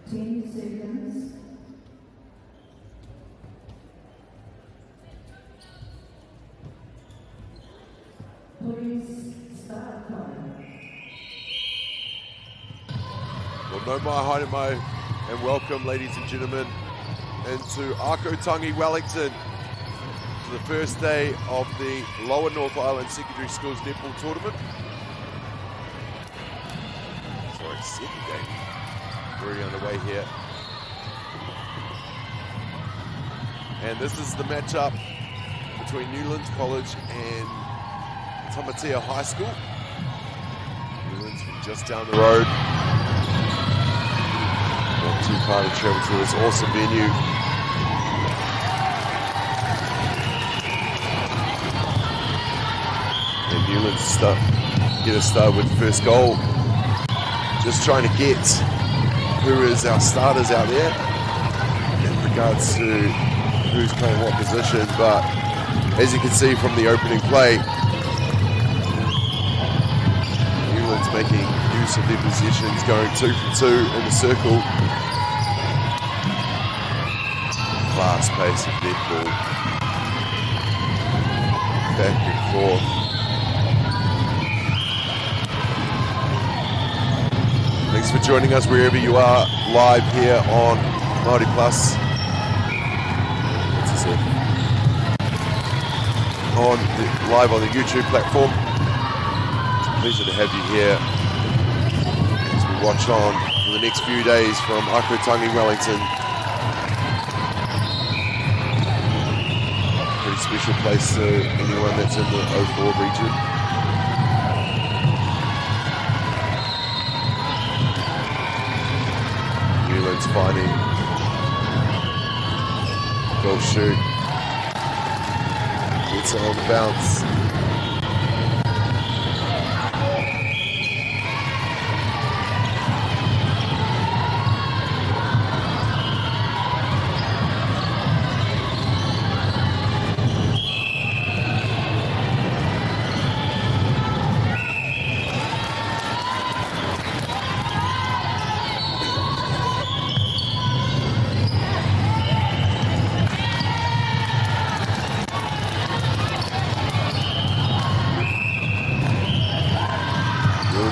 10 seconds. Please start time. Well, no mai haere mai, and welcome, ladies and gentlemen, into Ākau, Tangi, Wellington, to the first day of the Lower North Island Secondary Schools Netball Tournament. Sorry, second game. Very underway here. And this is the matchup between Newlands College and Tamatea High School. Newlands from just down the road. Not too far to travel to this awesome venue. And Newlands get a start with the first goal. Just trying to get who is our starters out there in regards to who's playing what position, but as you can see from the opening play, Newlands making use of their possessions, going 2 for 2 in the circle. Fast pace of netball, back and forth. Thanks for joining us wherever you are, live here on MāORI Plus. This is it. Live on the YouTube platform. It's a pleasure to have you here as we watch on for the next few days from Ākau, Tangi, Wellington. Pretty special place to anyone that's in the 04 region. Newlands finding goal shoot. Gets it on the bounce.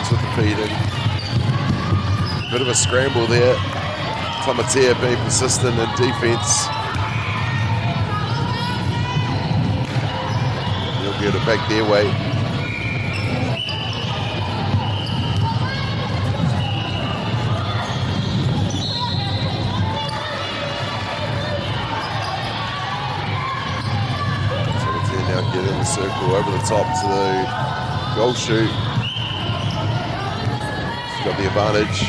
With the feed in. Bit of a scramble there. Tamatea being persistent in defense. They'll get it back their way. Tamatea now get in the circle over the top to the goal shoot. Got the advantage.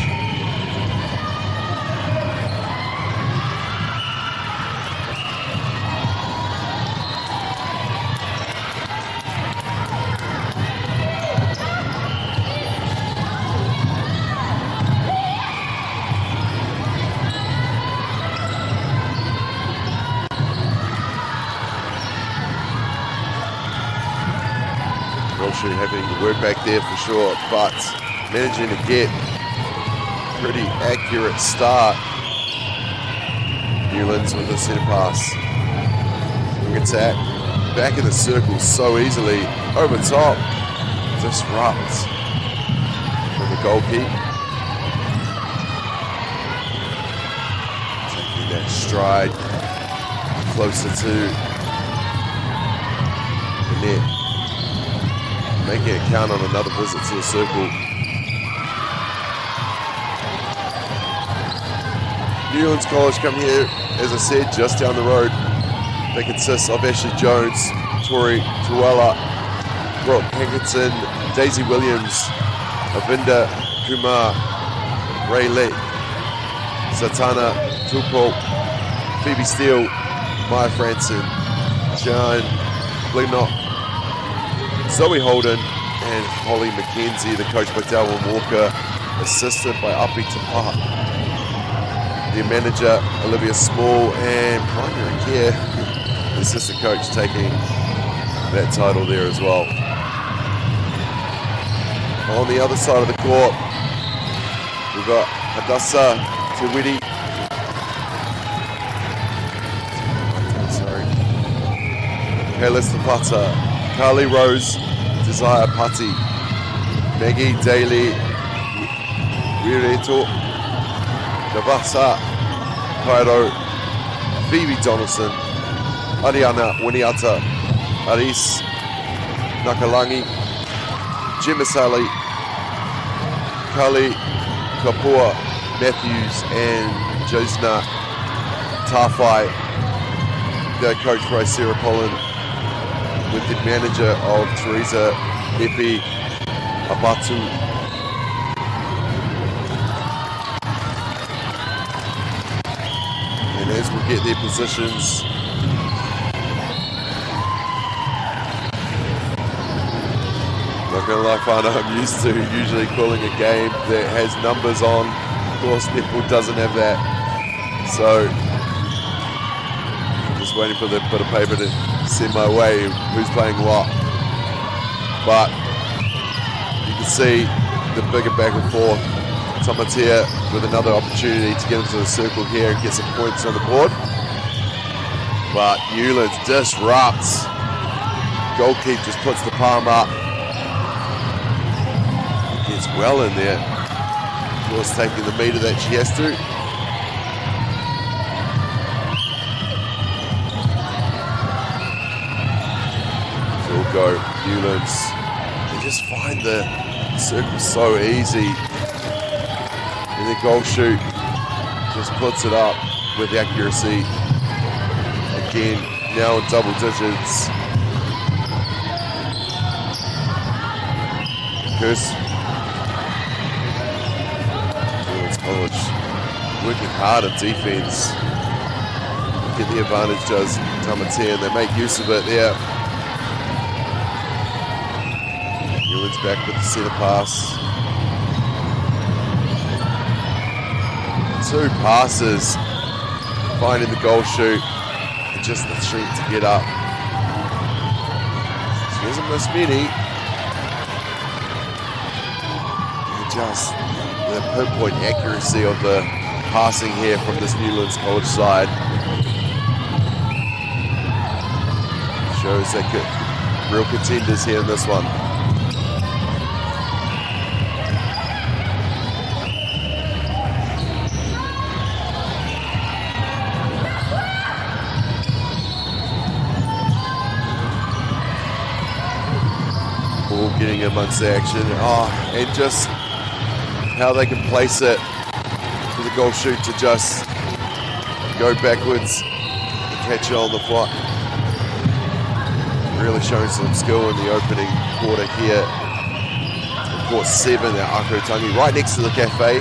shoot having the word back there for sure, but managing to get pretty accurate start. Newlands with a centre pass. Quick attack. Back in the circle so easily. Over top. Disrupt from the goalkeeper. Taking that stride closer to the net. Making it count on another visit to the circle. Newlands College come here, as I said, just down the road. They consist of Ashley Jones, Tori Tuala, Brooke Hankinson, Daisy Williams, Avinda Kumar, Ray Lee, Satana Tupo, Phoebe Steele, Maya Franson, John Glennock, Zoe Holden, and Holly McKenzie, the coach by Dalvin Walker, assisted by Api Tapaha. The manager, Olivia Small, and primary care, the assistant coach, taking that title there as well. On the other side of the court, we've got Hadassah Tiwidi. Kalis Tapata, Carly Rose, Desire Patti, Maggie Daly, Wireto, Navasa Kairo, Phoebe Donaldson, Ariana Winiata, Aris Nakalangi, Jim Asali, Kali Kapua Matthews, and Josna Tafai. The coach by Sarah Pollen, with the manager of Teresa Epi Abatu. And as we get their positions, not gonna lie, Fana, I'm used to usually calling a game that has numbers on. Of course, netball doesn't have that. So, just waiting for the bit of paper to send my way who's playing what. But you can see the bigger back and forth. Tamatea with another opportunity to get into the circle here and get some points on the board. But Newlands disrupts. Goalkeeper just puts the palm up. Gets well in there. Of course, taking the meter that she has to. Still go, Newlands. They just find the circle so easy. And the goal shoot just puts it up with accuracy. Again, now in double digits. Curse. Newlands College working hard at defense. Get the advantage, does Tamatea, and they make use of it there. Newlands back with the centre pass. Two passes, finding the goal shoot, and just the strength to get up. She hasn't missed many. And just the pinpoint accuracy of the passing here from this Newlands College side shows they could real contenders here in this one. Getting amongst the action, and just how they can place it for the goal shoot to just go backwards and catch it on the fly. Really showing some skill in the opening quarter here. Of course, 7 at Ākau Tangi, right next to the cafe.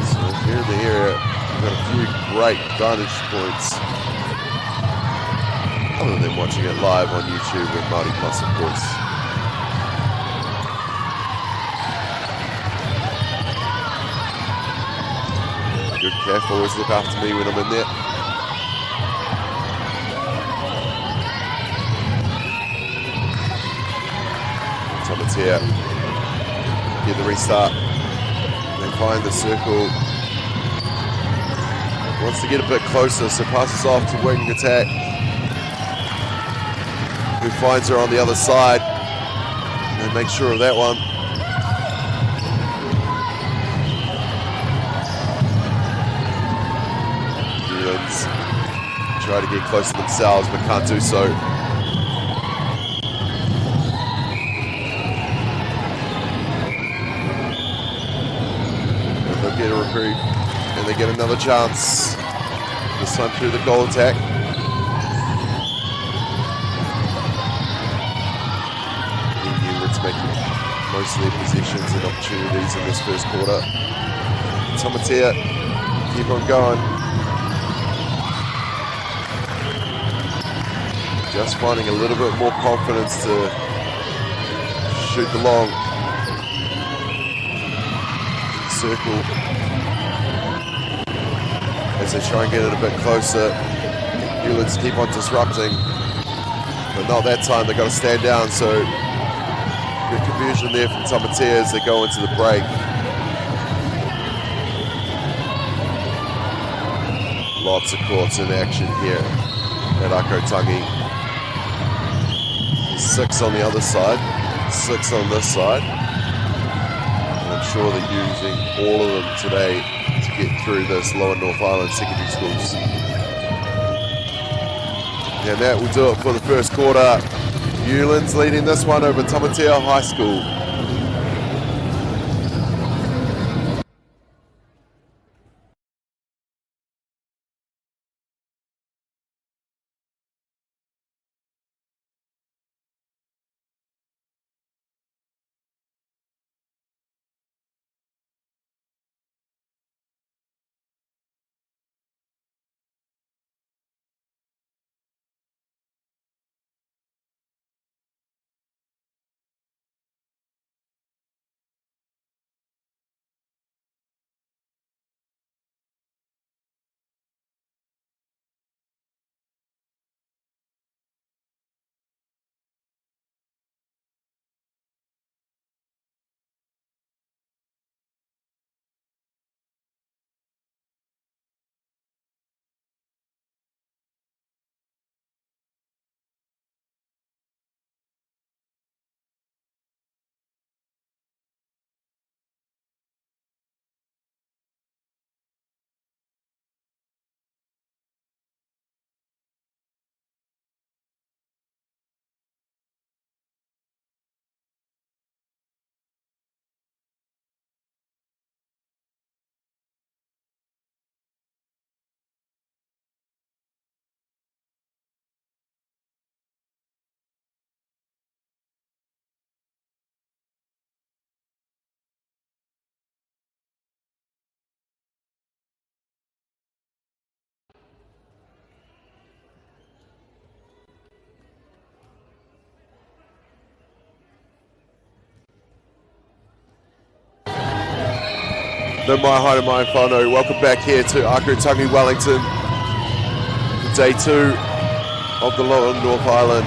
So if you're in the area, we've got a few great vantage points. Other than watching it live on YouTube with Māori Plus, of course. Good calf, always look after me when I'm in there. Tamatea get the restart. They find the circle. Wants to get a bit closer, so passes off to wing attack, who finds her on the other side and makes sure of that one. Newlands try to get close to themselves but can't do so. And they'll get a reprieve and they get another chance, this time through the goal attack. Making most of their possessions and opportunities in this first quarter. Tamatea keep on going. Just finding a little bit more confidence to shoot the long circle as they try and get it a bit closer. Newlands keep on disrupting, but not that time. They've got to stand down, so good confusion there from Tamatea as they go into the break. Lots of courts in action here at Ākau Tangi. 6 on the other side, 6 on this side. And I'm sure they're using all of them today to get through this Lower North Island secondary schools. And that will do it for the first quarter. Newlands leading this one over Tamatea High School. No mai haere mai whānau. Welcome back here to Ākau Tangi, Wellington. Day 2 of the Lower North Island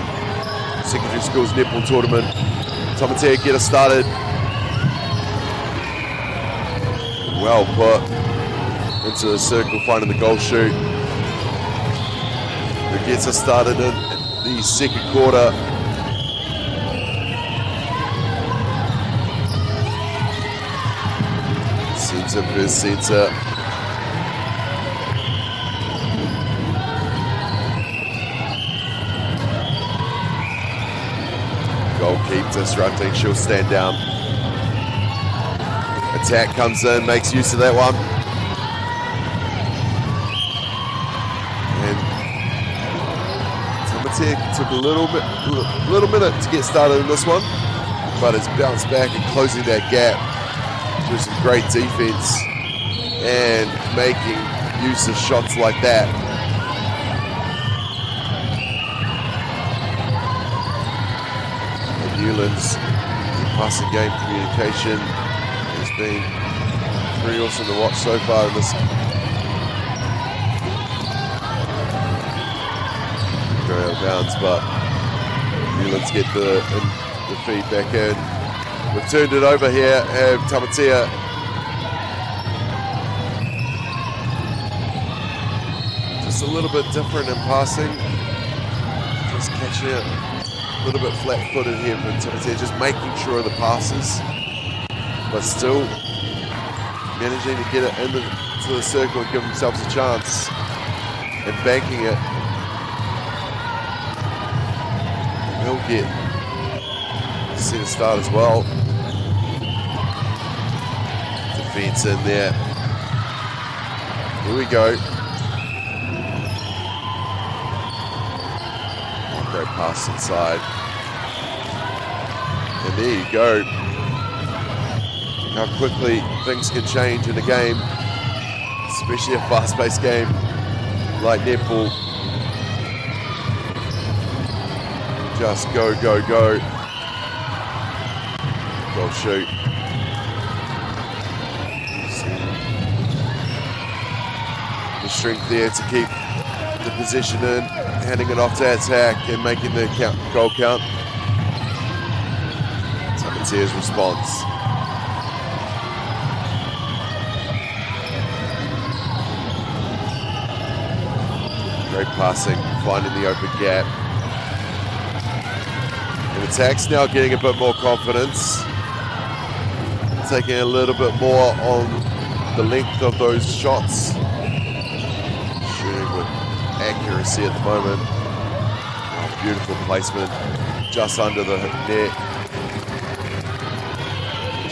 Secondary Schools Netball Tournament. Tamatea get us started. Well put into the circle, finding the goal shoot. Who gets us started in the second quarter. Centre versus centre. Goal keep disrupting, she'll stand down. Attack comes in, makes use of that one. And Tamatea took a little minute to get started in this one, but it's bounced back and closing that gap through some great defense and making use of shots like that. And Newlands, the passing game communication has been pretty awesome to watch so far in this. Go out of bounds, but Newlands get the feed back in. We've turned it over here, have Tamatea. Just a little bit different in passing. Just catching it a little bit flat-footed here from Tamatea, just making sure of the passes, but still managing to get it into the circle and give themselves a chance and banking it. He'll get the centre start as well. Defence in there. Here we go. Great pass inside. And there you go. How quickly things can change in a game, especially a fast-paced game like netball. Just go, go, go. Goal shoot. The strength there to keep the position in, handing it off to attack and making the goal count. Tamatea's response. Great passing, finding the open gap. And attack's now getting a bit more confidence. Taking a little bit more on the length of those shots. Shooting with accuracy at the moment. Oh, beautiful placement just under the net.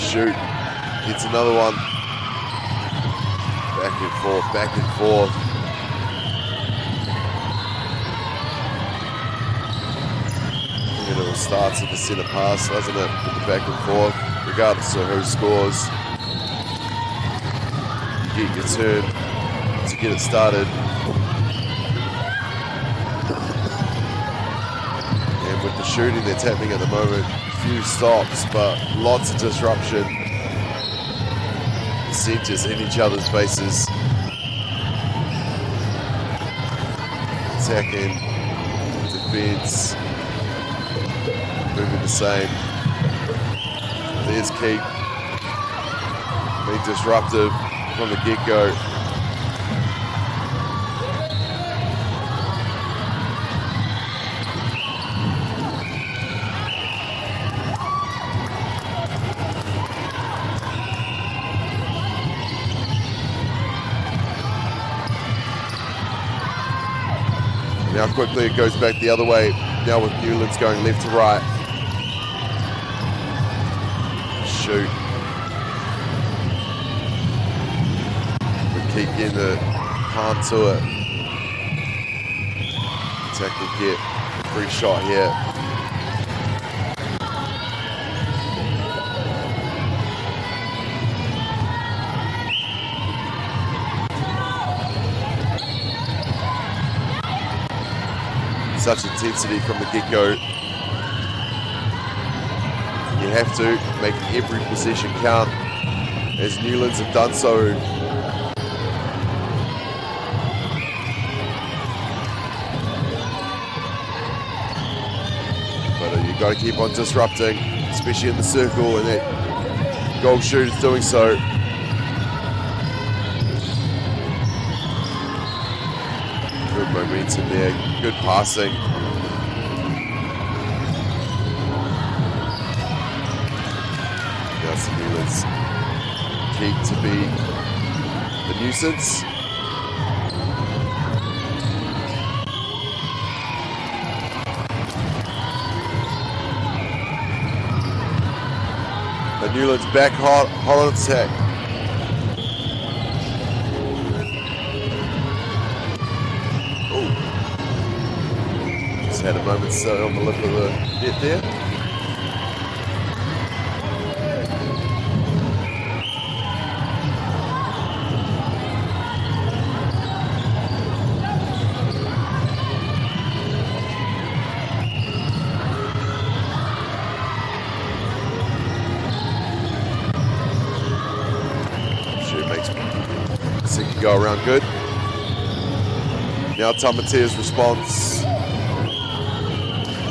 Shoot, gets another one. Back and forth, back and forth. It all starts at the centre pass, doesn't it? With the back and forth, regardless of who scores. You get your turn to get it started. And with the shooting that's happening at the moment, few stops, but lots of disruption. The centres in each other's faces. Attacking, defence. Moving the same. There's Keith. Being disruptive from the get-go. Now quickly it goes back the other way. Now with Newlands going left to right. Shoot. We keep getting the palm to it. Attack will get a free shot here. Such intensity from the get-go. You have to make every possession count, as Newlands have done so. But you've got to keep on disrupting, especially in the circle, and that goal shoot is doing so. Good momentum there, good passing. Newlands keep to be the nuisance. But Newlands back hot on attack. Oh, just had a moment on the lip of the net there. Go around good. Now Tamatea's response.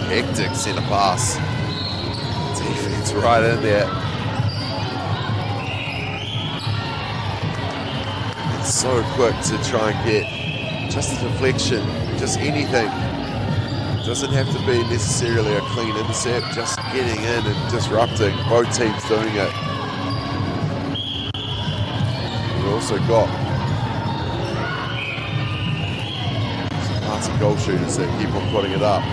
Hectic centre pass. Defense Gets right in there. It's so quick to try and get just a deflection, just anything. Doesn't have to be necessarily a clean intercept, just getting in and disrupting. Both teams doing it. We've also got some Party goal shooters that keep on putting it up.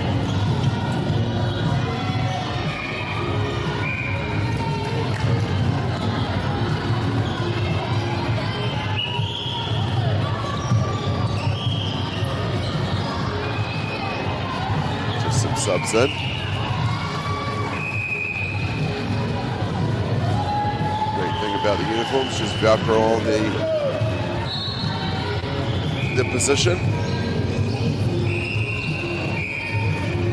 Subs in. Great thing about the uniforms, just Velcro on the position.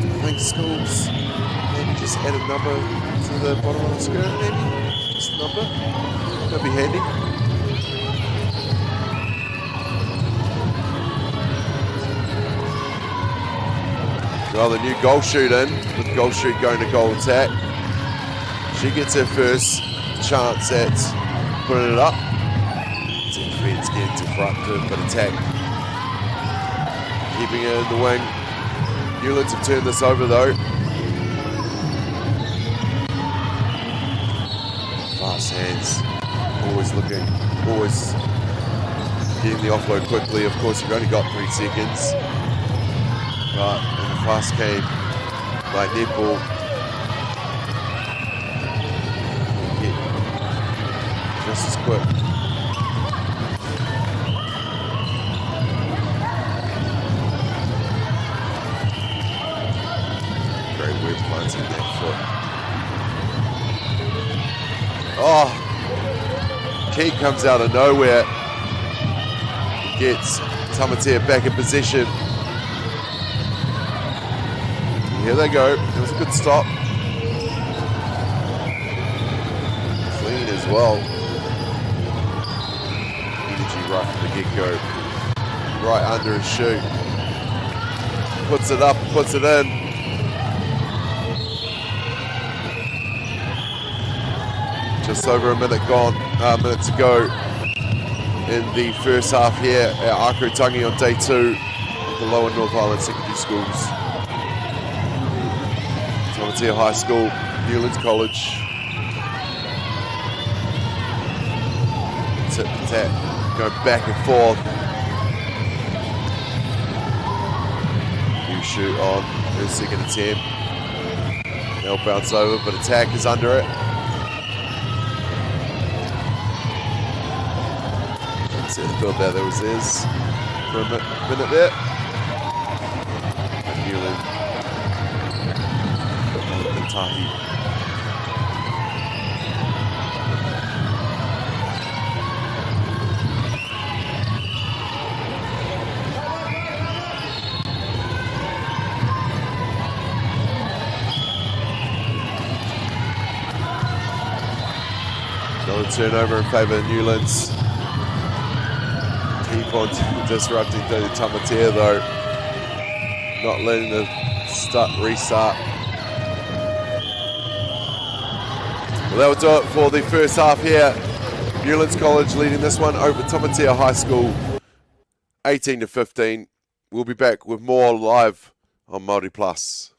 I think schools maybe just add a number to the bottom of the skirt, maybe? Just a number. That'd be handy. Well, the new goal shoot in, with goal shoot going to goal attack. She gets her first chance at putting it up. Defense getting disrupted, but attack keeping it in the wing. Newlands have turned this over though. Fast hands, always looking, always getting the offload quickly. Of course, you've only got 3 seconds. But pass came by Netball. Just as quick. Great way planting that foot. Oh! Keat comes out of nowhere. Gets Tamatea back in possession. Here they go. It was a good stop. Clean as well. Energy right from the get-go. Right under his shoe. Puts it up, puts it in. Just over a minute gone. A minute to go in the first half here at Ākau Tangi on day 2 of the Lower North Island Secondary Schools. Tamatea High School, Newlands College. Tip tap, go back and forth. New shoot on her second attempt. They'll bounce over, but attack is under it. See the build there was theirs for a minute there. And Newlands. Tangi. Another turnover in favour of Newlands. Keep on disrupting the Tamatea though. Not letting the restart. Well, that will do it for the first half here. Newlands College leading this one over Tamatea High School, 18-15. We'll be back with more live on MāORI Plus.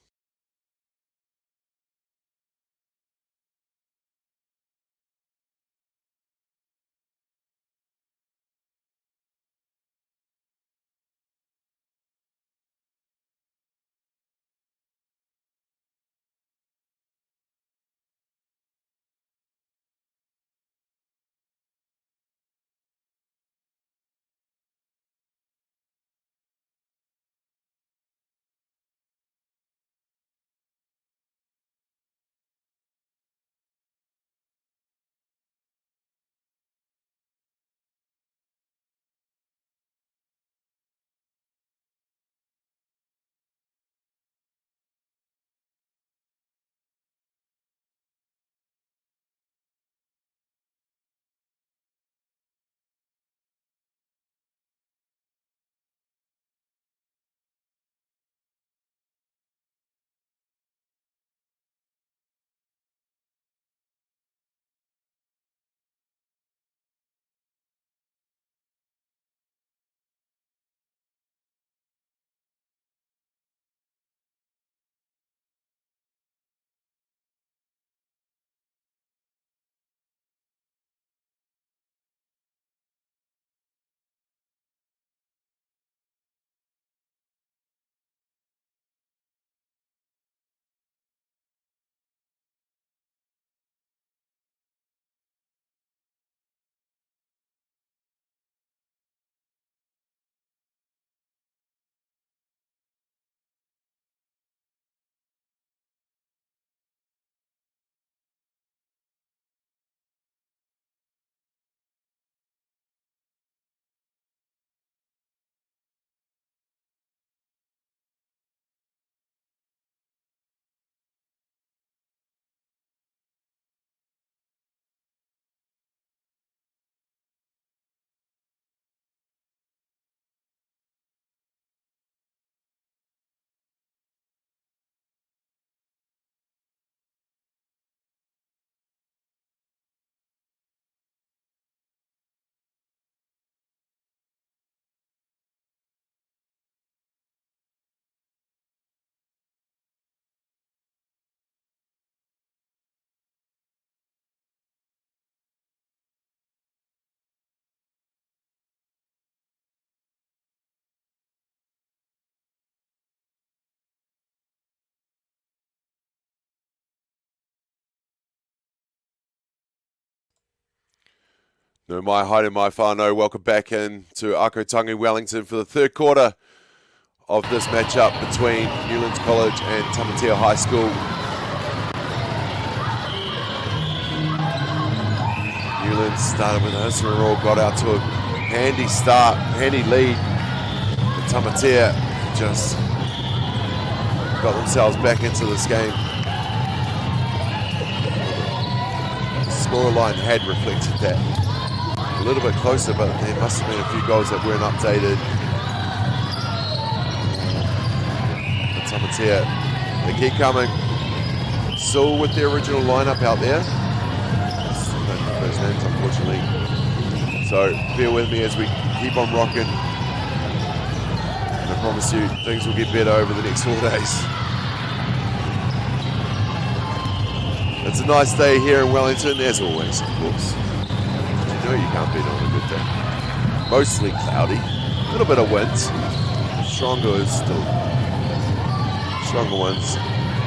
No mai haere mai whānau. Welcome back in to Ākau Tangi, Wellington for the third quarter of this matchup between Newlands College and Tamatea High School. Newlands started with a history roll, got out to a handy start, handy lead. But Tamatea just got themselves back into this game. The scoreline had reflected that. A little bit closer, but there must have been a few goals that weren't updated. But Tamatea, they keep coming. Still with the original lineup out there. I don't know those names, unfortunately. So bear with me as we keep on rocking. And I promise you, things will get better over the next 4 days. It's a nice day here in Wellington, as always, of course. You can't beat on a good day. Mostly cloudy, a little bit of winds. Stronger winds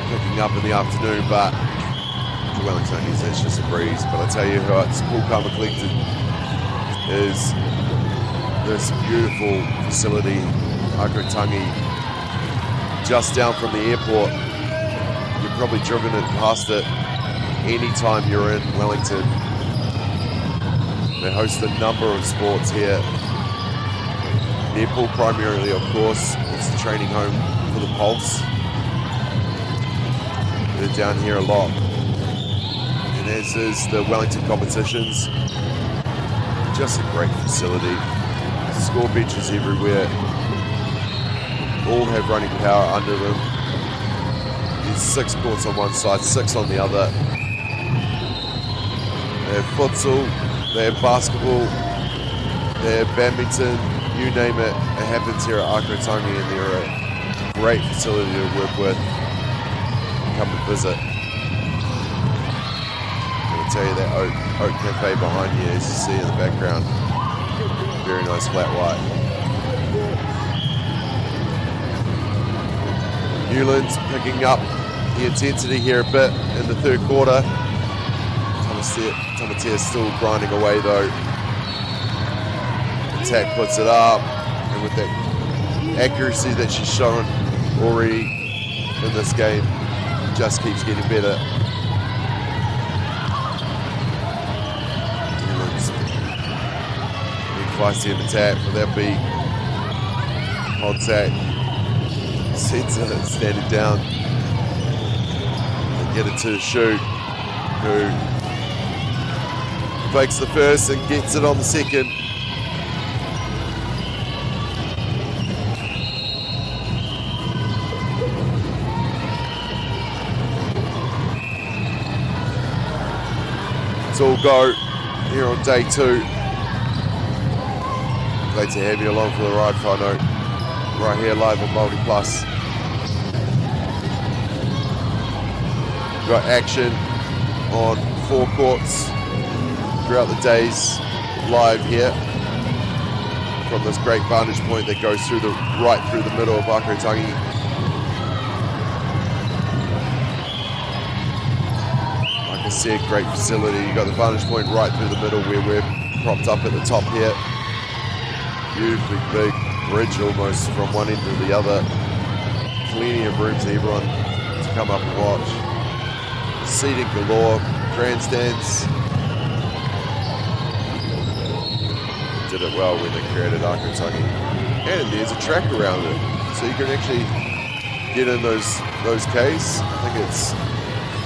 picking up in the afternoon, but for Wellington, it's just a breeze. But I tell you what, it's cool, calm and collected is this beautiful facility, Ākau Tangi, just down from the airport. You've probably driven it past it anytime you're in Wellington. They host a number of sports here. Netball primarily, of course. It's the training home for the Pulse. They're down here a lot. And as is the Wellington competitions. Just a great facility. Score benches everywhere. All have running power under them. There's 6 courts on one side, 6 on the other. They have futsal. They have basketball, they have badminton, you name it. It happens here at Ākau Tangi, and they're a great facility to work with. Come and visit. I'll tell you that Oak Cafe behind you, as you see in the background. Very nice flat white. Newlands picking up the intensity here a bit in the third quarter. Tamatea still grinding away though. Attack puts it up, and with that accuracy that she's shown already in this game, just keeps getting better. Big feisty in attack, but that'll be contact. Centre standing down and get it to the shoot, who fakes the first and gets it on the second. It's all go here on day 2. Great to have you along for the ride, whānau. Right here live on MāORI Plus. Got action on 4 courts throughout the days live here from this great vantage point that goes through right through the middle of Ākau Tangi. Like I said, great facility. You got the vantage point right through the middle where we're propped up at the top here. Beautifully big bridge almost from one end to the other. Plenty of room for everyone to come up and watch. Seating galore, grandstands. Did it well when they created Ākau Tangi. And there's a track around it, so you can actually get in those Ks. I think it's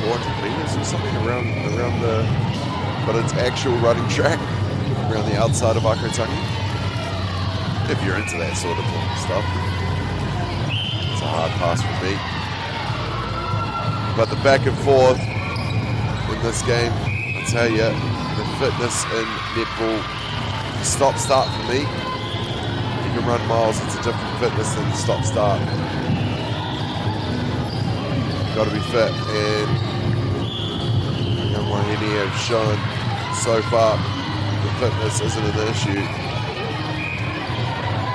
400 meters or something around the, but it's actual running track around the outside of Ākau Tangi. If you're into that sort of stuff, it's a hard pass for me. But the back and forth in this game, I tell you, the fitness in netball. Stop-start for me. You can run miles, it's a different fitness than stop-start. Got to be fit, and young Wahine have shown so far the fitness isn't an issue.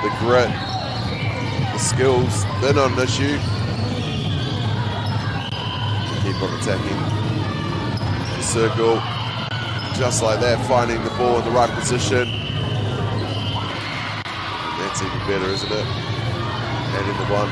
The grit, the skills, they're not an issue. Keep on attacking. The circle, just like that, finding the ball in the right position. That's even better, isn't it? Adding the one.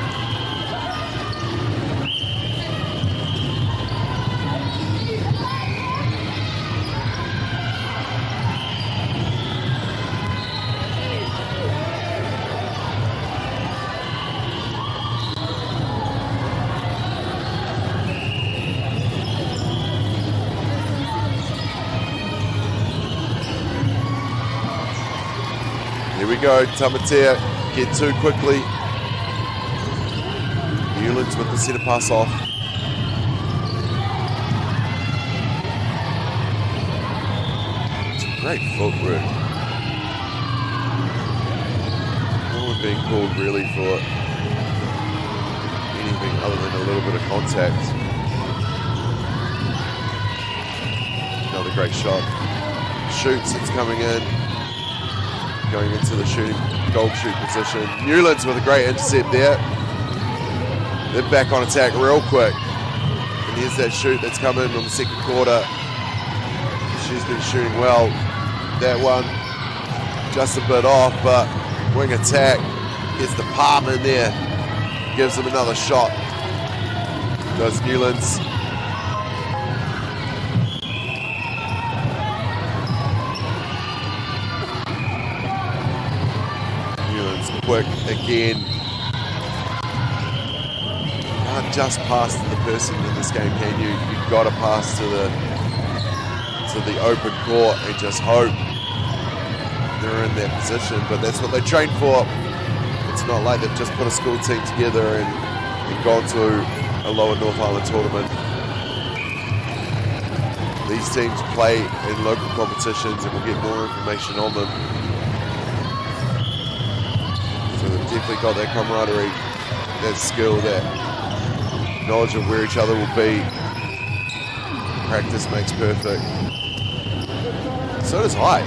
Here we go, Tamatea get two quickly. Newlands with the centre pass off. Some great footwork. No one being called really for anything other than a little bit of contact. Another great shot. Shoots, it's coming in. Going into the goal shoot position. Newlands with a great intercept there. They're back on attack real quick. And here's that shoot that's come in on the second quarter. She's been shooting well. That one just a bit off, but wing attack gets the palm in there. Gives them another shot. Does Newlands. Quick again. Can't just pass to the person in this game, can you? You've got to pass to the open court and just hope they're in that position. But that's what they train for. It's not like they've just put a school team together and gone to a Lower North Island tournament. These teams play in local competitions, and we'll get more information on them. They've definitely got that camaraderie, that skill, that knowledge of where each other will be. Practice makes perfect. So does height.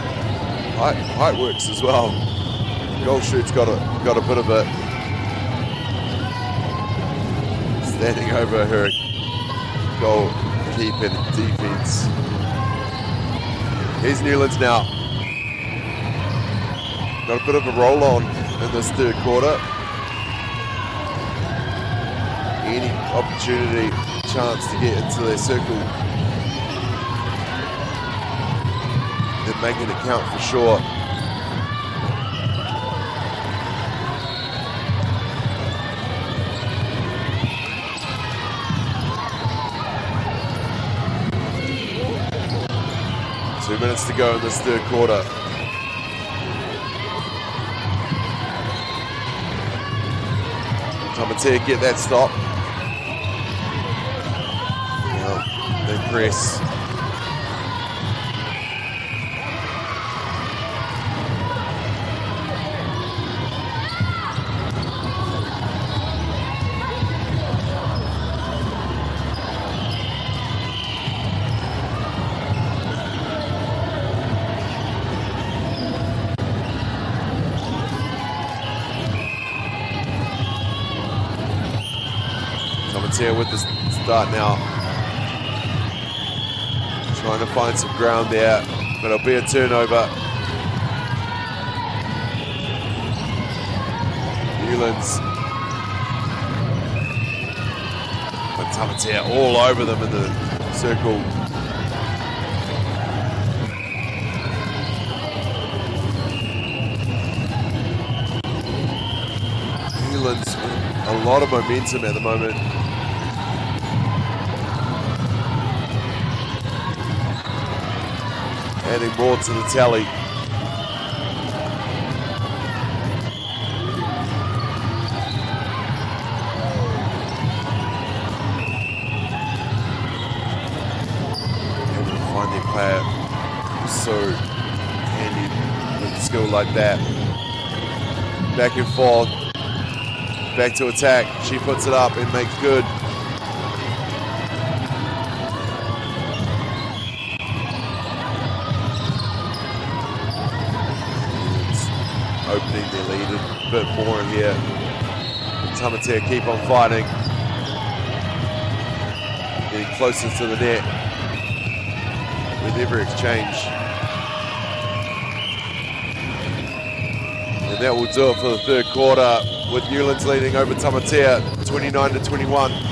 Height works as well. Goal shoot's got a bit of it. Standing over her goalkeeping defense. Here's Newlands now. Got a bit of a roll on in this third quarter. Any opportunity, chance to get into their circle, they're making it count for sure. Two minutes to go in this third quarter. Tamatea get that stop. Now they press. Here with the start now. Trying to find some ground there, but it'll be a turnover. Newlands. But Tamatea all over them in the circle. Newlands with a lot of momentum at the moment. Adding more to the tally. Able to find their player so handy with skill like that. Back and forth. Back to attack. She puts it up and makes good. Opening their lead a bit more in here. Tamatea keep on fighting. Getting closer to the net. with every exchange. And that will do it for the third quarter, with Newlands leading over Tamatea 29-21.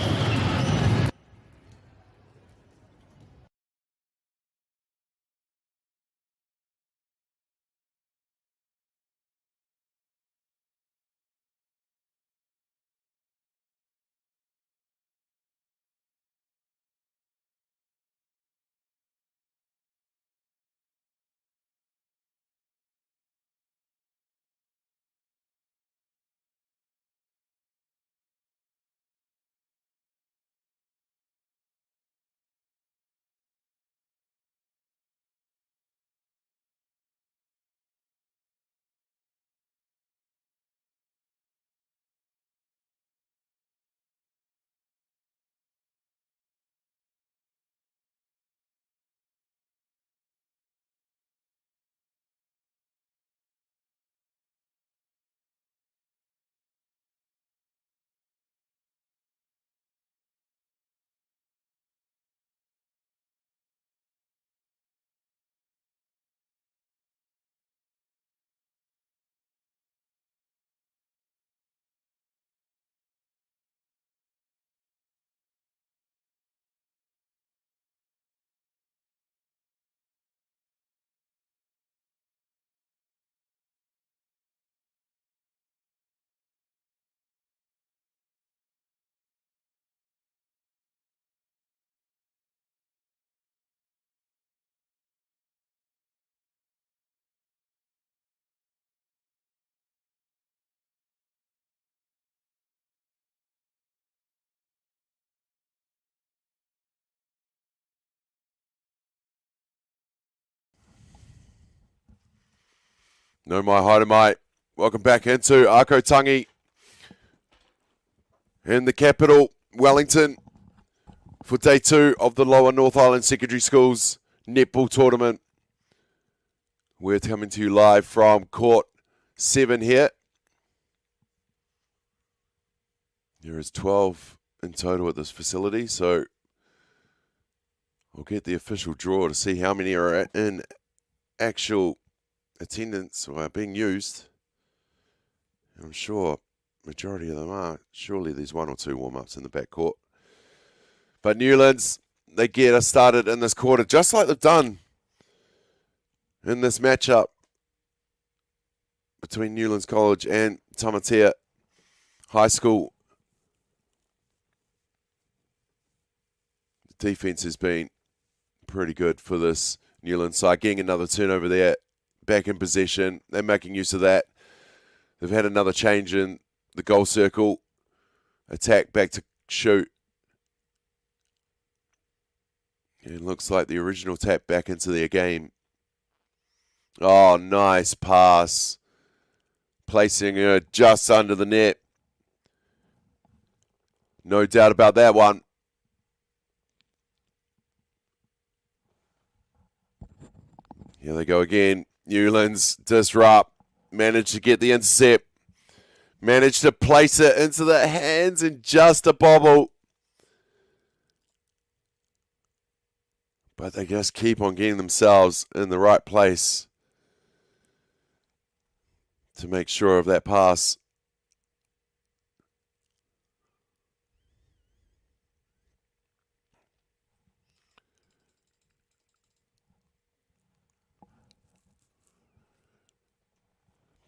No mai, haere mai. Welcome back into Ākau Tangi in the capital, Wellington, for day 2 of the Lower North Island Secondary Schools Netball Tournament. We're coming to you live from Court 7 here. There is 12 in total at this facility, so I'll get the official draw to see how many are in actual attendance or being used. I'm sure majority of them are. Surely there's 1 or 2 warm-ups in the backcourt. But Newlands, they get us started in this quarter, just like they've done in this matchup between Newlands College and Tamatea High School. The defense has been pretty good for this Newlands side. Getting another turnover there, back in possession. They're making use of that. They've had another change in the goal circle. Attack back to shoot. It looks like the original tap back into their game. Oh, nice pass. Placing her just under the net. No doubt about that one. Here they go again. Newlands disrupt. Managed to get the intercept. Managed to place it into the hands and just a bobble. But they just keep on getting themselves in the right place to make sure of that pass.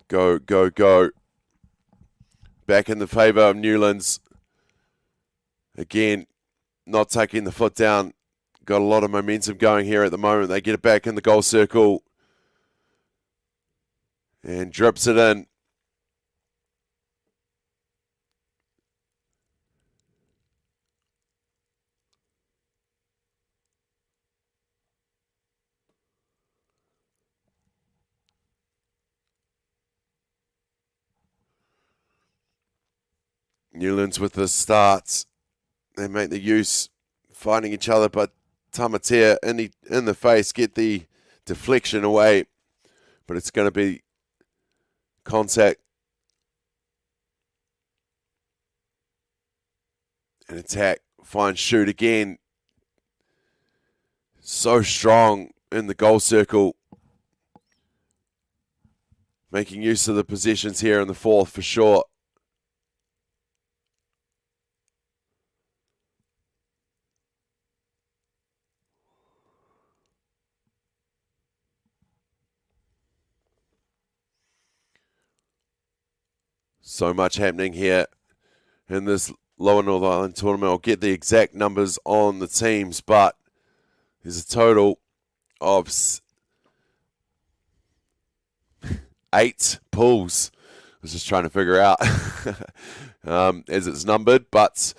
Go, go, go. Back in the favour of Newlands. Again, not taking the foot down. Got a lot of momentum going here at the moment. They get it back in the goal circle. And drips it in. Newlands with the starts. They make the use, finding each other, but Tamatea in the face, get the deflection away. But it's going to be contact. And attack, find shoot again. So strong in the goal circle. Making use of the possessions here in the fourth for sure. So much happening here in this Lower North Island tournament. I'll get the exact numbers on the teams, but there's a total of 8 pools. I was just trying to figure out as it's numbered, but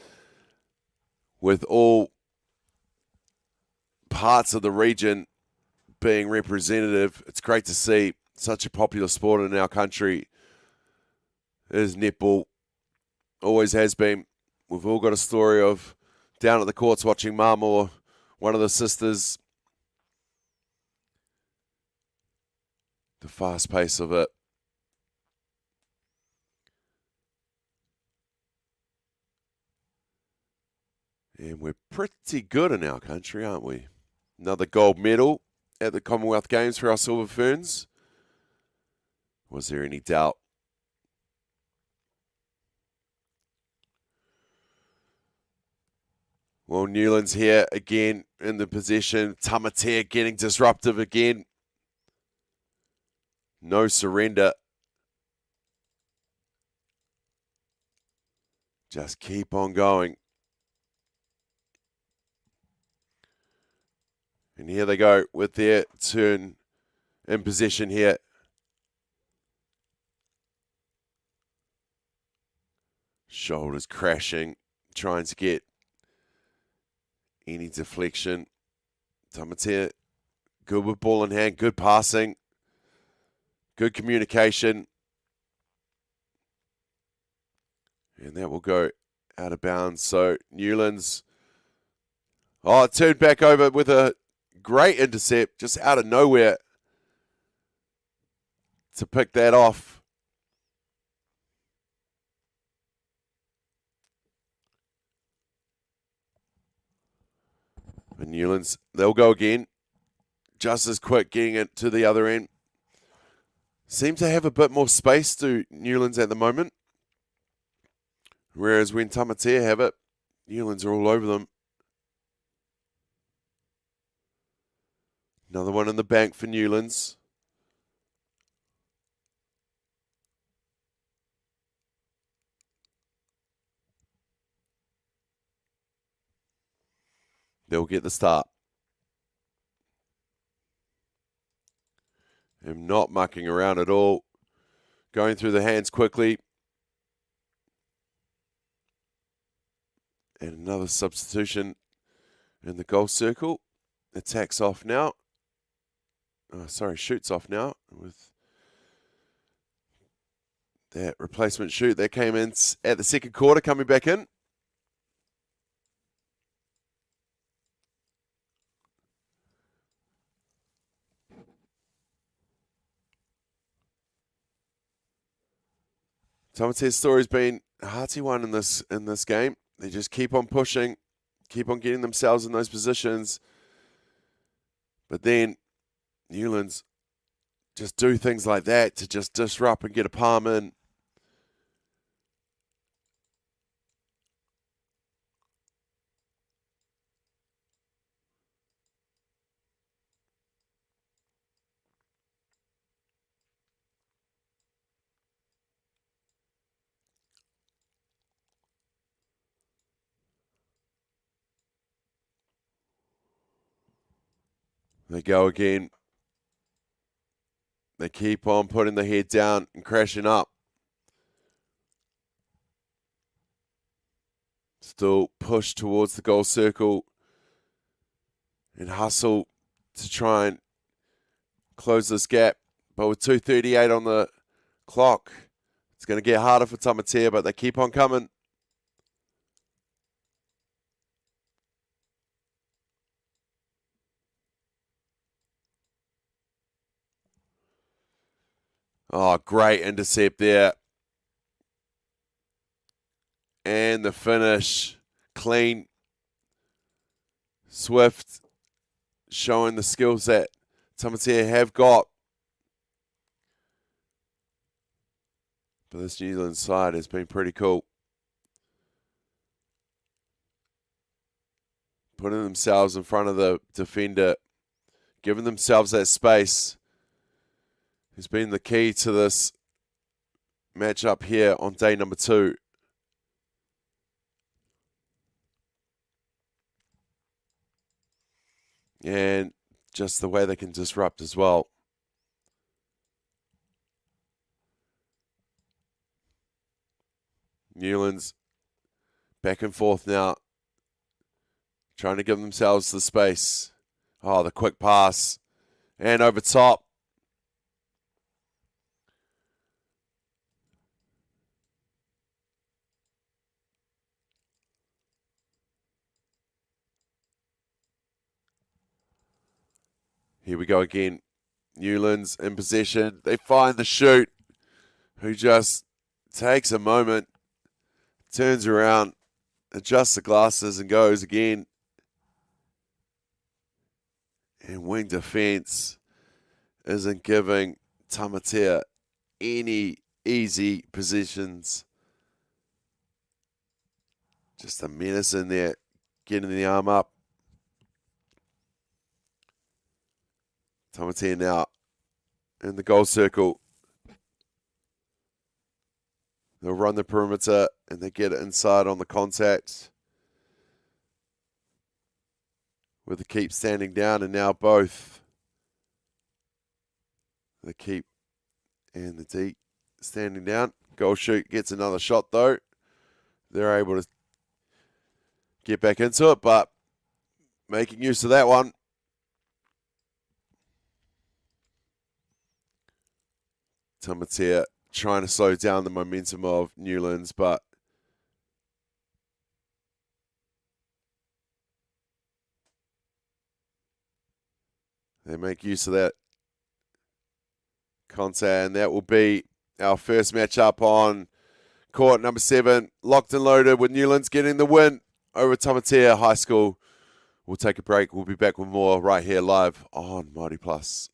with all parts of the region being representative, it's great to see such a popular sport in our country. It is netball. Always has been. We've all got a story of down at the courts watching mum or one of the sisters. The fast pace of it. And we're pretty good in our country, aren't we? Another gold medal at the Commonwealth Games for our Silver Ferns. Was there any doubt? Well, Newlands here again in the possession. Tamatea getting disruptive again. No surrender. Just keep on going. And here they go with their turn in possession here. Shoulders crashing, trying to get any deflection. Tamatea, good with ball in hand, good passing, good communication. And that will go out of bounds. So Newlands, it turned back over with a great intercept, just out of nowhere to pick that off. And Newlands, they'll go again. Just as quick getting it to the other end. Seem to have a bit more space to Newlands at the moment. Whereas when Tamatea have it, Newlands are all over them. Another one in the bank for Newlands. They'll get the start. I'm not mucking around at all. Going through the hands quickly. And another substitution in the goal circle. Attack's off now. Shoot's off now with that replacement shoot that came in at the second quarter, coming back in. Tamatea's story's been a hearty one in this game. They just keep on pushing, keep on getting themselves in those positions. But then Newlands just do things like that to just disrupt and get a palm in. They go again. They keep on putting the head down and crashing up. Still push towards the goal circle and hustle to try and close this gap. But with 2:38 on the clock, it's going to get harder for Tamatea, but they keep on coming. Oh, great intercept there. And the finish. Clean. Swift. showing the skills that Tamatea have got. But this New Zealand side has been pretty cool. Putting themselves in front of the defender, giving themselves that space has been the key to this matchup here on day number 2. And just the way they can disrupt as well. Newlands back and forth now, trying to give themselves the space. Oh, the quick pass. And over top. Here we go again. Newlands in possession. They find the shoot, who just takes a moment, turns around, adjusts the glasses and goes again. And wing defense isn't giving Tamatea any easy positions. Just a menace in there, getting the arm up. Tamatea now in the goal circle. They'll run the perimeter and they get it inside on the contact. With the keep standing down, and now both the keep and the D standing down. Goal shoot gets another shot though. They're able to get back into it, but making use of that one. Tamatea trying to slow down the momentum of Newlands, but they make use of that contact, and that will be our first matchup on court number 7. Locked and loaded with Newlands getting the win over Tamatea High School. We'll take a break. We'll be back with more right here live on MΑORI Plus.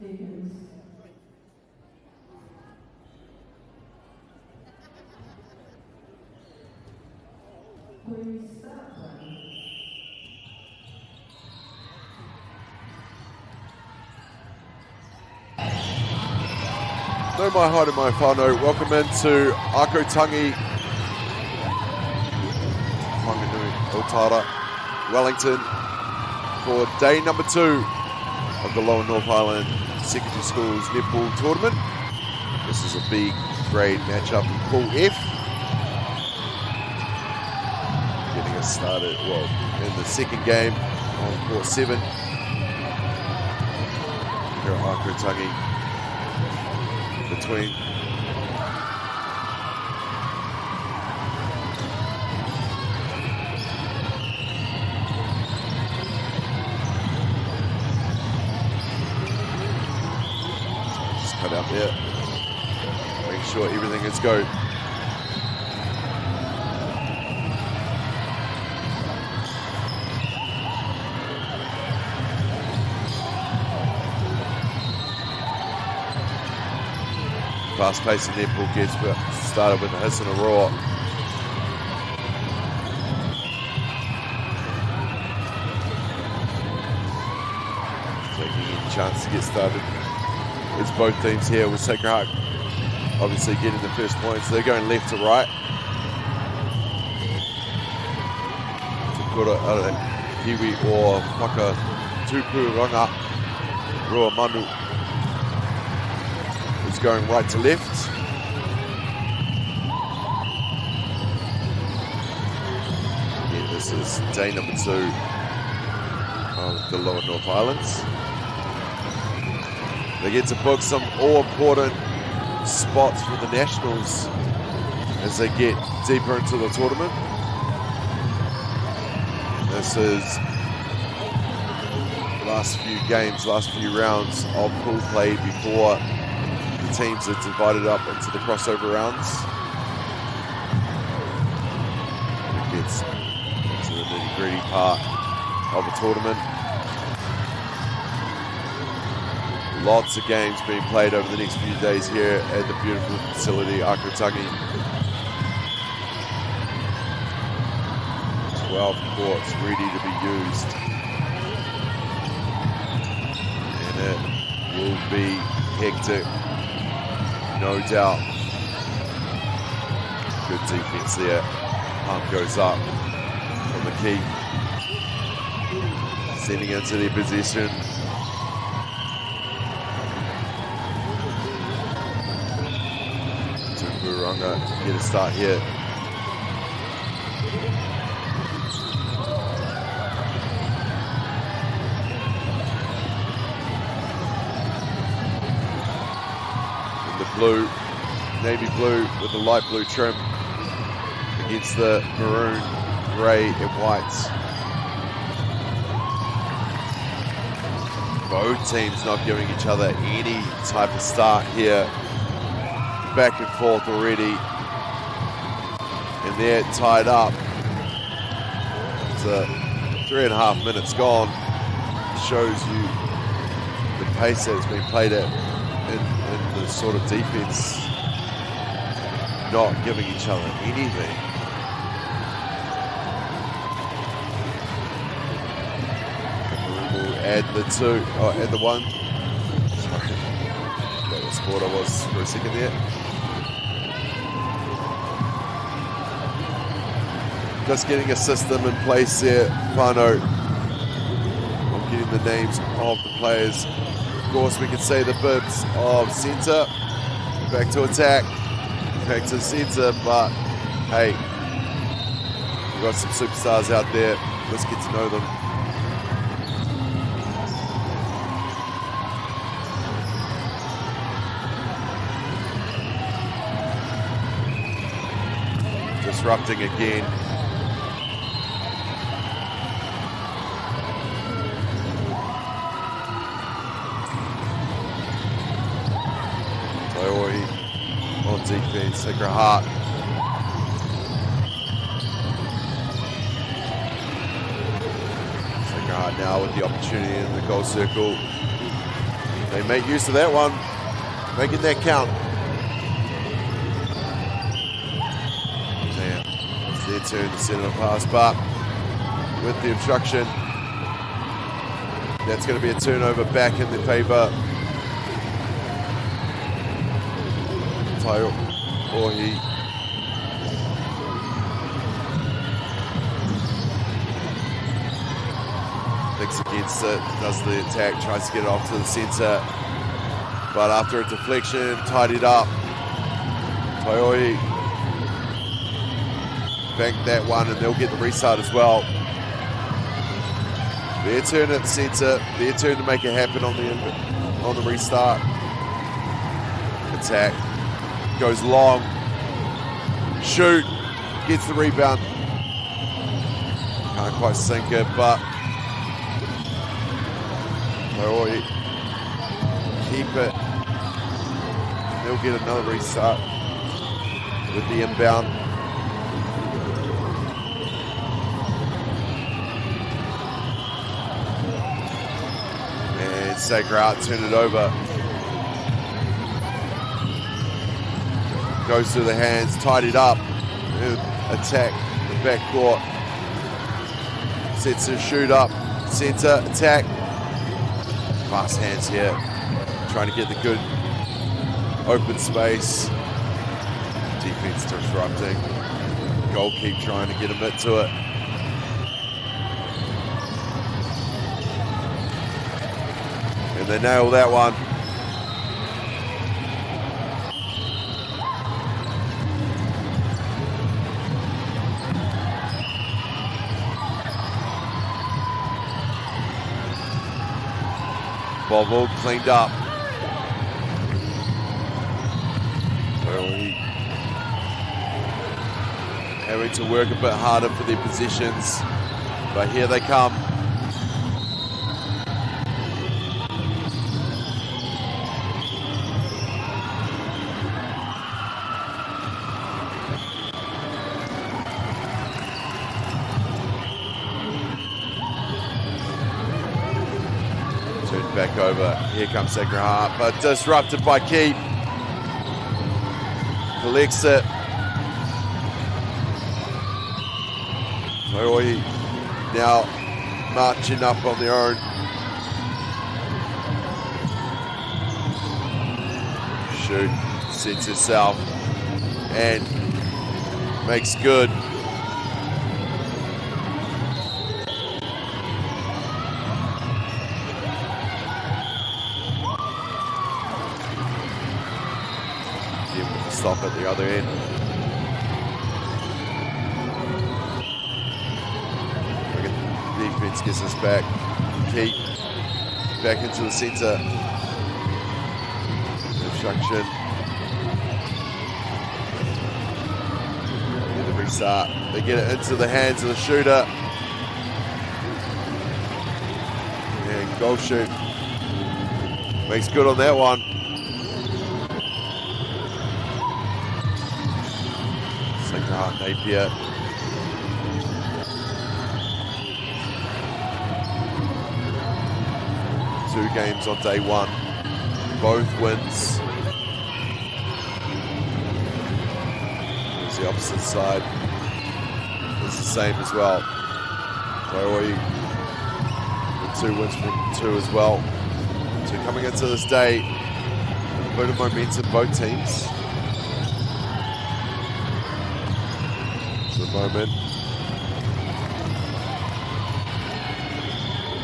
seconds. Please start playing. No mai haere mai whānau. Welcome into Ākau Tangi, Whanganui, Otara, Wellington for day number 2 of the Lower North Island Secondary Schools Netball Tournament. This is a B grade matchup in Pool F. Getting us started, well, in the second game on court 7. Here at Ākau Tangi between just cut out there, make sure everything is go. Fast pace in netball gets started with a hiss and a roar. Taking any chance to get started. It's both teams here with Sacred Heart obviously getting the first points. They're going left to right. Tukura ara hiwi o whaka tupuranga roa manu. Is going right to left. Yeah, this is day number 2 of the Lower North Islands. They get to book some all-important spots for the Nationals as they get deeper into the tournament. This is the last few games, last few rounds of pool play before the teams are divided up into the crossover rounds. It gets into the nitty-gritty part of the tournament. Lots of games being played over the next few days here at the beautiful facility, Ākau Tangi. 12 courts ready to be used. And it will be hectic. No doubt. Good defense there. Pump goes up from the key. Sending into their possession. Tupuranga get a start here. Blue, navy blue with the light blue trim against the maroon, grey and whites. Both teams not giving each other any type of start here. Back and forth already. And they're tied up. It's 3.5 minutes gone. Shows you the pace that has been played at in the sort of defense, not giving each other anything. We'll add the 2, add the 1. Sorry, that was what I was for a second there. Just getting a system in place there, Whānau. I'm getting the names of the players. Of course, we can say the bibs of centre, back to attack, back to centre, but hey, we've got some superstars out there. Let's get to know them. Disrupting again. MΑΟRI on defense, Sacred Heart. Sacred Heart now with the opportunity in the goal circle. They make use of that one, making that count. Now, it's their turn to send it a pass, but with the obstruction, that's going to be a turnover back in the favour. Taioi thinks against it, does the attack, tries to get it off to the centre, but after a deflection, tidied up. Taioi banked that one, and they'll get the restart as well. Their turn at the centre, their turn to make it happen on the restart. Attack goes long, shoot, gets the rebound. Can't quite sink it, but Māori keep it. They'll get another restart with the inbound. And Sacred Heart turn it over. Goes through the hands, tidied up. Attack the backcourt. Sets his shoot up. Centre, attack. Fast hands here. Trying to get the good open space. Defense disrupting. Goalkeeper trying to get a bit to it. And they nail that one. Bobble cleaned up. Having to work a bit harder for their positions, but here they come. Back over. Here comes Sacred Heart, but disrupted by Keep. Collects it. Māori now marching up on their own. Shoot, sets herself and makes good. Stop at the other end. Defense gets us back. Keep back into the centre. Obstruction. And the restart. They get it into the hands of the shooter. And goal shoot. Makes good on that one. Napier. 2 games on day 1. Both wins. There's the opposite side. It's the same as well. Māori with 2 wins from 2 as well. So coming into this day, a bit of momentum, both teams. Moment.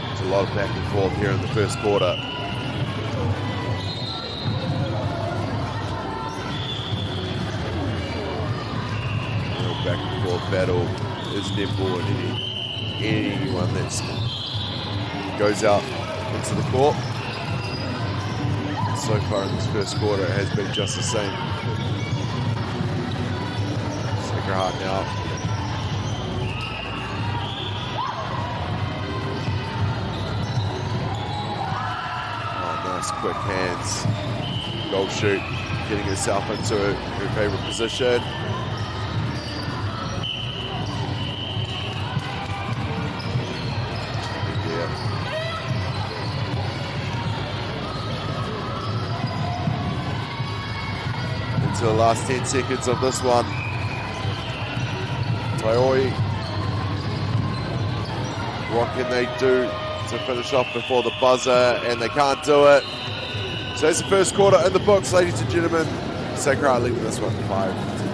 There's a lot of back and forth here in the first quarter. Real back and forth battle is netball, and anyone that goes out into the court. So far in this first quarter, it has been just the same. Sacred Heart now. Quick hands, goal shoot, getting herself into her favourite position. into the last 10 seconds of this one. MΑORI, what can they do to finish off before the buzzer? And they can't do it. So that's the first quarter in the books, ladies and gentlemen. Sacred Heart leading this one 5-3.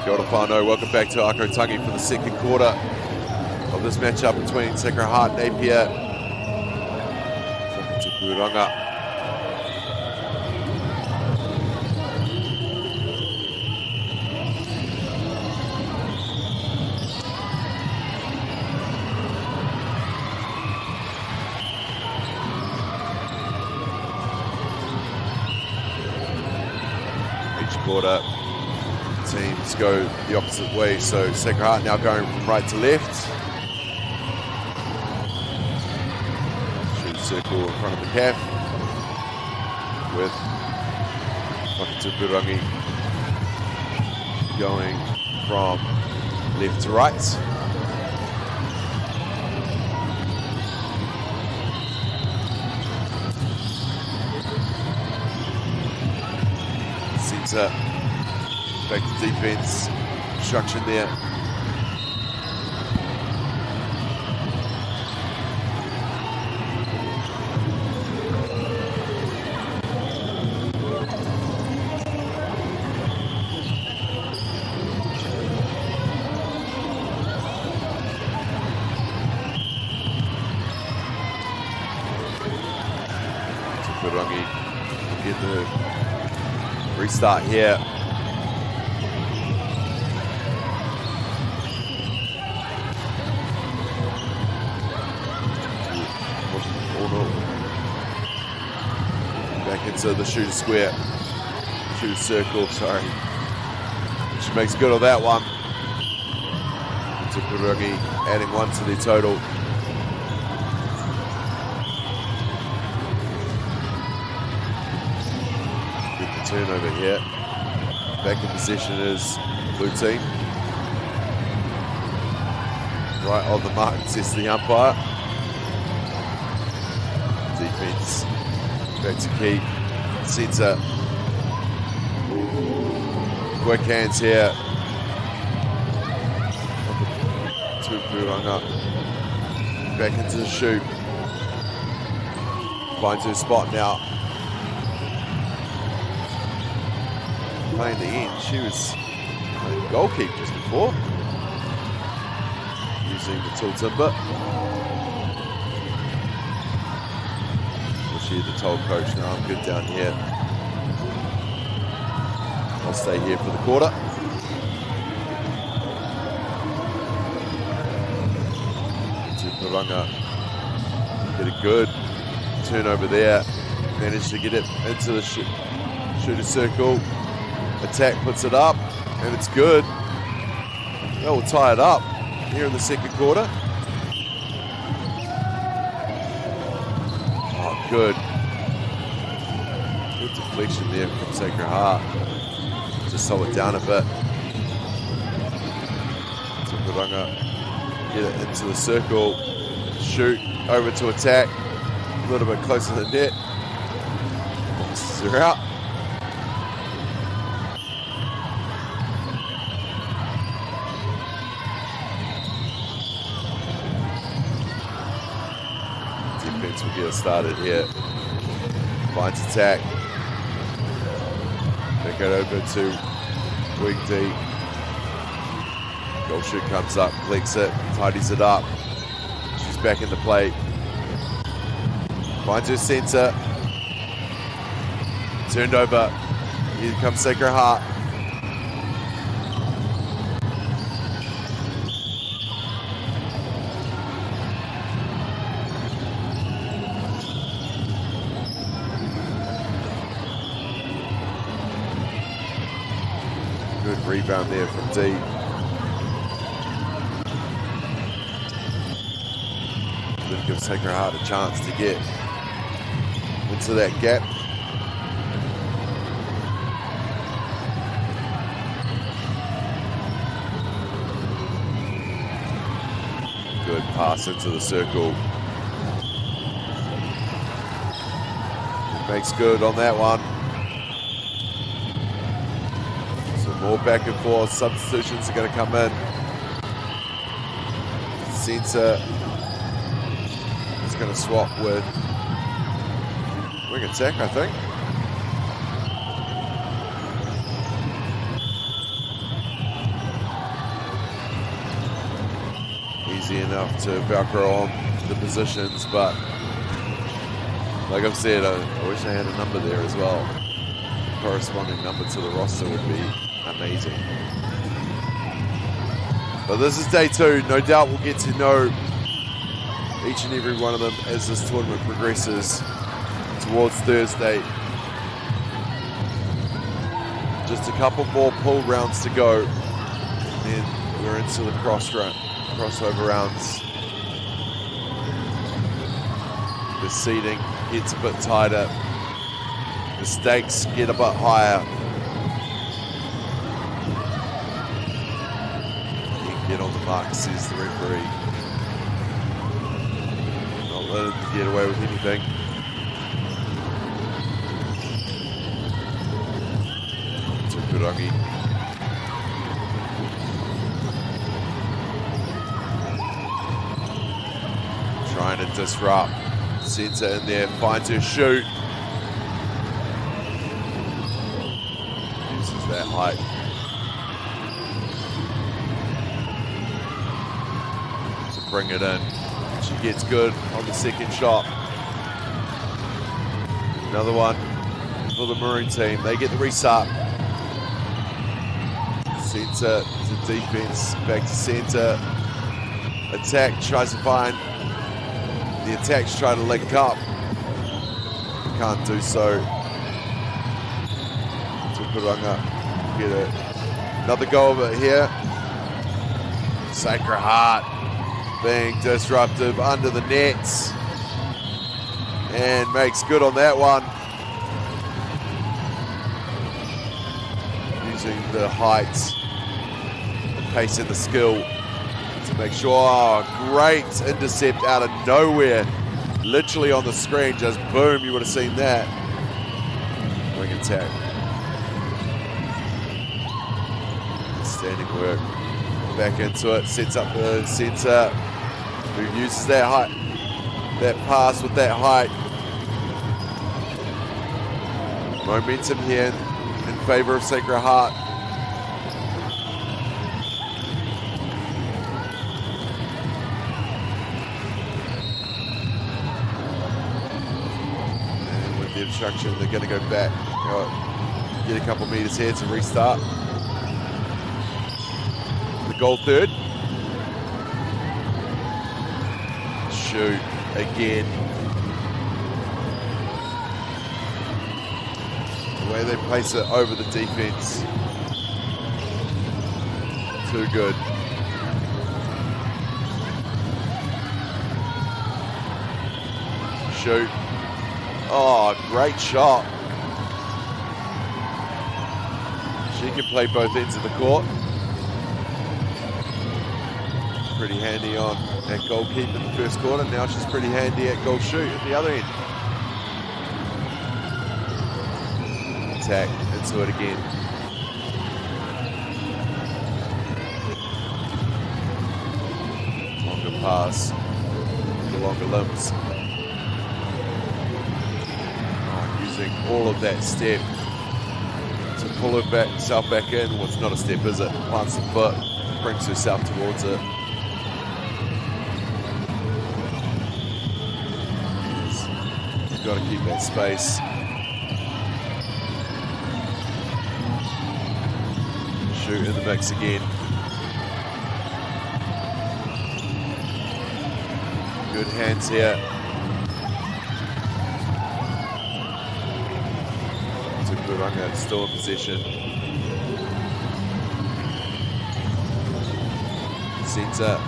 Kia ora whanau, welcome back to Ākau Tangi for the second quarter of this matchup between Sacred Heart and Napier. Whaka Pūranga. Each quarter, teams go the opposite way, so Sacred Heart now going from right to left. Shoot circle in front of the calf with Whaka going from left to right. Centre. Back to defense, obstruction there. Tupurangi get the restart here. Back into the shooter square, shooter circle, sorry. She makes good on that one. Tupurangi adding one to their total. Get the turnover here. Back in possession is blue team. Right on the mark, says the umpire. Defense. Back to keep. Centre. Quick hands here. Tupurangi. Back into the shoot. Finds her spot now. Playing the end. She was playing goalkeeper just before. Using the tall timber. The told coach, no, I'm good down here. I'll stay here for the quarter. Tupurangi did a good turnover there. Managed to get it into the shooter circle. Attack puts it up. and it's good. That will tie it up here in the second quarter. Oh, good. Good deflection there from Sacred Heart. Just slow it down a bit. Tukuranga, get it into the circle, shoot, over to attack. A little bit closer to the net. Boxes her out. Defense will get us started here. Finds attack. Back it over to weak D. Goal shoot comes up, collects it, tidies it up. She's back in the play. Finds her centre. Turned over. Here comes Sacred Heart. Good rebound there from D. Didn't give Sacred Heart a chance to get into that gap. Good pass into the circle. Makes good on that one. Some more back and forth. Substitutions are going to come in. Centre is going to swap with wing attack, I think. Easy enough to Velcro on the positions, but like I've said, I wish I had a number there as well. The corresponding number to the roster would be amazing. But this is day two. No doubt we'll get to know each and every one of them as this tournament progresses towards Thursday. Just a couple more pool rounds to go, and then we're into the crossover rounds. The seeding gets a bit tighter. The stakes get a bit higher. You can get on the mark, says the referee. Not letting them get away with anything. Tukuranga. Trying to disrupt. Centre in there, finds her shoot. Uses that height. To bring it in. She gets good on the second shot. Another one for the Maroon team. They get the restart. Centre to defense, back to centre. Attack tries to find. The attacks try to link up. Can't do so. Tukuranga get it. Another go over here. Sacred Heart being disruptive under the nets. And makes good on that one. Using the height, the pace and the skill to make sure. Oh, great intercept out of nowhere. Literally on the screen, just boom, you would have seen that. Wing attack. Standing work. Back into it, sets up the centre, who uses that height, that pass with that height. Momentum here in favour of Sacred Heart. And with the obstruction, they're going to go back. Get a couple metres here to restart. The goal third. Shoot again. The way they place it over the defense. Too good. Shoot. Oh, great shot. She can play both ends of the court. Pretty handy on at goalkeeper in the first quarter. Now she's pretty handy at goal shoot at the other end. Attack into it again. Longer pass. The longer limbs. Oh, using all of that step to pull herself back in. Well, it's not a step, is it? Plants the foot, brings herself towards it. You've got to keep that space. Shoot in the mix again. Good hands here. Tukuranga still in possession. Centre.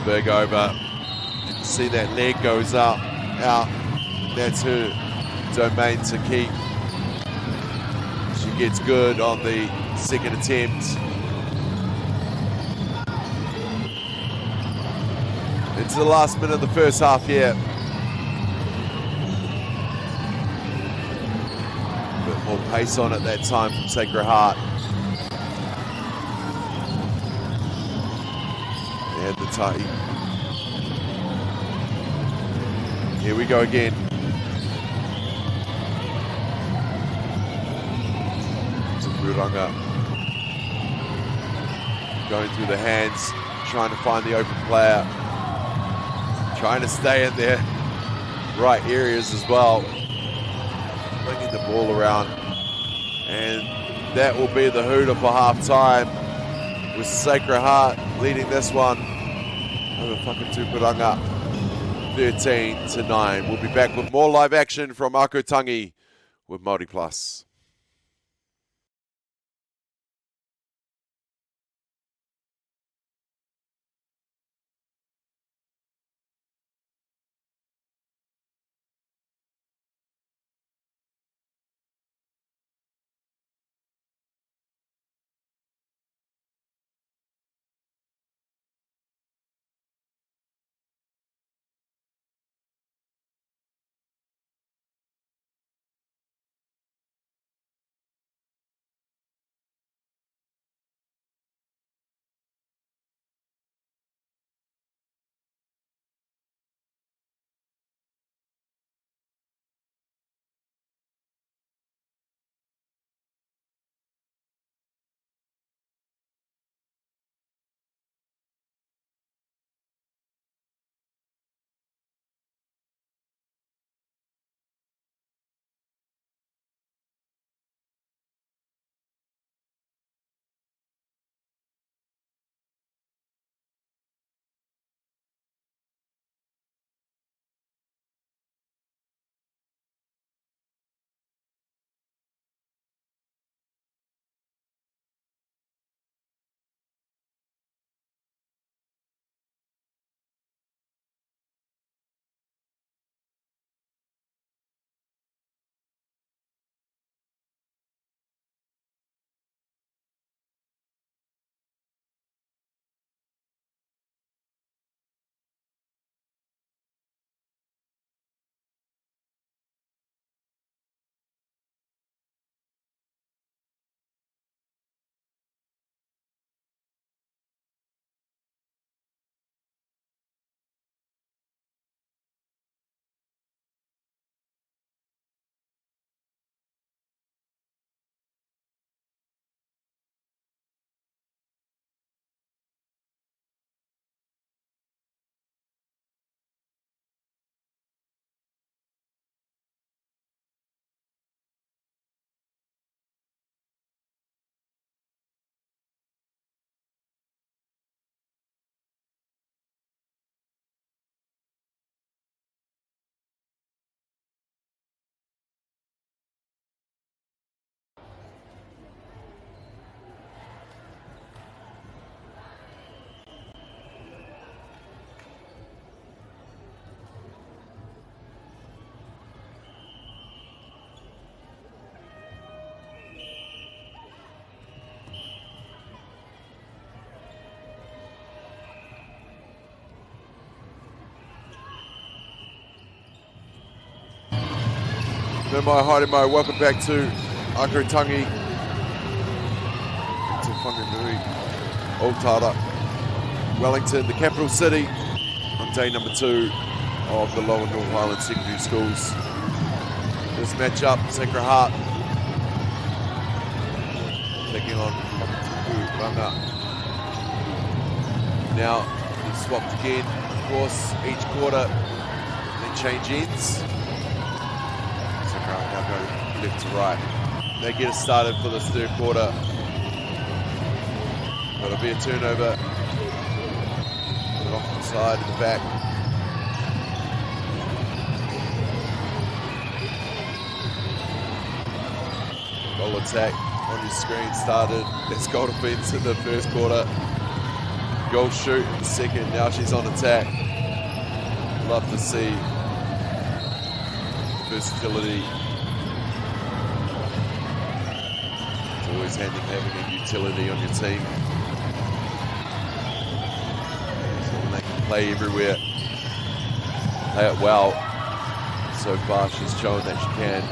Big over. See that leg goes up, out. That's her domain to keep. She gets good on the second attempt. Into the last minute of the first half here. A bit more pace on it that time from Sacred Heart. They had the Tahi. Here we go again. Tukuranga. Going through the hands, trying to find the open player. Trying to stay in their right areas as well. Bringing the ball around. And that will be the hooter for half time. With Sacred Heart leading this one over fucking Tukuranga. 13-9. We'll be back with more live action from Ākau Tangi with MāORI Plus. No mai, haere mai, welcome back to Ākau Tangi. To Whanganui, Otara, Wellington, the capital city, on day number 2 of the Lower North Island Secondary Schools. This matchup, Sacred Heart taking on Ranga. Now, they've swapped again, of course, each quarter they change ends. Sacred Heart now go left to right. They get us started for this third quarter. It'll be a turnover. Put it off the side in the back. Goal attack on your screen started. That's goal defense in the first quarter. Goal shoot in the second. Now she's on attack. Love to see versatility. It's always handy having a utility on your team. So they can play everywhere. Play it well. So far she's shown that she can.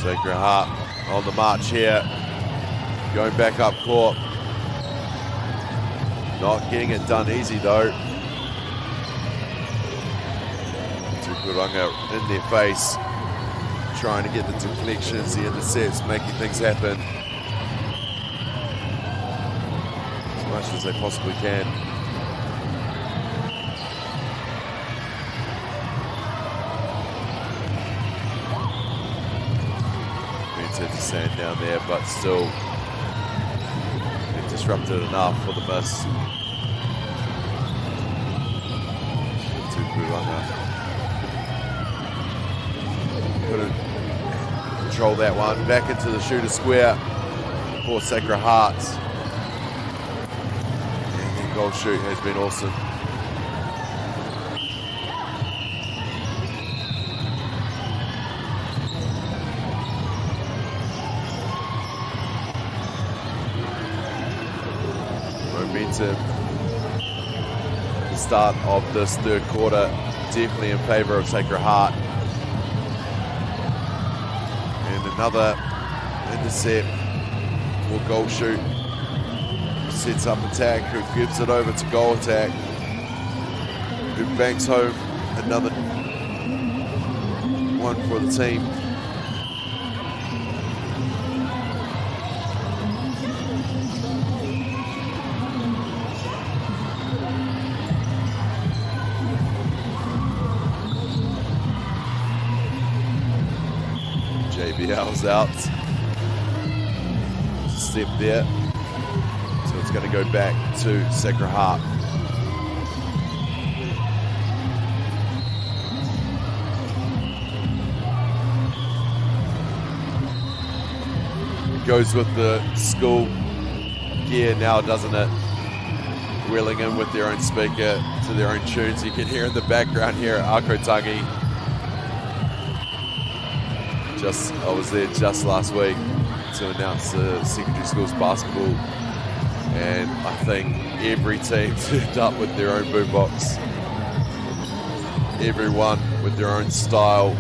Sacred Heart on the march here, going back up court. Not getting it done easy though. Tukuranga in their face, trying to get the deflections, the intercepts, making things happen as much as they possibly can. To stand down there, but still they've disrupted enough for the miss. Couldn't control that one. Back into the shooter square for Sacred Heart. And the goal shoot has been awesome. Momentum at the start of this third quarter, definitely in favor of Sacred Heart. And another intercept for goal shoot. Sets up attack, who gives it over to goal attack, who banks home another one for the team. JBL's out. Step there. So it's going to go back to Sacred Heart. It goes with the school gear now, doesn't it? Wheeling in with their own speaker to their own tunes. You can hear in the background here at Ākau Tangi. I was there just last week to announce the secondary schools basketball, and I think every team turned up with their own boombox. Everyone with their own style,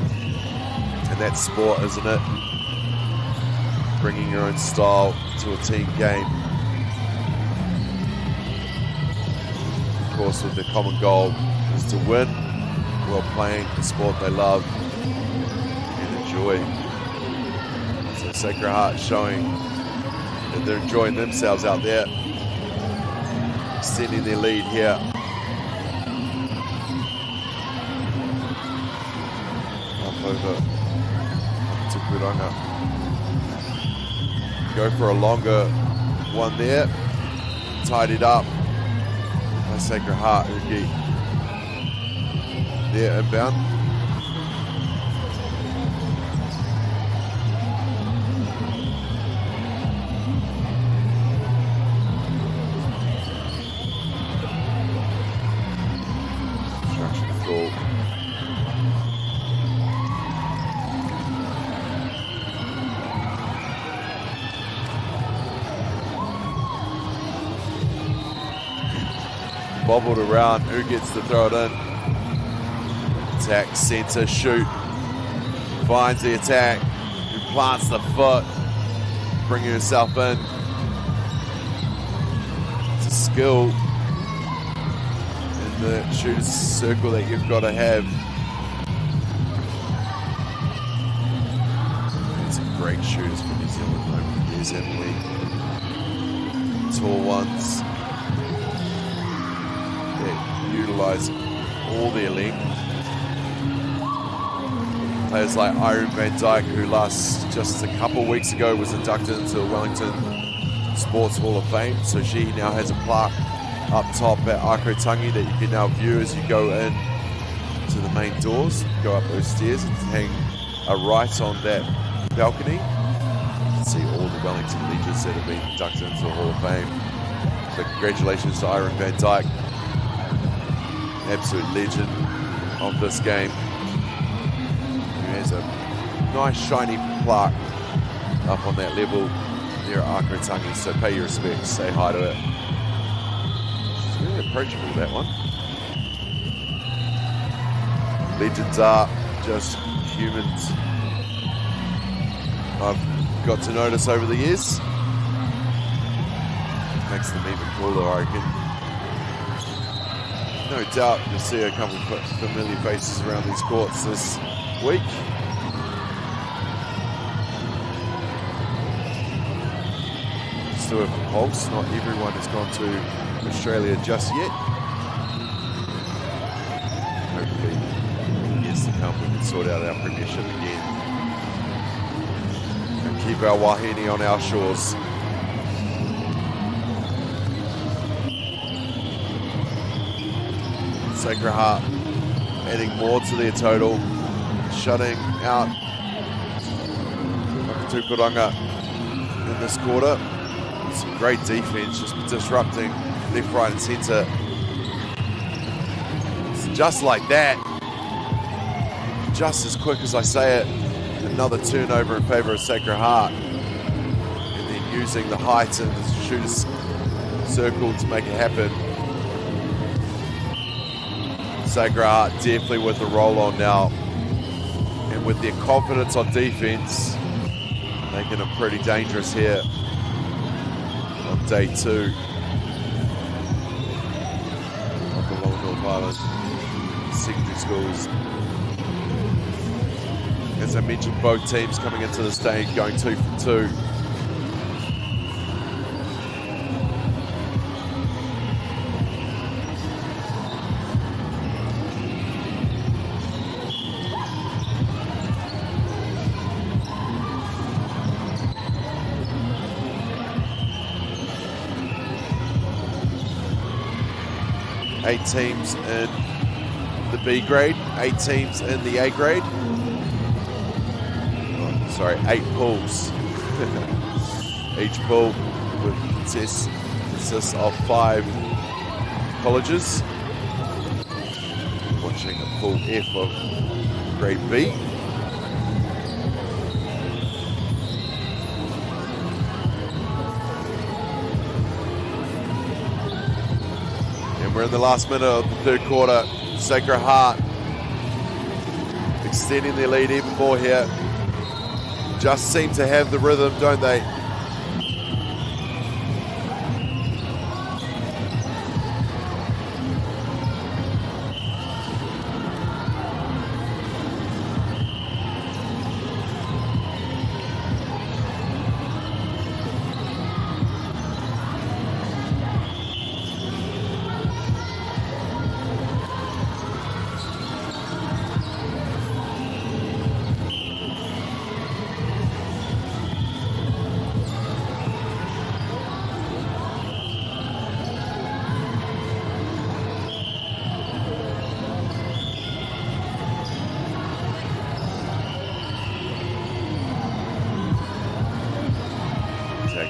and that's sport, isn't it? Bringing your own style to a team game. Of course, with the common goal is to win while playing the sport they love. Enjoy. So Sacred Heart showing that they're enjoying themselves out there, extending their lead here. Up over to Kuranga. Go for a longer one there. Tied it up by Sacred Heart. Uki there inbound. bobbled around. Who gets to throw it in? Attack, centre, shoot. Finds the attack. Who plants the foot. Bringing herself in. It's a skill in the shooter's circle that you've got to have. Great shooters for New Zealand over the years, haven't we? Tall ones that utilise all their length. Players like Irene van Dijk, who just a couple of weeks ago was inducted into the Wellington Sports Hall of Fame. So she now has a plaque up top at Ākau Tangi that you can now view as you go in to the main doors. Go up those stairs and hang a right on that balcony. You can see all the Wellington legends that have been inducted into the Hall of Fame. So congratulations to Irene van Dijk, absolute legend of this game, who has a nice shiny plaque up on that level here at Ākau Tangi. So pay your respects, say hi to it. She's really approachable, that one. Legends are just humans I've got to notice over the years. Makes them even cooler, I reckon. No doubt you'll see a couple of familiar faces around these courts this week. Still have a pulse. Not everyone has gone to Australia just yet. Hopefully, in years to come, we can sort out our premiership again. Keep our wahine on our shores. Sacred Heart adding more to their total, shutting out Tukuranga in this quarter. Some great defense, just disrupting left, right and centre. It's just like that, just as quick as I say it, another turnover in favour of Sacred Heart, and then using the height and the shooter's circle to make it happen. Sacred Heart definitely with the roll on now, and with their confidence on defence, making them pretty dangerous here on day 2 of the Lower North Island secondary schools. As I mentioned, both teams coming into this day going 2 from 2. Eight teams in the B grade, 8 teams in the A grade. Sorry, 8 pools. Each pool consists of 5 colleges. Watching a pool F of grade B. And we're in the last minute of the third quarter. Sacred Heart extending their lead even more here. Just seem to have the rhythm, don't they?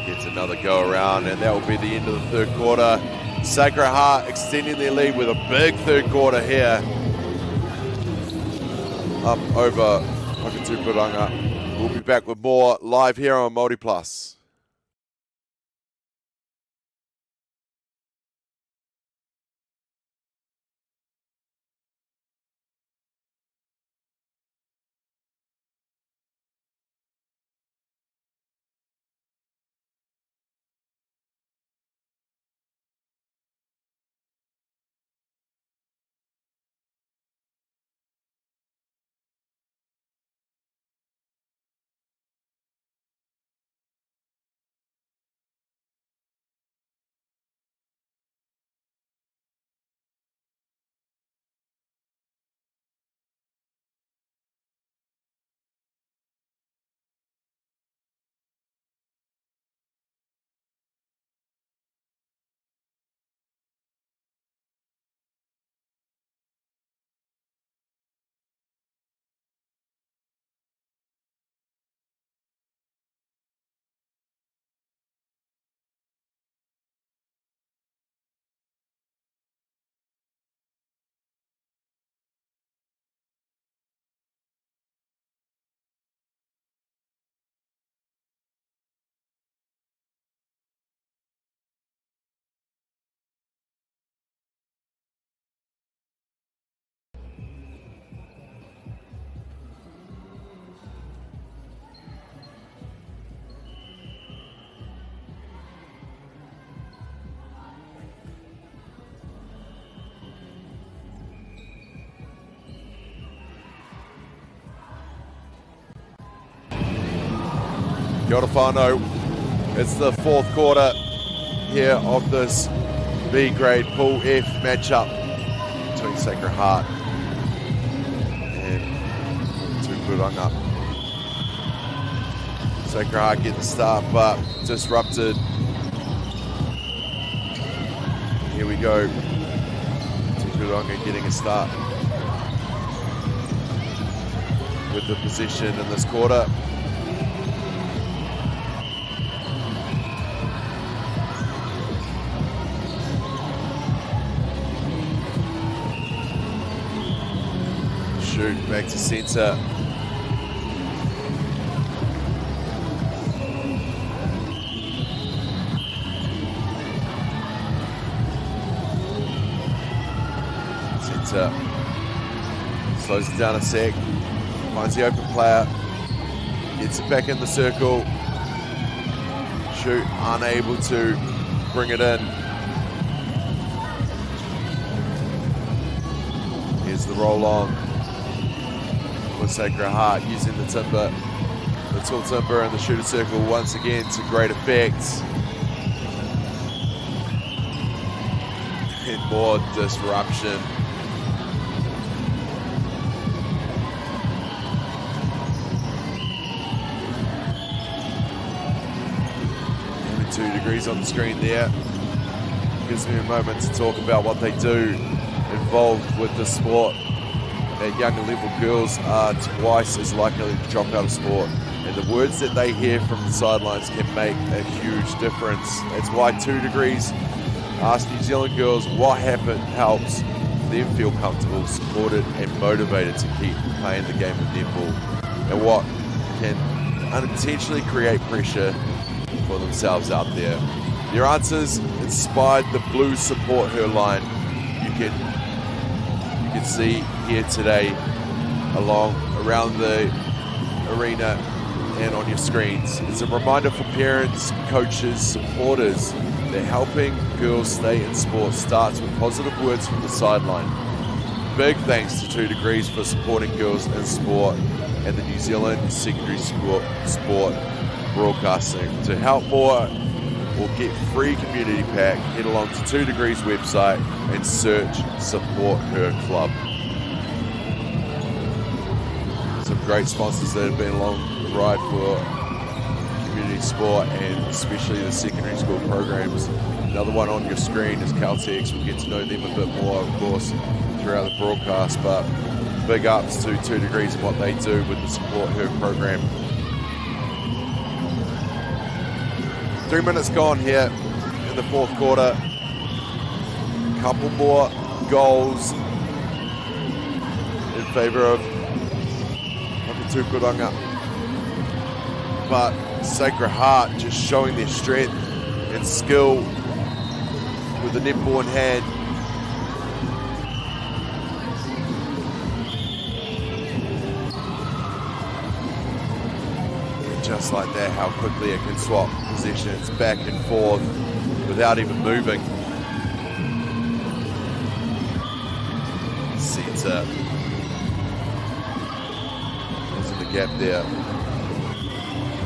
Gets another go around, and that will be the end of the third quarter. Sacred Heart extending their lead with a big third quarter here. Up over Whakatūpuranga. We'll be back with more live here on MāORI Plus. Kia ora whānau. It's the fourth quarter here of this B grade Pool F matchup between Sacred Heart and Tūpuranga. Sacred Heart get the start, but disrupted. Here we go. Tūpuranga getting a start with the possession in this quarter. Shoot back to centre. Centre slows it down a sec. Finds the open player, gets it back in the circle. Shoot, unable to bring it in. Here's the roll on with Sacred Heart using the timber, the tall timber and the shooter circle once again to great effect. And more disruption. Only 2 degrees on the screen there. Gives me a moment to talk about what they do involved with the sport. At younger level, girls are twice as likely to drop out of sport, and the words that they hear from the sidelines can make a huge difference. That's why 2 degrees ask New Zealand girls what helps them feel comfortable, supported and motivated to keep playing the game of netball, and what can unintentionally create pressure for themselves out there. Their answers inspired the Blues Support Her line. You can see here today around the arena and on your screens. It's a reminder for parents, coaches, supporters that helping girls stay in sport starts with positive words from the sideline. Big thanks to 2 degrees for supporting girls in sport and the New Zealand secondary sport broadcasting. To help more or get free community pack, head along to 2 degrees website and search Support Her Club. Some great sponsors that have been along the ride for community sport and especially the secondary school programs. Another one on your screen is Caltex. We'll get to know them a bit more, of course, throughout the broadcast, but big ups to 2 degrees and what they do with the Support Her program. 3 minutes gone here in the fourth quarter. Couple more goals in favour of Tūpuranga. But Sacred Heart just showing their strength and skill with the netball in hand. And just like that, how quickly it can swap positions back and forth without even moving. Centre. There's the gap there.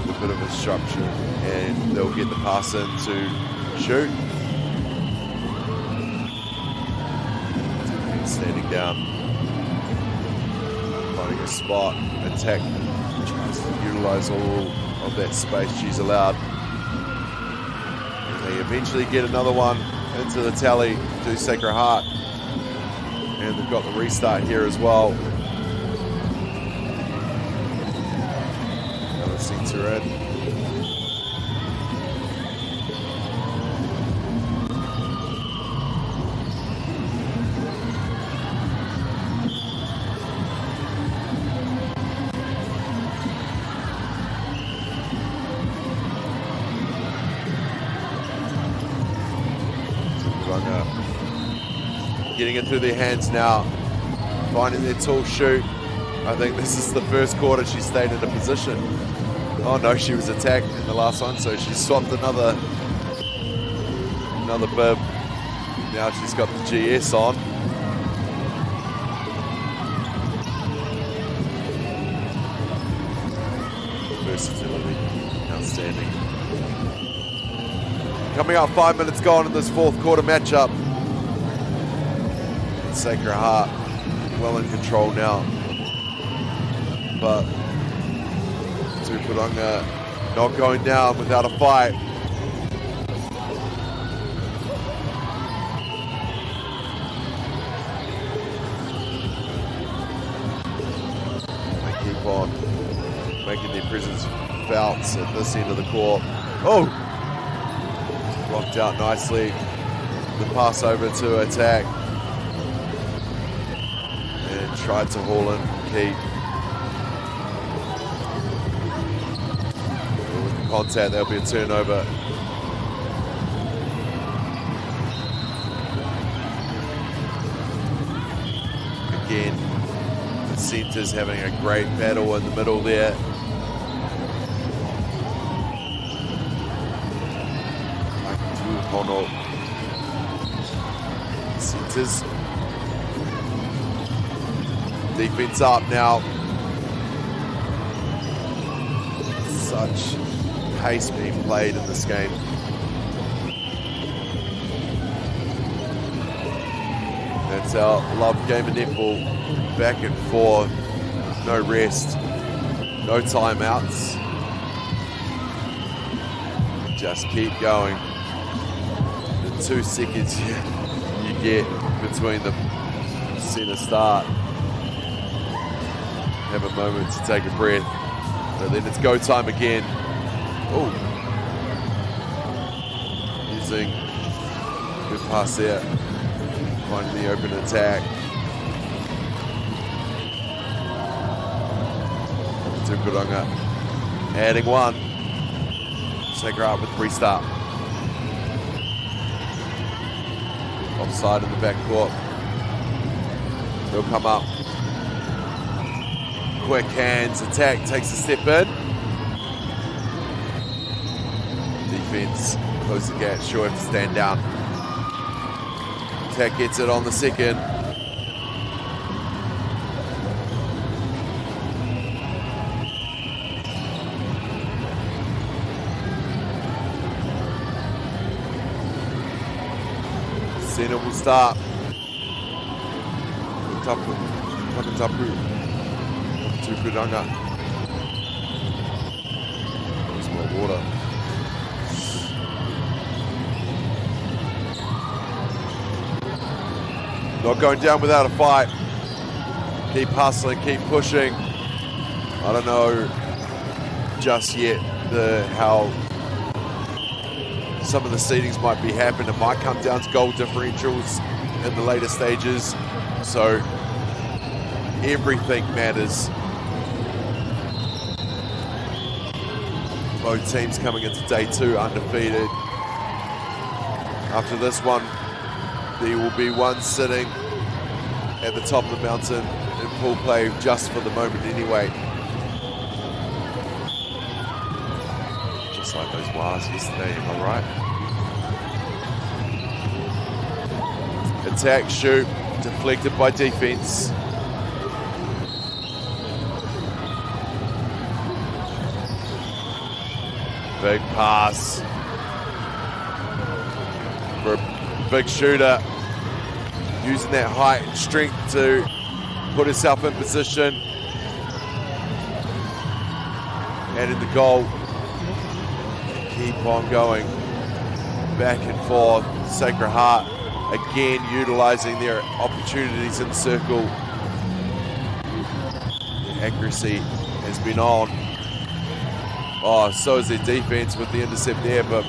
With a bit of a disruption, and they'll get the pass in to shoot. Standing down, finding a spot, attack, tries to utilise all of that space she's allowed. And they eventually get another one into the tally to Sacred Heart. And they've got the restart here as well. Another centre in. Getting it through their hands now, finding their tall shoot. I think this is the first quarter she stayed in a position. Oh no, she was attacked in the last one, so she swapped another bib. Now she's got the GS on. Versatility, outstanding. Coming up, 5 minutes gone in this fourth quarter matchup. Sacred Heart well in control now, but Tupuranga not going down without a fight. They keep on making their presence felt at this end of the court. Oh! Blocked out nicely. The pass over to attack. And tried to haul in Keith. Contact, there'll be a turnover. Again, the centers having a great battle in the middle there. O'Connell. Centers. Defense up now. Such pace being played in this game. That's our love game of netball. Back and forth. No rest. No timeouts. Just keep going. 2 seconds you get between the center start. Have a moment to take a breath. But then it's go time again. Oh. Using good pass there. Finding the open attack. Tupuranga adding one. Take her out with restart. Offside in the backcourt. He'll come up. Quick hands, attack, takes a step in. Defense, close the gap, sure have to stand down. Attack gets it on the second. Center will start. Tapu. Tupuranga. There's more water. Not going down without a fight. Keep hustling, keep pushing. I don't know just yet how some of the seedings might be happening. It might come down to goal differentials in the later stages. So everything matters. Both teams coming into day 2 undefeated. After this one, there will be one sitting at the top of the mountain in pool play just for the moment anyway. Just like those wires yesterday, am I right? Attack, shoot, deflected by defense. Big pass for a big shooter, using that height and strength to put herself in position. And in the goal, keep on going, back and forth. Sacred Heart again utilizing their opportunities in the circle. The accuracy has been on. Oh, so is their defense with the intercept there, but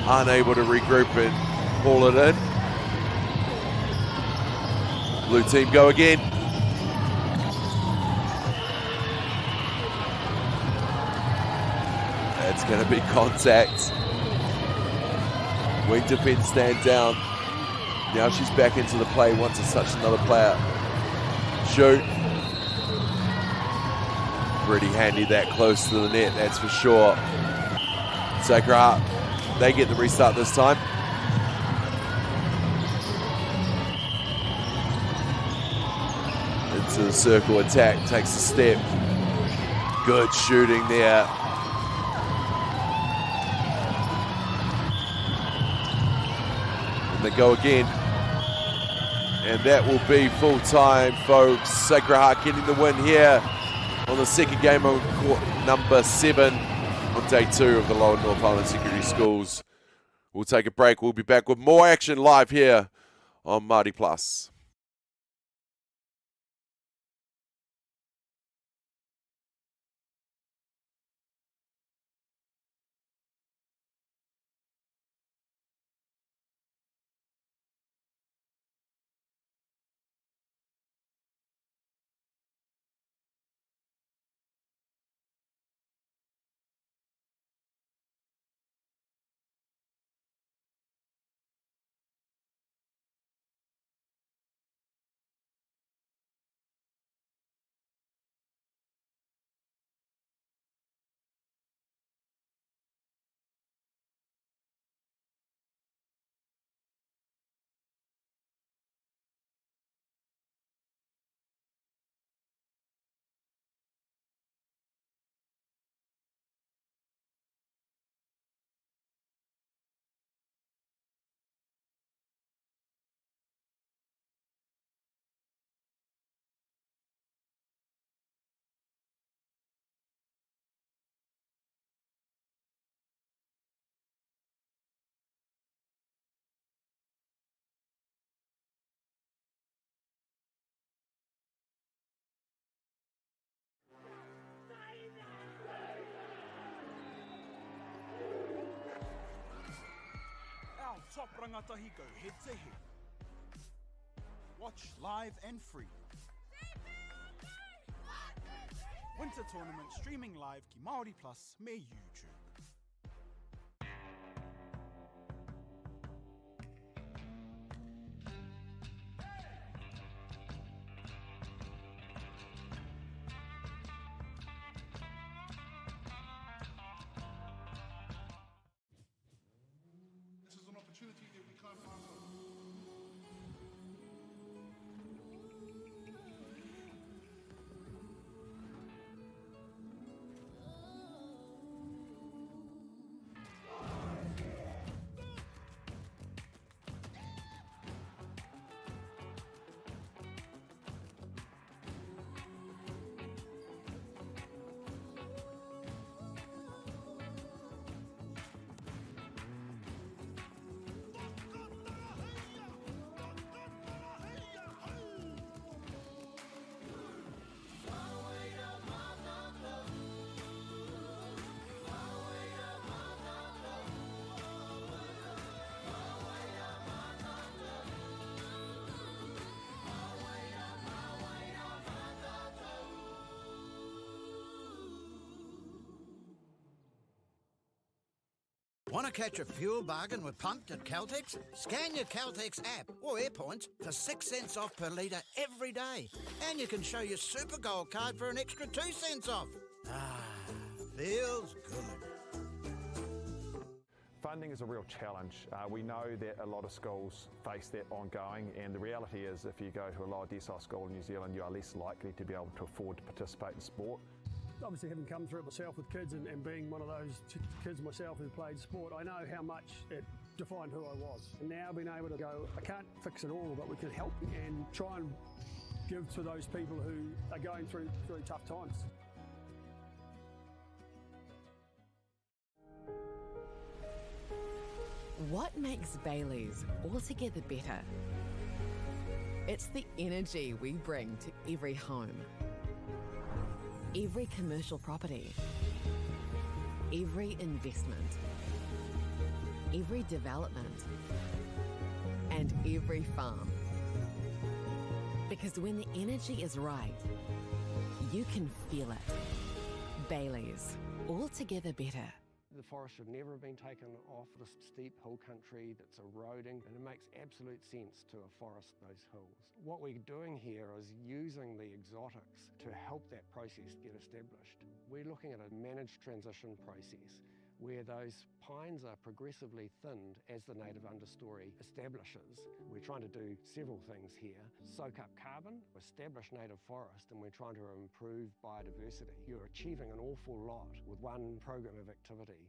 unable to regroup and pull it in. Blue team go again. That's going to be contact. Wing defense stand down. Now she's back into the play, wants to touch another player. Shoot. Pretty handy that close to the net, that's for sure. Sacred Heart, they get the restart this time. Into the circle attack, takes a step. Good shooting there. And they go again. And that will be full time, folks. Sacred Heart getting the win here on the second game of court number 7 on day 2 of the Lower North Island Secondary Schools. We'll take a break. We'll be back with more action live here on Māori Plus. Top rangatahi go head to head. Watch live and free. Winter tournament streaming live ki Māori Plus me YouTube. Want to catch a fuel bargain with Pumped at Caltex? Scan your Caltex app or AirPoints for 6 cents off per litre every day. And you can show your Super Gold card for an extra 2 cents off. Ah, feels good. Funding is a real challenge. We know that a lot of schools face that ongoing, and the reality is if you go to a lower decile school in New Zealand, you are less likely to be able to afford to participate in sport. Obviously, having come through it myself with kids and being one of those kids myself who played sport, I know how much it defined who I was. And now being able to go, I can't fix it all, but we can help and try and give to those people who are going through tough times. What makes Bailey's altogether better? It's the energy we bring to every home, every commercial property, every investment, every development, and every farm. Because when the energy is right, you can feel it. Bailey's, altogether better. The forest should never have been taken off the steep hill country that's eroding, and it makes absolute sense to afforest those hills. What we're doing here is using the exotics to help that process get established. We're looking at a managed transition process where those pines are progressively thinned as the native understory establishes. We're trying to do several things here. Soak up carbon, establish native forest, and we're trying to improve biodiversity. You're achieving an awful lot with one program of activity.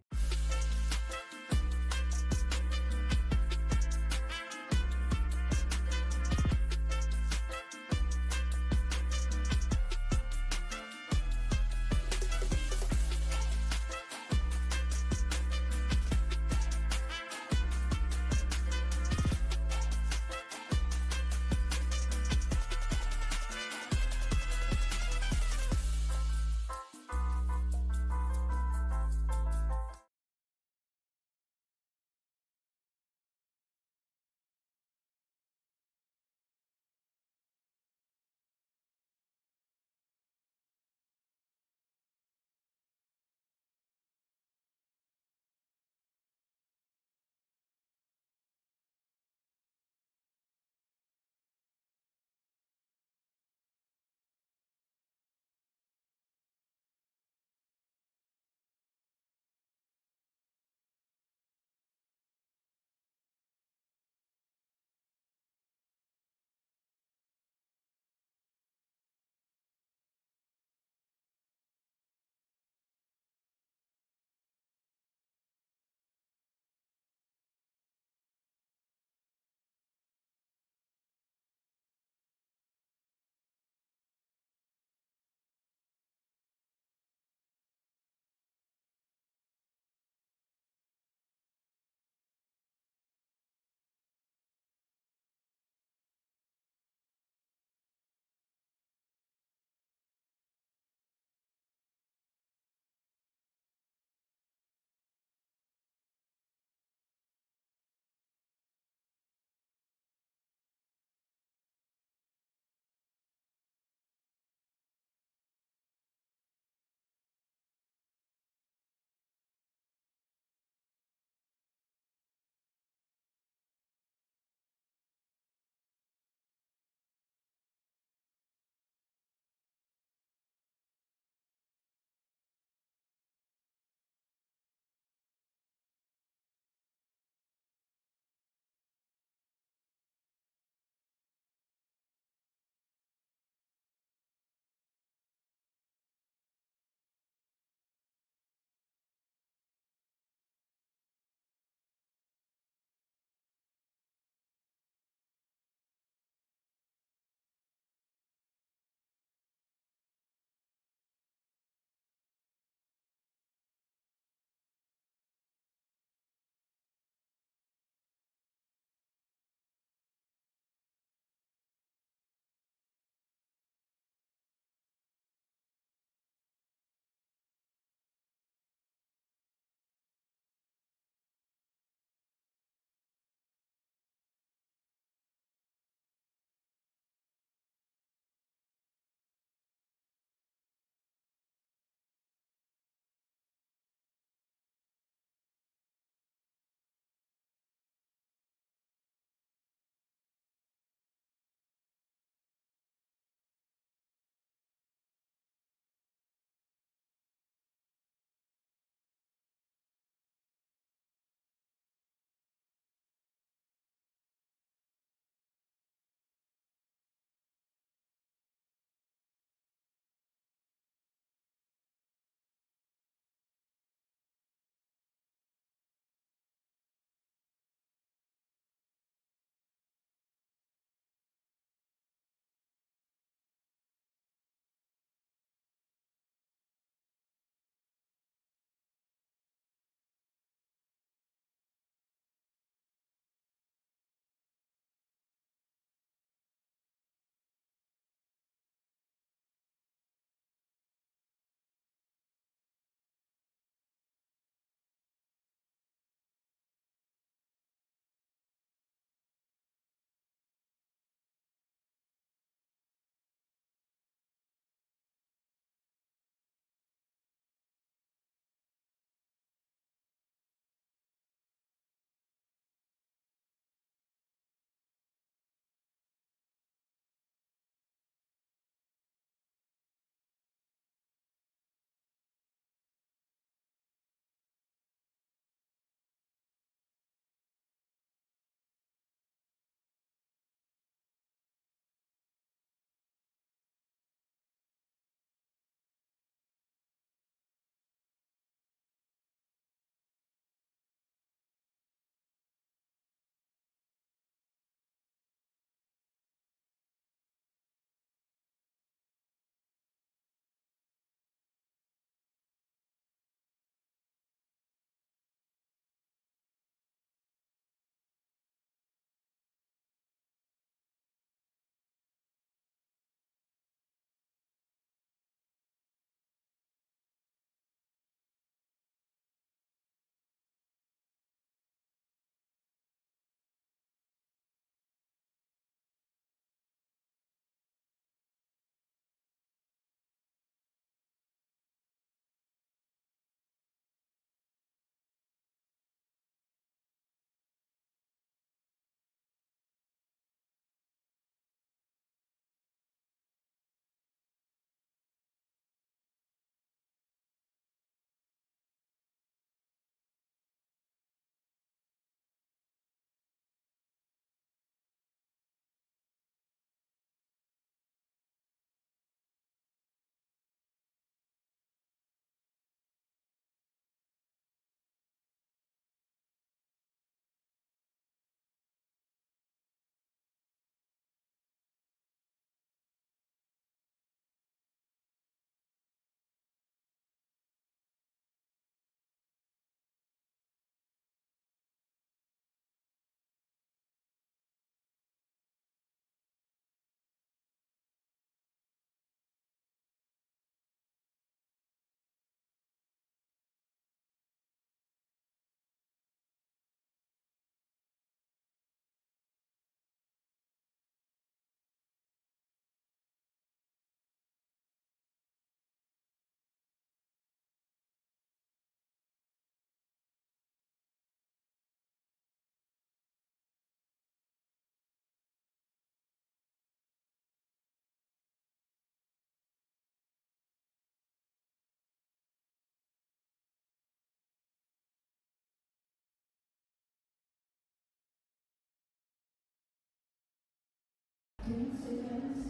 10 seconds.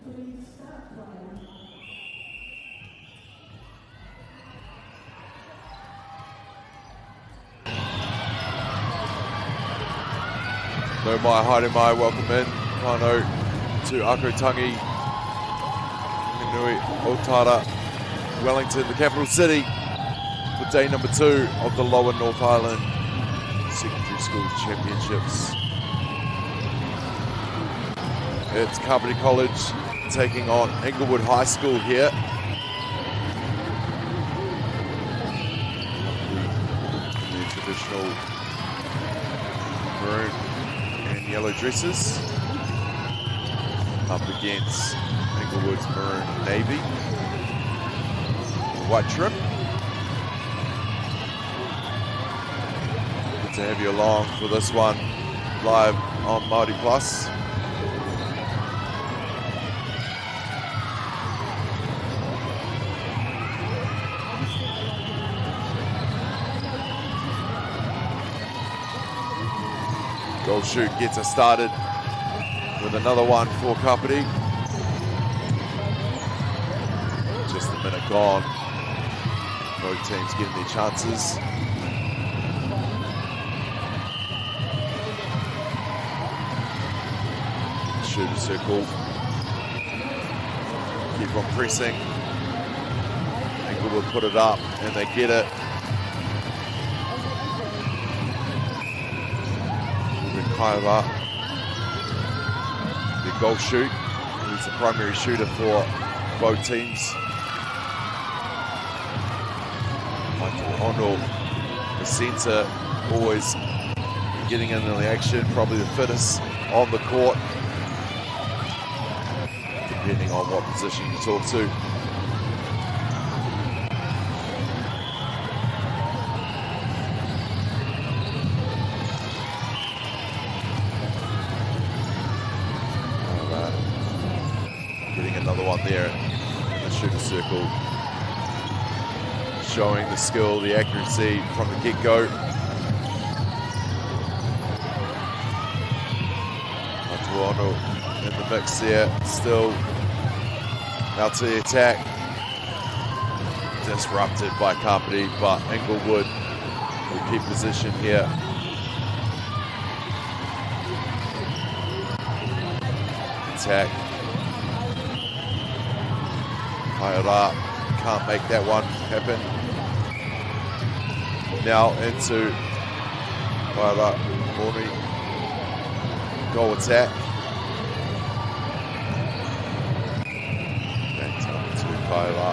Please start playing. No mai, haere mai, welcome in. Whānau to Ākau, Tangi, Nui, Otara, Wellington, the capital city, for day number 2 of the Lower North Island Secondary Schools Championships. It's Kapiti College taking on Inglewood High School here. The traditional maroon and yellow dresses up against Inglewood's maroon and navy. White trim. Good to have you along for this one live on MāORI Plus. Goal shoot gets us started with another one for Kapiti. Just a minute gone. Both teams getting their chances. Shooter circle. Keep on pressing. Inglewood put it up and they get it. Kaiwa, the goal shoot. He's the primary shooter for both teams. Michael Ono, the centre, always getting into the action, probably the fittest on the court, depending on what position you talk to. Another one there in the shooter circle, showing the skill, the accuracy from the get-go. Matuano in the mix there, still out to the attack. Disrupted by Kapiti, but Inglewood will keep position here. Attack. Haira can't make that one happen. Now into Haira Mori. Goal attack. Back time to Haira.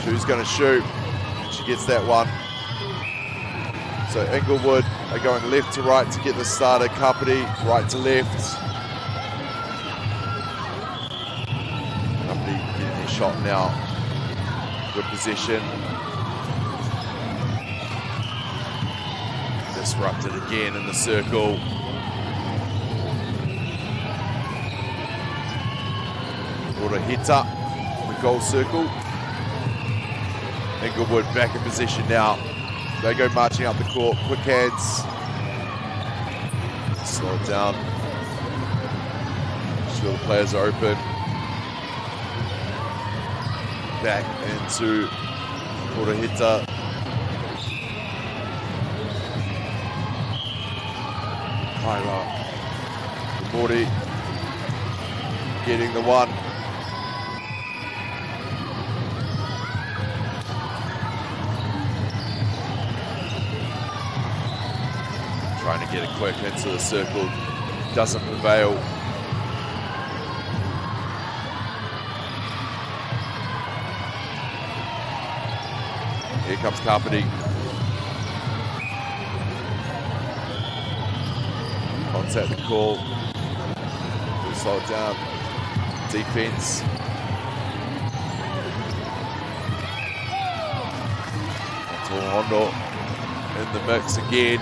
Who's going to shoot? She gets that one. So Inglewood are going left to right to get this started. Kapiti right to left. Shot now, good possession. Disrupted again in the circle. Hita, the goal circle. Inglewood back in position now. They go marching up the court, quick hands. Slow it down. Sure the players are open. Back into Hita. Haira Mori getting the one. Trying to get it quick into the circle, doesn't prevail. Here comes Kapiti. Contact the call. We'll slow it down. Defense. Hondo in the mix again.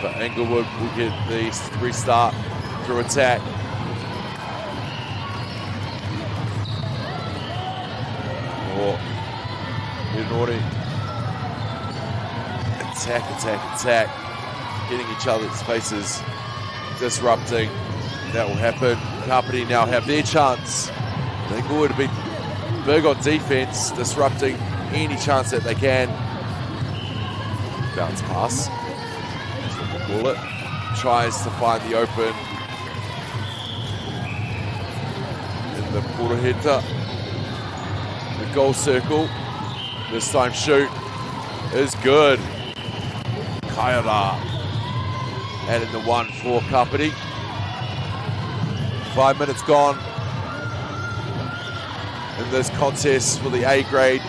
But Inglewood will get the restart through attack. MāORI. Attack, attack, attack. Getting each other's faces, disrupting. That will happen. Kapiti now have their chance. Inglewood have been big on defense, disrupting any chance that they can. Bounce pass. That's what we'll call it. Tries to find the open in the Puroheta. The goal circle. This time shoot is good. Kaiara adding the one for Kapiti. 5 minutes gone in this contest for the A grade.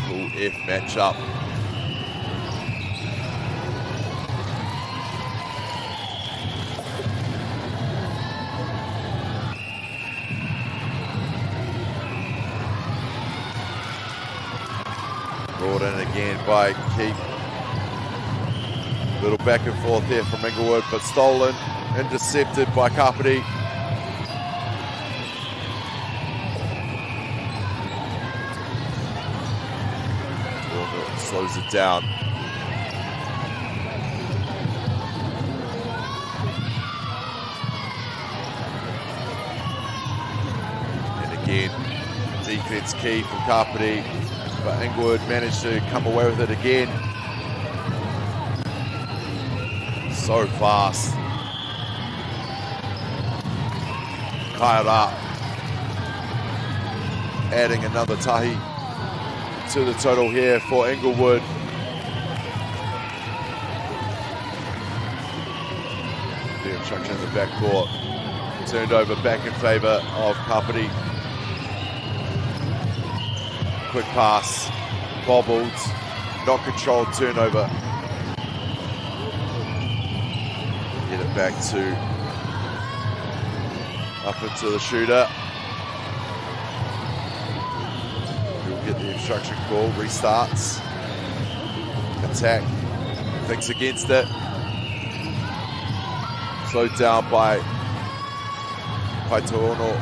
Full F matchup. Brought in again by Keith. Little back and forth there from Inglewood, but stolen, intercepted by Kapiti. Slows it down. And again, defense key from Kapiti. But Inglewood managed to come away with it again. So fast. Kaiara adding another tahi to the total here for Inglewood. The obstruction in the backcourt. Turned over back in favour of Kapiti. Quick pass, bobbled, not controlled turnover. Get it back to up into the shooter. He'll get the obstruction call, restarts. Attack, thinks against it. Slowed down by Paitono.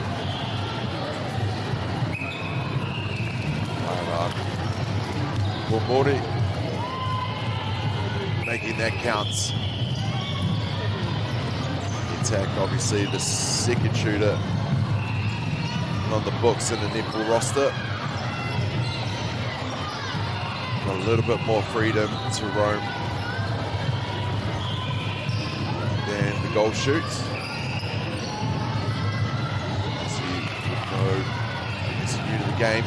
MāORI making that count. Attack, obviously the second shooter on the books in the netball roster. Got a little bit more freedom to roam than the goal shoots. As you know, it's new to the game.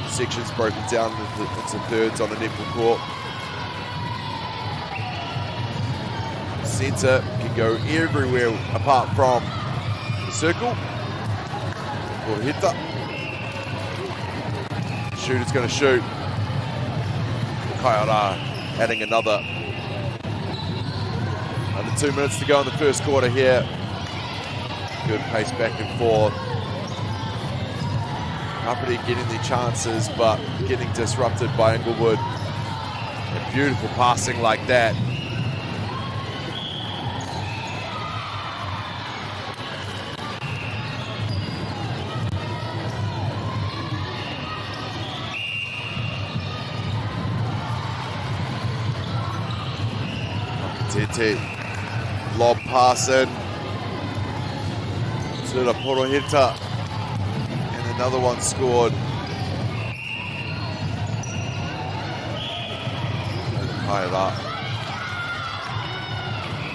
Sections broken down into thirds on the netball court. Centre can go everywhere apart from the circle. Puroheta. Shooter's going to shoot. Kaiara adding another. Under 2 minutes to go in the first quarter here. Good pace back and forth. Kapiti getting the chances, but getting disrupted by Inglewood. And beautiful passing like that. Tete, lob passing to the Puroheta. Another one scored. Kaiara.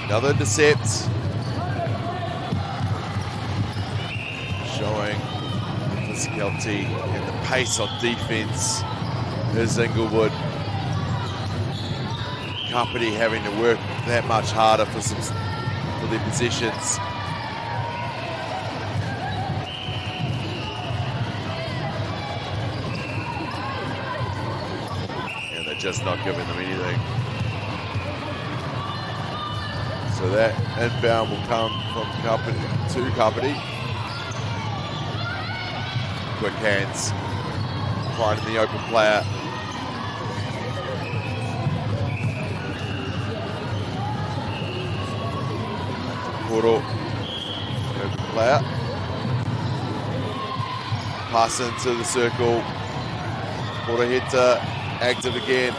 Another intercept. Showing the physicality and the pace on defense is Inglewood. Kapiti having to work that much harder for their positions. Just not giving them anything. So that inbound will come from Kapiti to Kapiti. Quick hands. Finding the open player. Koro, open player. Pass into the circle. Koroheta, active again,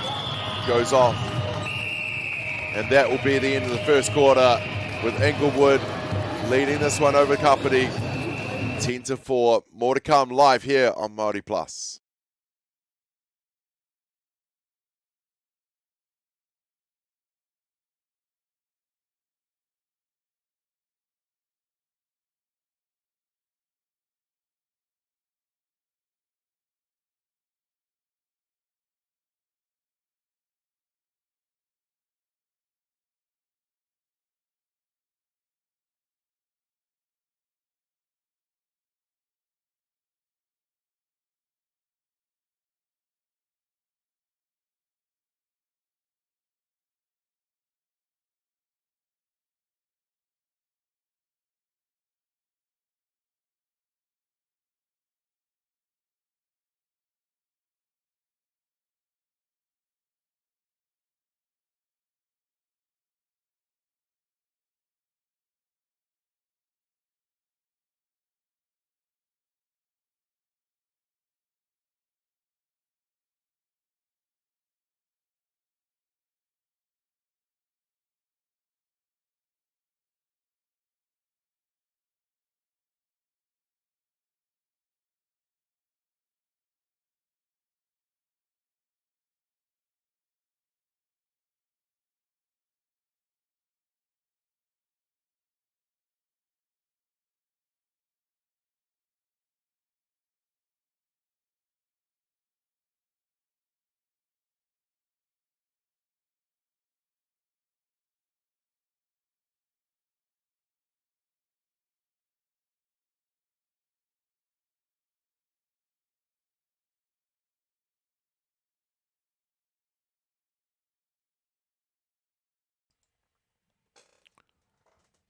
goes off. And that will be the end of the first quarter with Inglewood leading this one over Kapiti. 10-4. More to come live here on Māori Plus.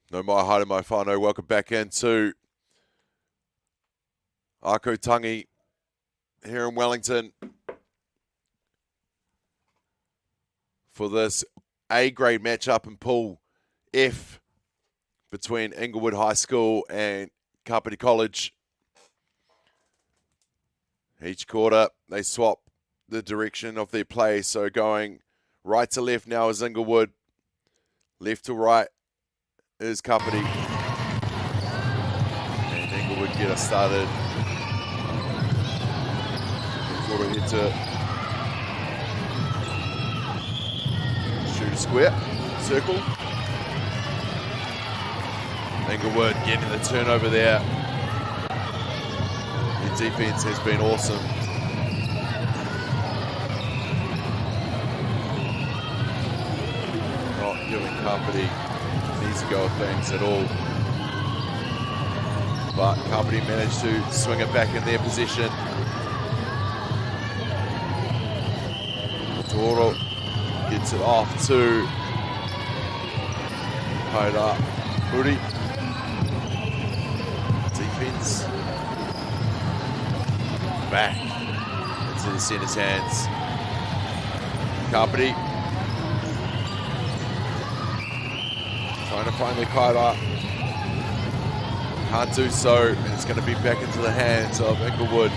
No mai haere mai whānau. Welcome back into Ākau Tangi here in Wellington for this A-grade matchup in Pool F between Inglewood High School and Kapiti College. Each quarter, they swap the direction of their play. So going right to left now is Inglewood. Left to right is Kapiti. And Inglewood get us started. Quarter hit to shoot a square, circle. Inglewood getting the turnover there. Their defense has been awesome. Not giving Kapiti an easy go of things at all. But Kapiti managed to swing it back in their possession. Toro gets it off to Haida Puri. Defense back into the center's hands. Kapiti trying to find the Kaira. Can't do so, and it's going to be back into the hands of Inglewood.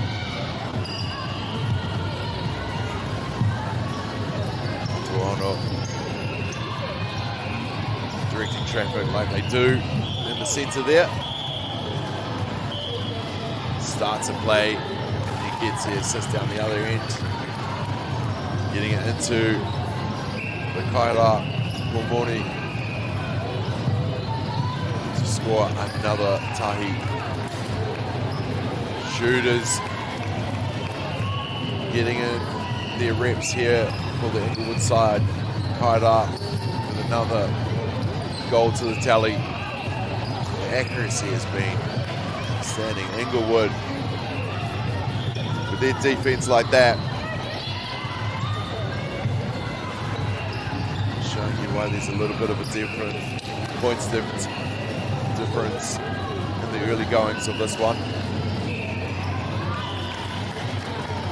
Directing traffic like they do in the centre there. Starts a play, and he gets the assist down the other end. Getting it into the Kaira Momoni to score another tahi. Shooters getting in their reps here for the Inglewood side. Kaira with another goal to the tally. The accuracy has been outstanding. Inglewood with their defense like that, showing you why there's a little bit of a different points difference in the early goings of this one.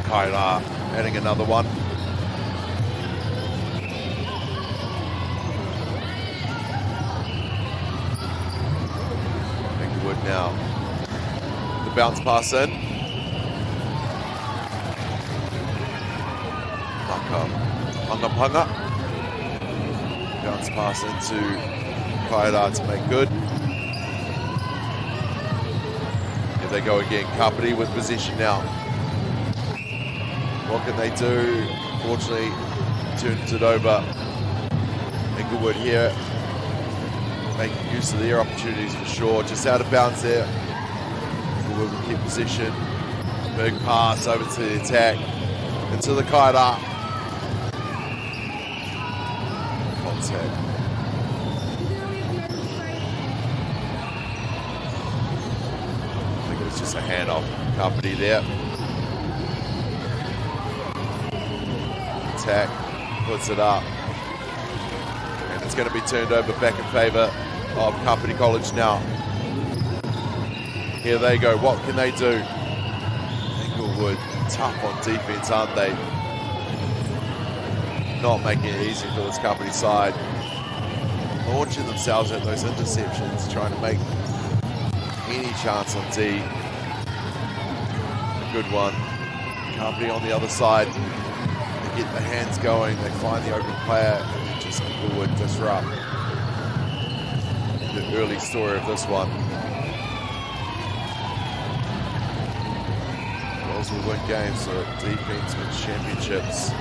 Kaira adding another one. now. The bounce pass in. Ākau, panga. Bounce pass into Kaira to make good. Here they go again. Kapiti with possession now. What can they do? Fortunately, turns it over. Inglewood here, making use of their opportunities for sure. Just out of bounds there. Inglewood will keep possession. Big pass over to the attack. Into the Kaira. Contact. I think it was just a handoff. Kapiti there. Attack. Puts it up. And it's going to be turned over back in favour of Kapiti College now. Here they go. What can they do? Inglewood tough on defence, aren't they? Not making it easy for this Kapiti side. Launching themselves at those interceptions, trying to make any chance on D. Good one. Kapiti on the other side. They get the hands going, they find the open player, and then just Inglewood disrupt. The early story of this one. Girls will win games, so defense wins championships.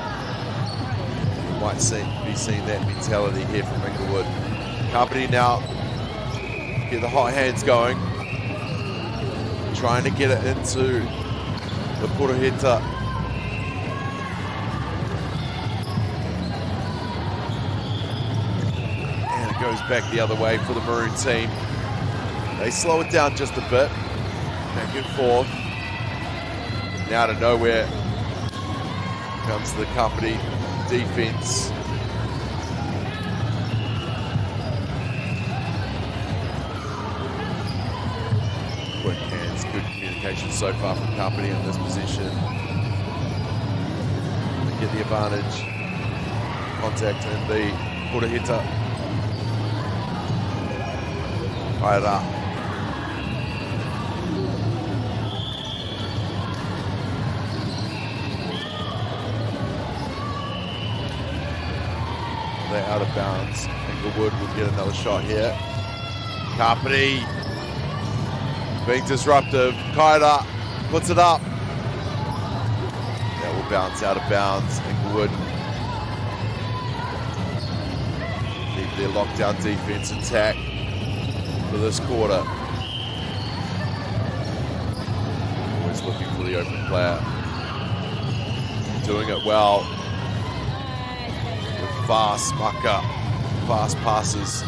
You might be seeing that mentality here from Inglewood. Kapiti now get the hot hands going, trying to get it into the Puruheta. And it goes back the other way for the Maroon team. They slow it down just a bit, back and forth. Now to nowhere comes the Kapiti defense. Quick hands, good communication so far from Kapiti in this position. They get the advantage. Contact in the Puruheta. Kaira. They're out of bounds. Inglewood will get another shot here. Kapiti being disruptive. Kaira puts it up. That will bounce out of bounds. Inglewood need their lockdown defense attack for this quarter. Always looking for the open player. Doing it well. Fast maka, fast passes.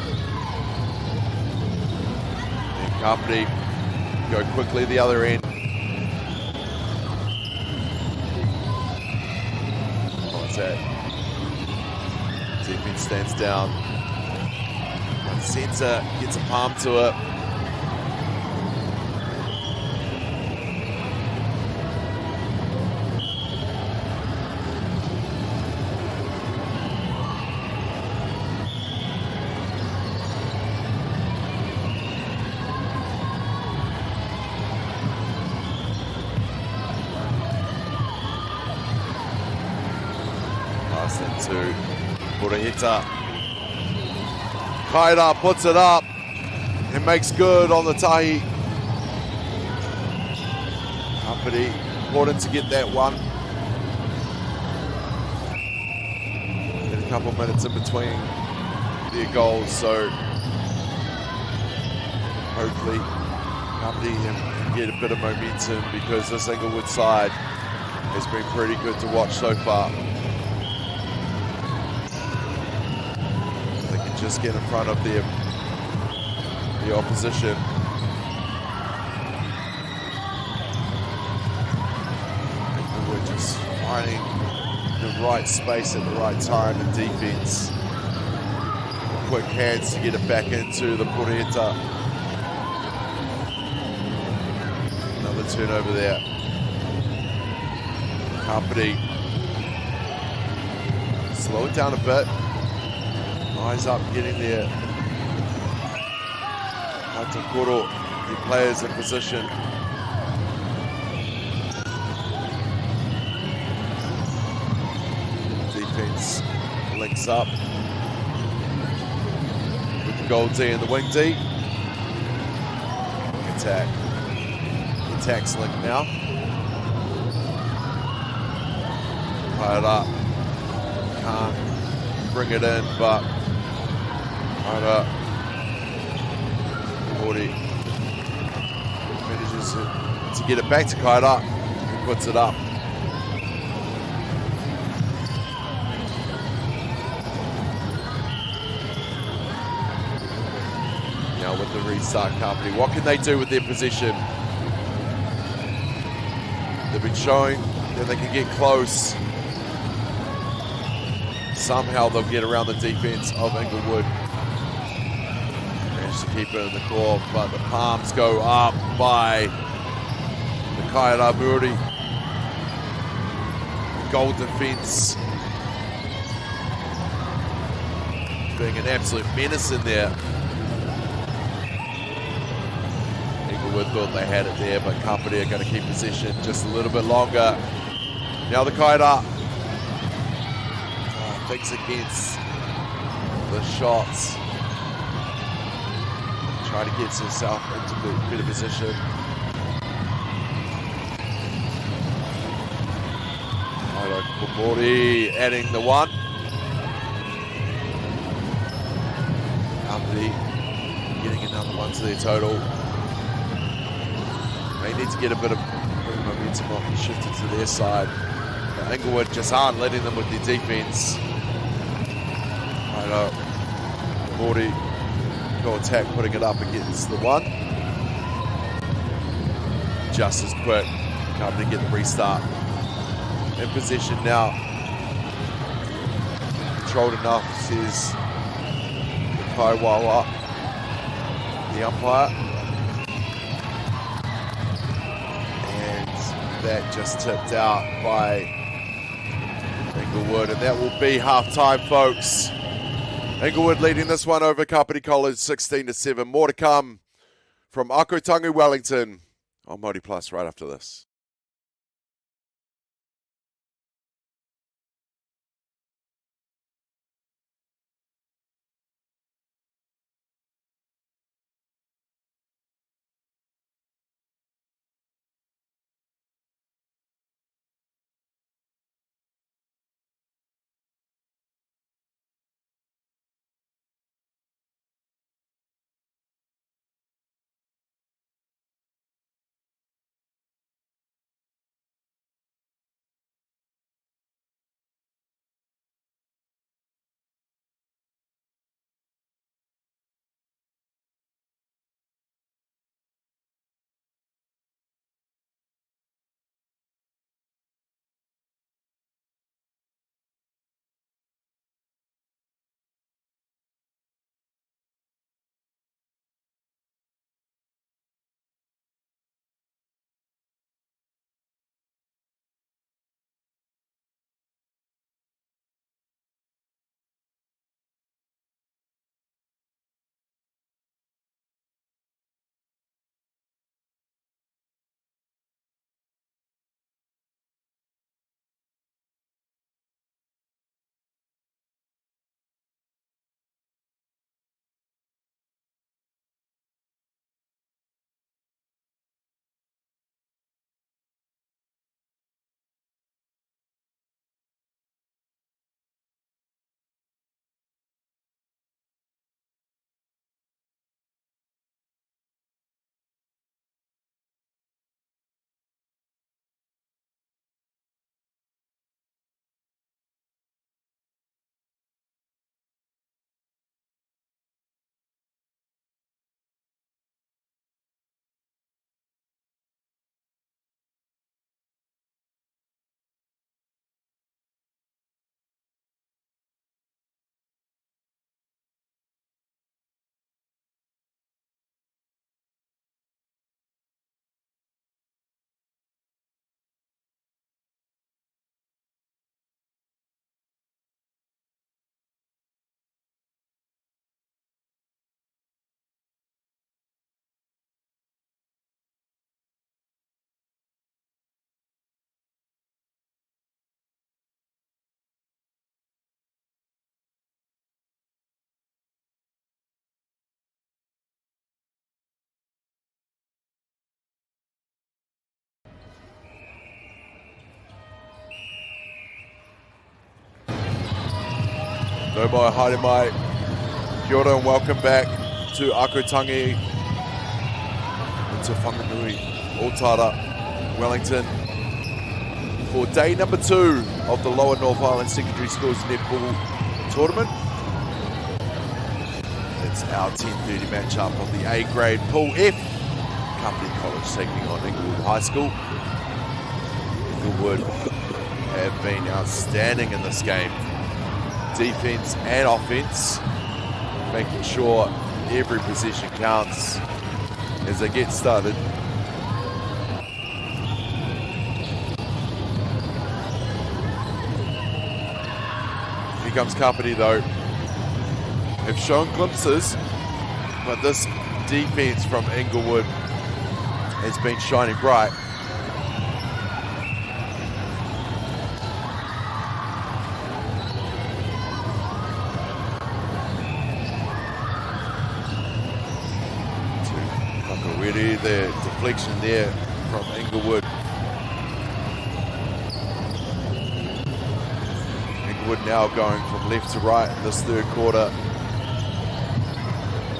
And Kapiti go quickly the other end. Contact. Defense stands down. One centre gets a palm to it. To Puruheta. Kaira puts it up and makes good on the tahi. Kapiti, important to get that one. And a couple of minutes in between their goals, so hopefully Kapiti can get a bit of momentum because this Inglewood side has been pretty good to watch so far. Just get in front of the opposition. And we're just finding the right space at the right time in defense. Quick hands to get it back into the Puruheta. Another turnover there. Kapiti. Slow it down a bit. Eyes up, getting there. Hatakoro your players in position. Defense links up with the goal D and the wing D. Attack. Attack's link now. Tie it up. Can't bring it in, but right up. MΑORI manages to get it back to Kaira. He puts it up. Now with the restart company, what can they do with their position? They've been showing that they can get close. Somehow they'll get around the defense of Inglewood. Managed to keep it in the core, but the palms go up by the Kaira MAORI. Goal defense being an absolute menace in there. Inglewood thought they had it there, but Company are going to keep possession just a little bit longer. Now the Kaira thinks against the shots. Try to get himself into a bit of position. MAORI adding the one. Company getting another one to their total. They need to get a bit of momentum off and shift it to their side. But Inglewood just aren't letting them with their defense. MAORI go attack, putting it up against the one. Just as quick. Company get the restart. In position now. Controlled enough, says Kaiwawa, the umpire. And that just tipped out by Inglewood, and that will be half-time, folks. Inglewood leading this one over Kapiti College 16-7. More to come from Ākau Tangi, Wellington on MAORI Plus right after this. No mai, haere mai. Kia ora and welcome back to Ākau Tangi. Into Whanganui, Otara, Wellington. For day number 2 of the Lower North Island Secondary Schools Netball Tournament. It's our 10:30 matchup of the A grade Pool F. Company College taking on Inglewood High School. Inglewood have been outstanding in this game. Defense and offense, making sure every possession counts as they get started. Here comes Company though. Have shown glimpses, but this defense from Inglewood has been shining bright. Already the deflection there from Inglewood. Inglewood now going from left to right in this third quarter.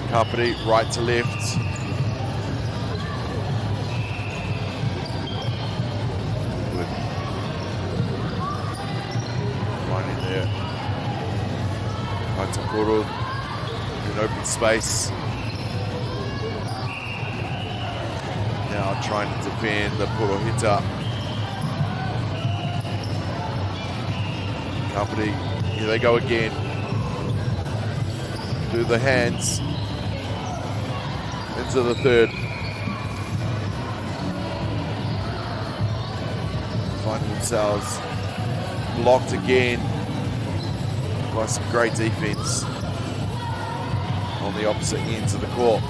Company right to left. Right in there. Kaitakoro in open space. Now trying to defend the Purohita. Company, here they go again. Do the hands. Into the third. Find themselves blocked again by some great defense on the opposite ends of the court.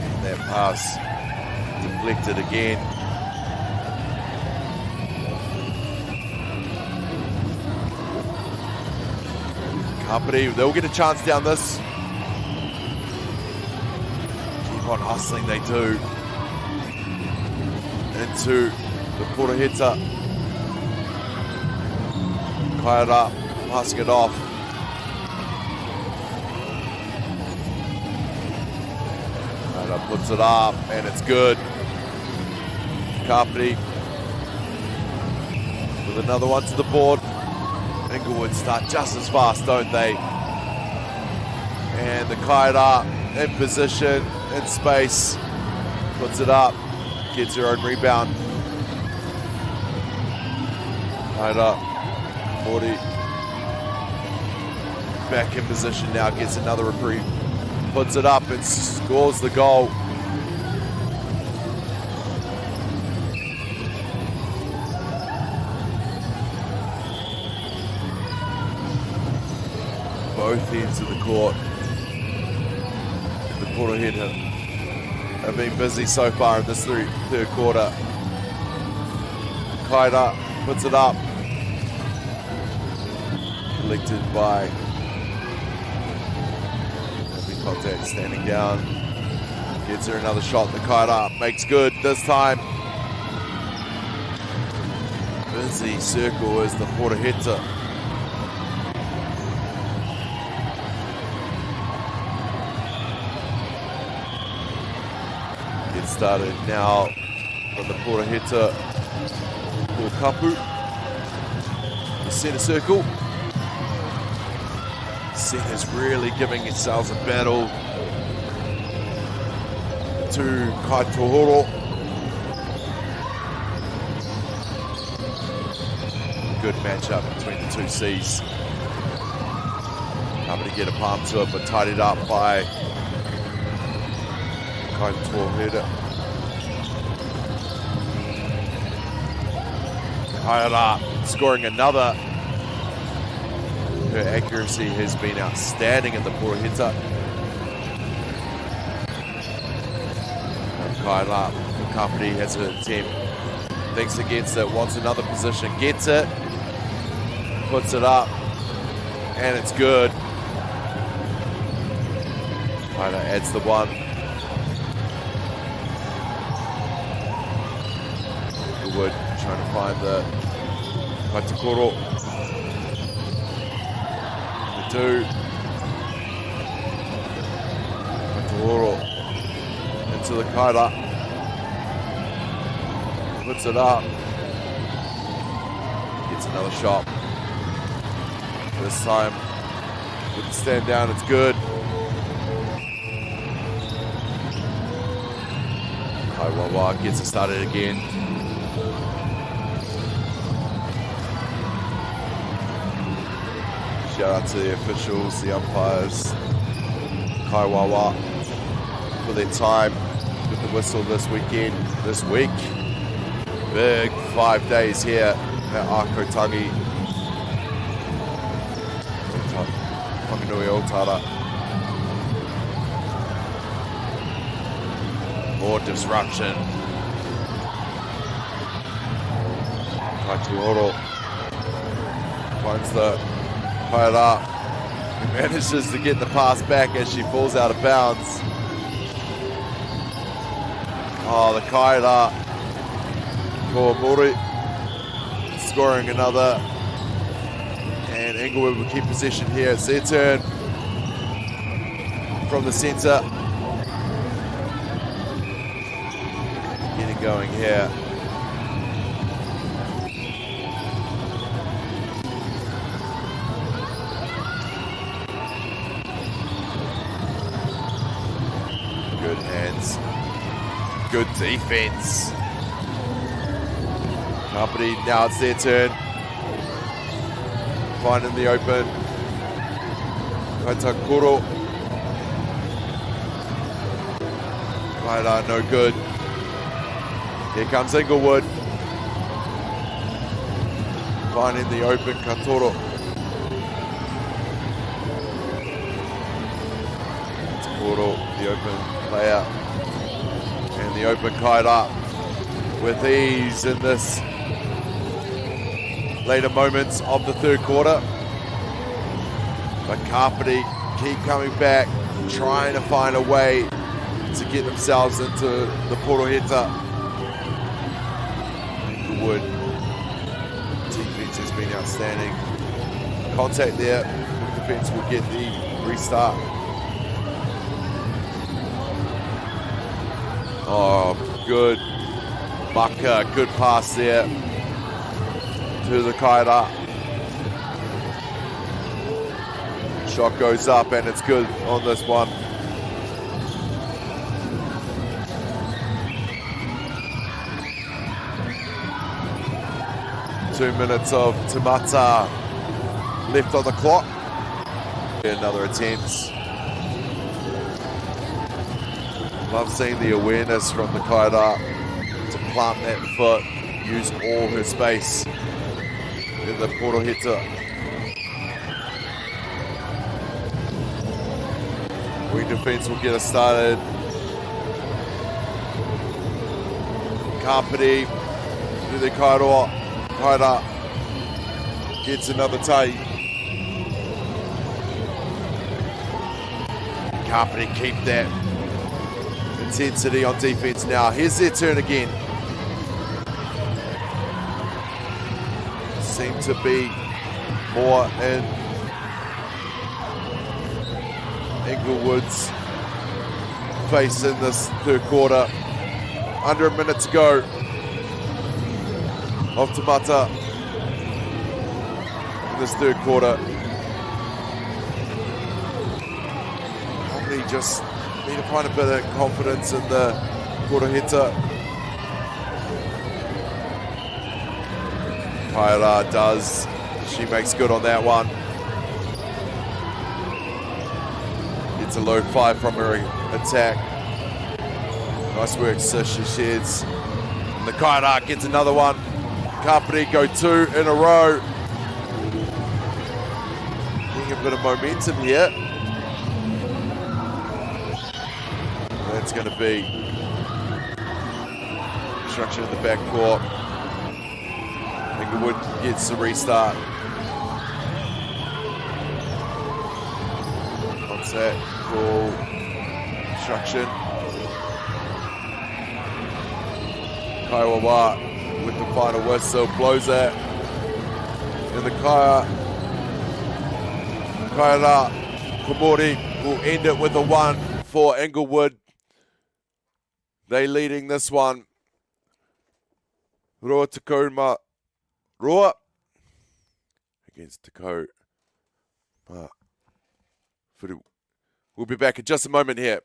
And that pass deflected again. Company, they'll get a chance down this. Keep on hustling, they do. Into the Purohita. Kaira passing it off. Kaira puts it up and it's good. Company with another one to the board. Inglewood start just as fast, don't they? And the Kaira in position, in space, puts it up, gets her own rebound. Kaira, 40, back in position now, gets another reprieve, puts it up and scores the goal. Both ends of the court. The Purohita have been busy so far in this third quarter. Kaira puts it up. Collected by heavy contact, standing down. Gets her another shot. The Kaira makes good this time. Busy circle is the Purohita. Started now from the Purohita for Kapu. The centre circle. Centre's really giving itself a battle to Kaitohoro. Good matchup between the two C's. Coming to get a palm to it, but tidied up by Kaitohoro. Kaira scoring another. Her accuracy has been outstanding in the Purohita. Kaira, the company has an attempt. Thinks against it, wants another position, gets it, puts it up, and it's good. Kaira adds the one. Inglewood trying to find the Kaitakoro. They do. Kaitoro into the kaira. Puts it up. Gets another shot. This time, with the stand down, it's good. Kaiwawa gets it started again. Shout out to the officials, the umpires, Kaiwawa, for their time with the whistle this weekend, this week. Big 5 days here at Ākau Tangi. Whanganui Otara. More disruption. Kaituoro finds the kaira. He manages to get the pass back as she falls out of bounds. Oh, the kaira. MΑORI scoring another. And Inglewood will keep possession here. It's their turn from the centre. Getting going here. Good hands. Good defense. Company, now it's their turn. Finding the open. Kaitakoro. Kaira, no good. Here comes Inglewood. Finding the open Katoro. Katoro, the open player. And the open kaira with ease in this later moments of the third quarter. But Kapiti keep coming back, trying to find a way to get themselves into the Poroheta. Inglewood defense has been outstanding. Contact there, defense will get the restart. Oh, good. Maka, good pass there to the kaira. Shot goes up and it's good on this one. Two minutes of Tamata left on the clock. Another attempt. Love seeing the awareness from the kaira to plant that foot, use all her space in the Poroheta. We defense will get us started. Kapiti to the kaira. Kaira gets another take. Kapiti keep that intensity on defense now. Here's their turn again. Seem to be more in Inglewood's face in this third quarter. Under a minute to go of Tamata in this third quarter. Probably just need to find a bit of confidence in the Poroheta. Kaira does. She makes good on that one. It's a low 5 from her attack. Nice work, Sis, she sheds. And the Kaira gets another one. Kapiti go 2 in a row. Getting a bit of momentum here. That's going to be construction in the backcourt. Inglewood gets the restart. Contact, call, construction. Kaiwawa with the final whistle, blows it. And the Kaira Komori will end it with a 1 for Inglewood. They leading this one. Roa Takuma Roa against Takau. We'll be back in just a moment here.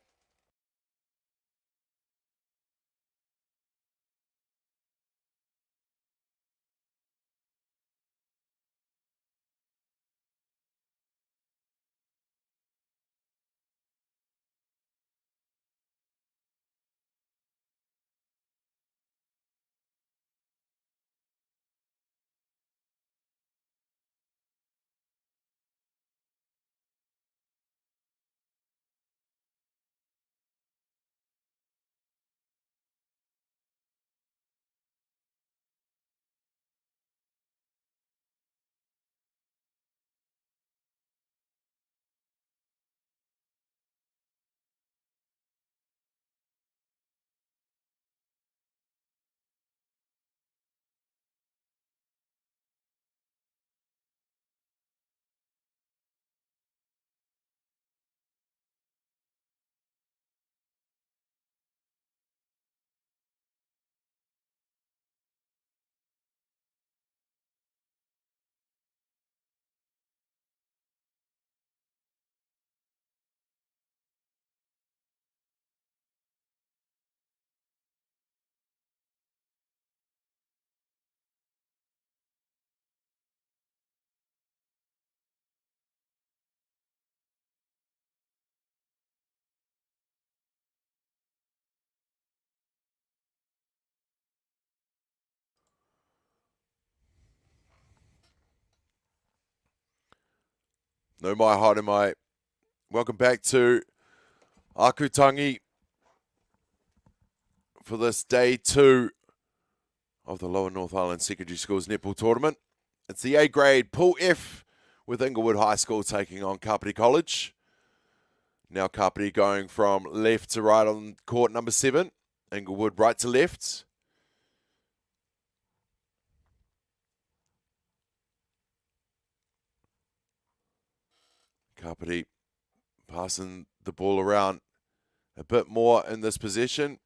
No mai haere mai. Welcome back to Ākau Tangi for this day 2 of the Lower North Island Secondary Schools Netball Tournament. It's the A grade Pool F with Inglewood High School taking on Kapiti College. Now Kapiti going from left to right on court number 7. Inglewood right to left. Kapiti passing the ball around a bit more in this possession.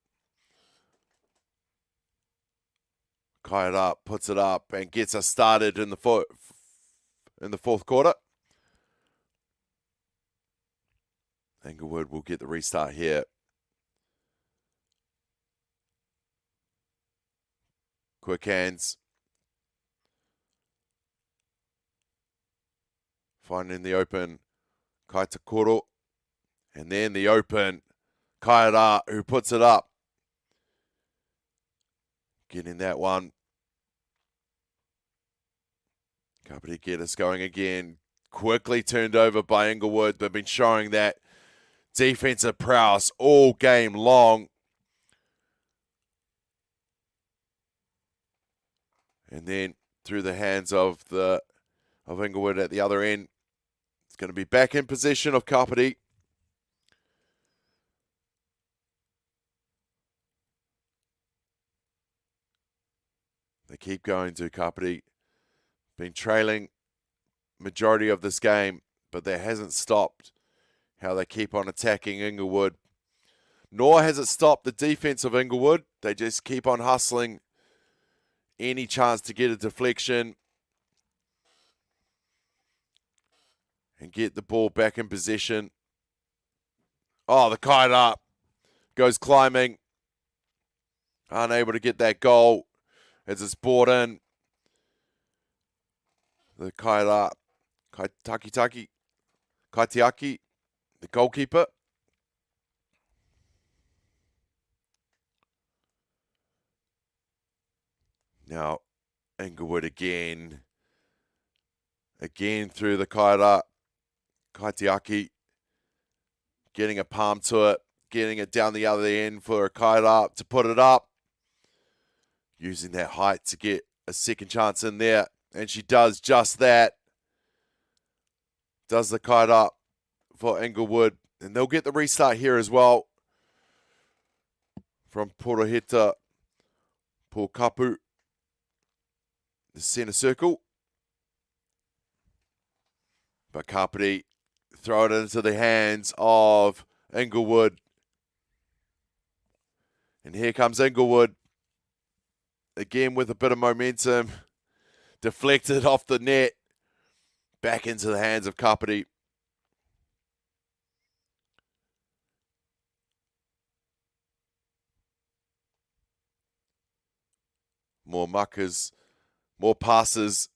Kaira puts it up and gets us started in the fourth quarter. Inglewood will get the restart here. Quick hands. Finding the open Kaitakoro. And then the open Kaira who puts it up. Getting that one. Kapiti get us going again. Quickly turned over by Inglewood. They've been showing that defensive prowess all game long. And then through the hands of Inglewood at the other end. It's going to be back in possession of Kapiti. They keep going to Kapiti. Been trailing majority of this game, but that hasn't stopped how they keep on attacking Inglewood. Nor has it stopped the defense of Inglewood. They just keep on hustling any chance to get a deflection and get the ball back in possession. Oh, the kite up. Goes climbing. Unable to get that goal as it's brought in. The Kaira, Kaitiaki, the goalkeeper. Now, Inglewood again. Again through the Kaira, Kaitiaki. Getting a palm to it. Getting it down the other end for a Kaira to put it up. Using that height to get a second chance in there. And she does just that. Does the kite up for Inglewood. And they'll get the restart here as well. From Poroheta Pokapu. the centre circle. But Kapiti throw it into the hands of Inglewood. And here comes Inglewood. Again with a bit of momentum. Deflected off the net. Back into the hands of Kapiti. More muckers, more passes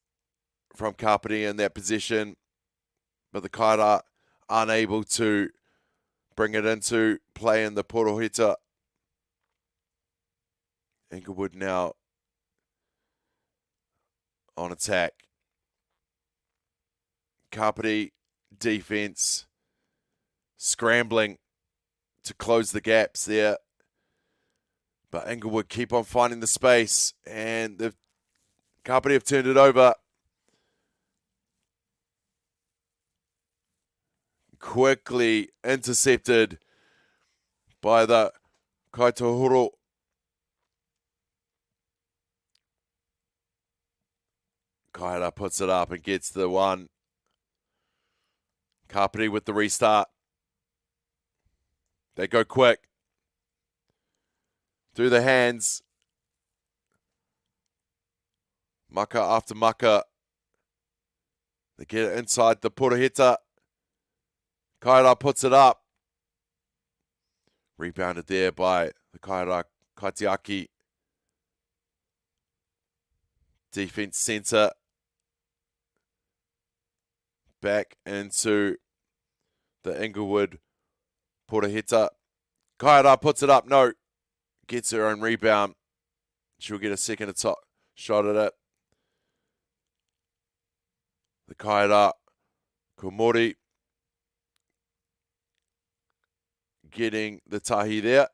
from Kapiti in that position. But the Kaira unable to bring it into play in the Poroheta. Inglewood now on attack. Kapiti defense scrambling to close the gaps there. But Inglewood keep on finding the space, and the Kapiti have turned it over. Quickly intercepted by the Kaitohoro. Kaira puts it up and gets the one. Kapiti with the restart. They go quick. Through the hands. Maka after Maka. They get it inside the Poroheta. Kaira puts it up. Rebounded there by the Kaira Kaitiaki. Defense centre. Back into the Inglewood Poroheta. Kaira puts it up. No. Gets her own rebound. She'll get a second shot at it. The Kaira Komori getting the tahi there.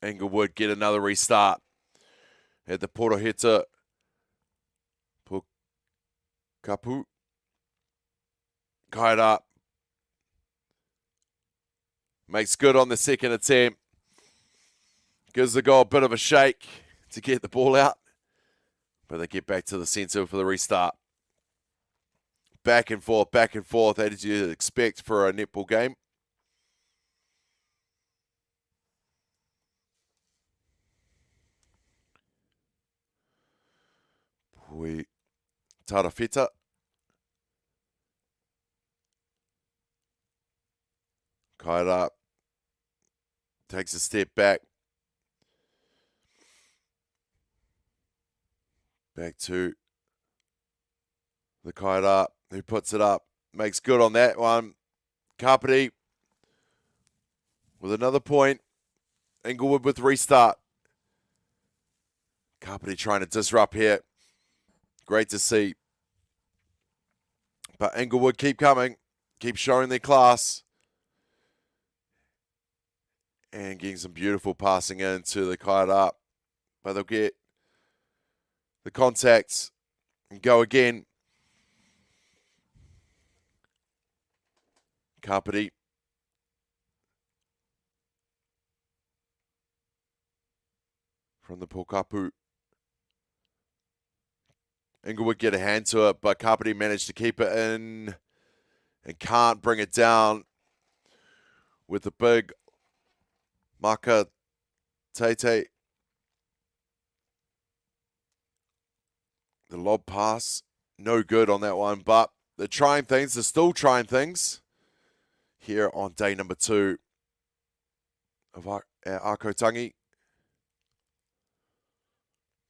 Inglewood get another restart at the Poroheta Kapu. Kaira makes good on the second attempt. Gives the goal a bit of a shake to get the ball out. But they get back to the centre for the restart. Back and forth, as you'd expect for a netball game. Tarawhita. Kaira takes a step back. Back to the Kaira, who puts it up. Makes good on that one. Kapiti with another point. Inglewood with restart. Kapiti trying to disrupt here. Great to see. But Inglewood keep coming. Keep showing their class. And getting some beautiful passing into the Kaira. But they'll get the contacts and go again. Kapiti. From the Pokapu. Inglewood get a hand to it, but Kapiti managed to keep it in and can't bring it down with the big Maka Tete. The lob pass, no good on that one, but they're trying things. They're still trying things here on day number 2 of Ākau Tangi.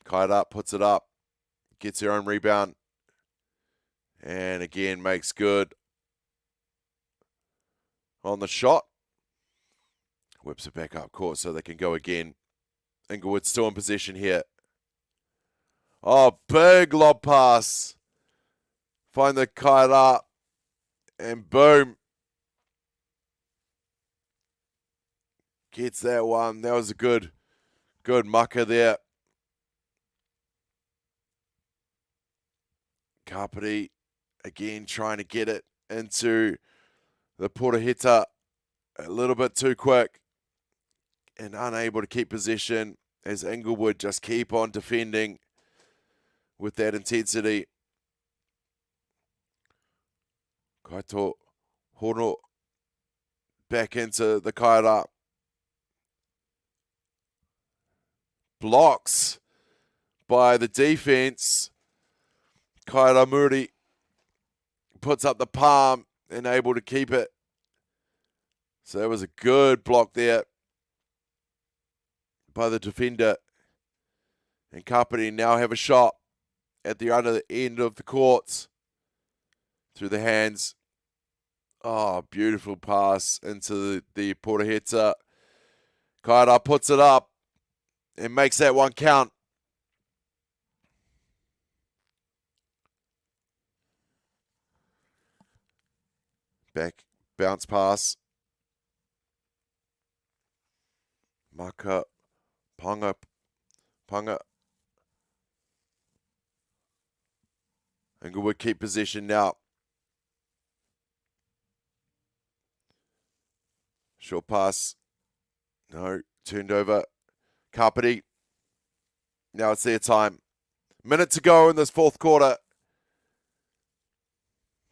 Kaira puts it up, gets her own rebound, and again makes good on the shot. Whips it back up court so they can go again. Inglewood still in possession here. Oh, big lob pass. Find the Kaira. And boom. Gets that one. That was a good mucker there. Kapiti again trying to get it into the Poroheta a little bit too quick. And unable to keep possession as Inglewood just keep on defending with that intensity. Kaito Hono back into the kaira. Blocks by the defense. Kaira Muri puts up the palm and able to keep it. So that was a good block there by the defender. And Kapiti now have a shot at the other end of the courts through the hands. Oh, beautiful pass into the Poraheta. Kaira puts it up and makes that one count. Back bounce pass. Maka Panga. Inglewood keep possession now. Short pass. No, turned over. Kapiti. Now it's their time. Minute to go in this fourth quarter.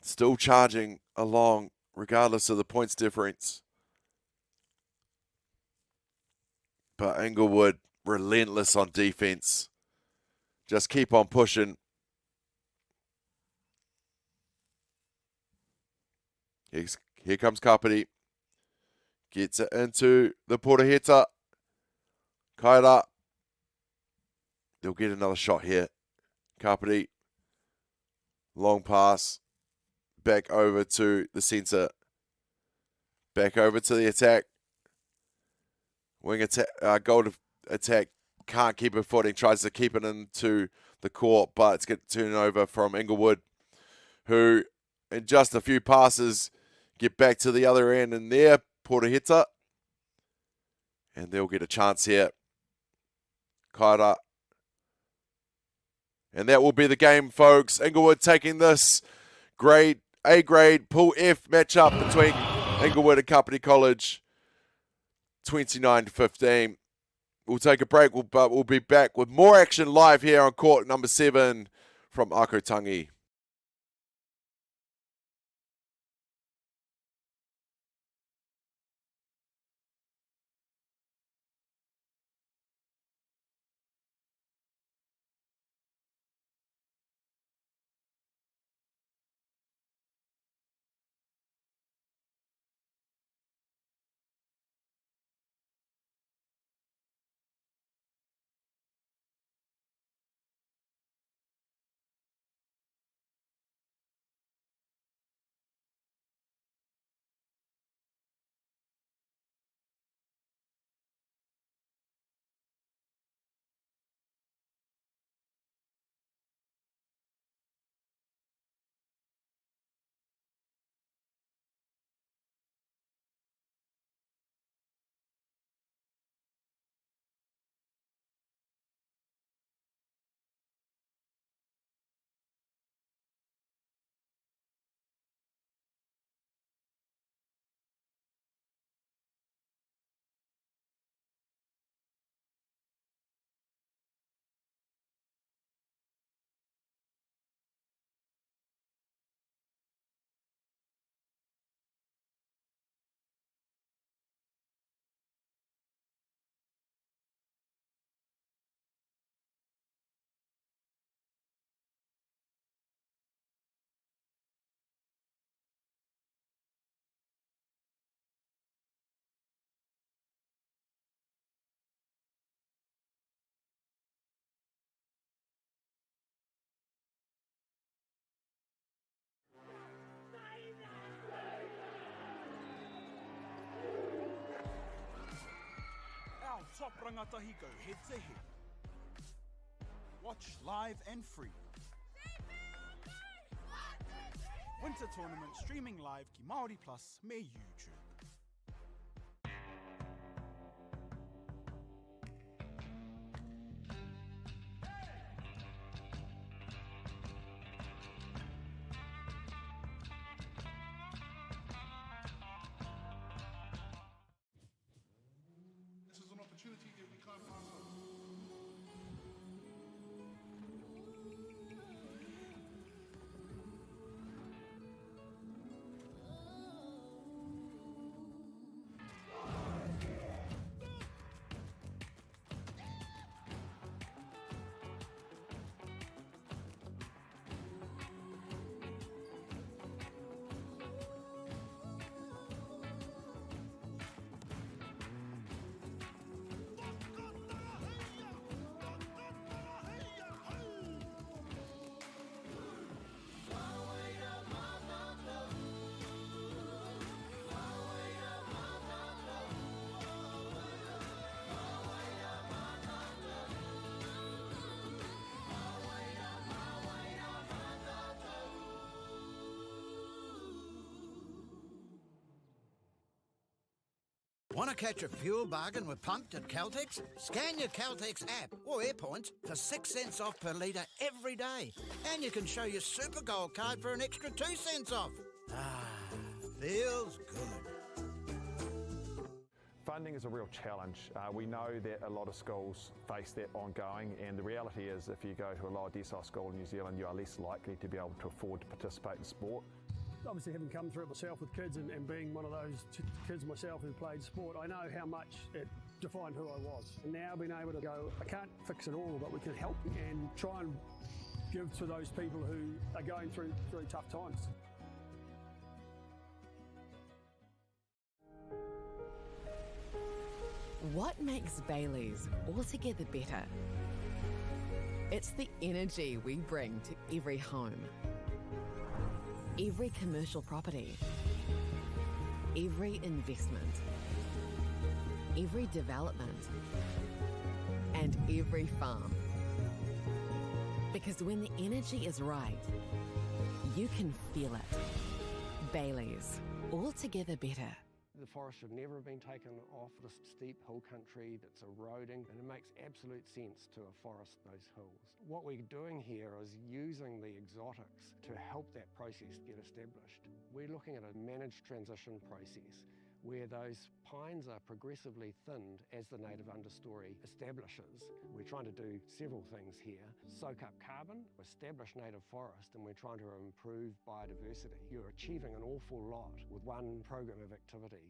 Still charging along, regardless of the points difference. But Inglewood, relentless on defense. Just keep on pushing. Here comes Kapiti. Gets it into the Poraheta. Kaira. They'll get another shot here. Kapiti. Long pass. Back over to the centre. Back over to the attack. Wing attack, goal attack, can't keep it footing, tries to keep it into the court, but it's getting turned over from Inglewood, who in just a few passes get back to the other end in there, Poraheta, and they'll get a chance here. Kaira. And that will be the game, folks. Inglewood taking this A-grade Pool F matchup between Inglewood and Kapiti College. 29-15. We'll take a break, but we'll be back with more action live here on court number 7 from Ākau Tangi. Our top rangatahi go head to head. Watch live and free. Winter tournament streaming live ki MΑΟRI Plus me YouTube. This is an opportunity that we can't pass up. Want to catch a fuel bargain with Pumped at Caltex? Scan your Caltex app or AirPoints for 6 cents off per litre every day. And you can show your Super Gold card for an extra 2 cents off. Ah, feels good. Funding is a real challenge. We know that a lot of schools face that ongoing, and the reality is if you go to a lower decile school in New Zealand, you are less likely to be able to afford to participate in sport. Obviously, having come through it myself with kids and being one of those kids myself who played sport, I know how much it defined who I was. And now being able to go, I can't fix it all, but we can help and try and give to those people who are going through tough times. What makes Bailey's altogether better? It's the energy we bring to every home, every commercial property, every investment, every development, and every farm. Because when the energy is right, you can feel it. Bailey's, altogether better. The forest should never have been taken off this steep hill country that's eroding, and it makes absolute sense to afforest those hills. What we're doing here is using the exotics to help that process get established. We're looking at a managed transition process where those pines are progressively thinned as the native understory establishes. We're trying to do several things here. Soak up carbon, establish native forest, and we're trying to improve biodiversity. You're achieving an awful lot with one program of activity.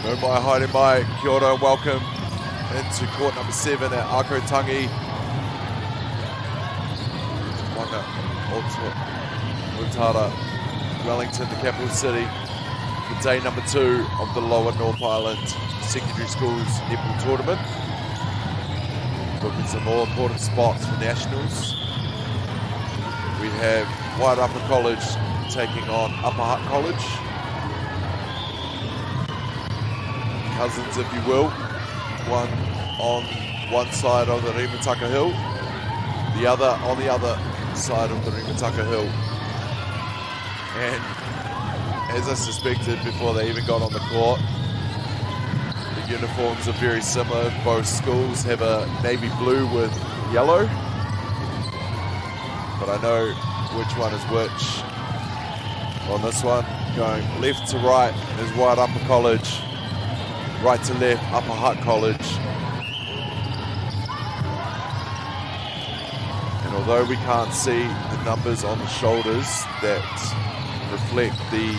No mai, haere mai, kia ora and welcome into court number 7 at Ākau Tangi. Wanga, Otara, Wellington, the capital city, for day number 2 of the Lower North Island Secondary Schools Netball Tournament. Looking some more important spots for nationals. We have Wairarapa College taking on Upper Hutt College. Cousins, if you will. One on one side of the Rimataka Hill, the other on the other side of the Rimataka Hill. And as I suspected before they even got on the court, the uniforms are very similar. Both schools have a navy blue with yellow, but I know which one is which. On this one, going left to right is Wairarapa College, right to left, Upper Hutt College. And although we can't see the numbers on the shoulders that reflect the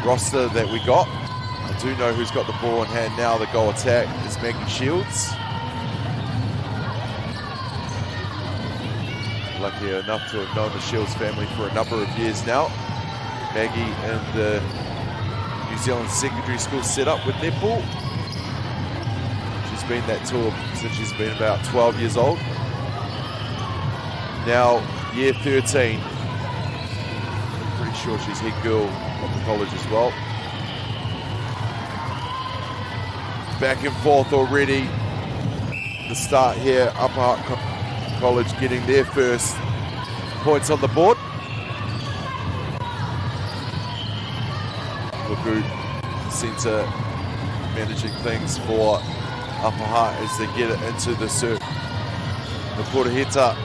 roster that we got, I do know who's got the ball in hand now. The goal attack is Maggie Shields. Lucky enough to have known the Shields family for a number of years now. Maggie and the New Zealand secondary school set up with netball. She's been that tour since she's been about 12 years old. Now year 13. I'm pretty sure she's head girl of the college as well. Back and forth already. The start here, Upper Hutt College getting their first points on the board. Luku centre managing things for Upper Hutt as they get it into the circle. The Poraheta.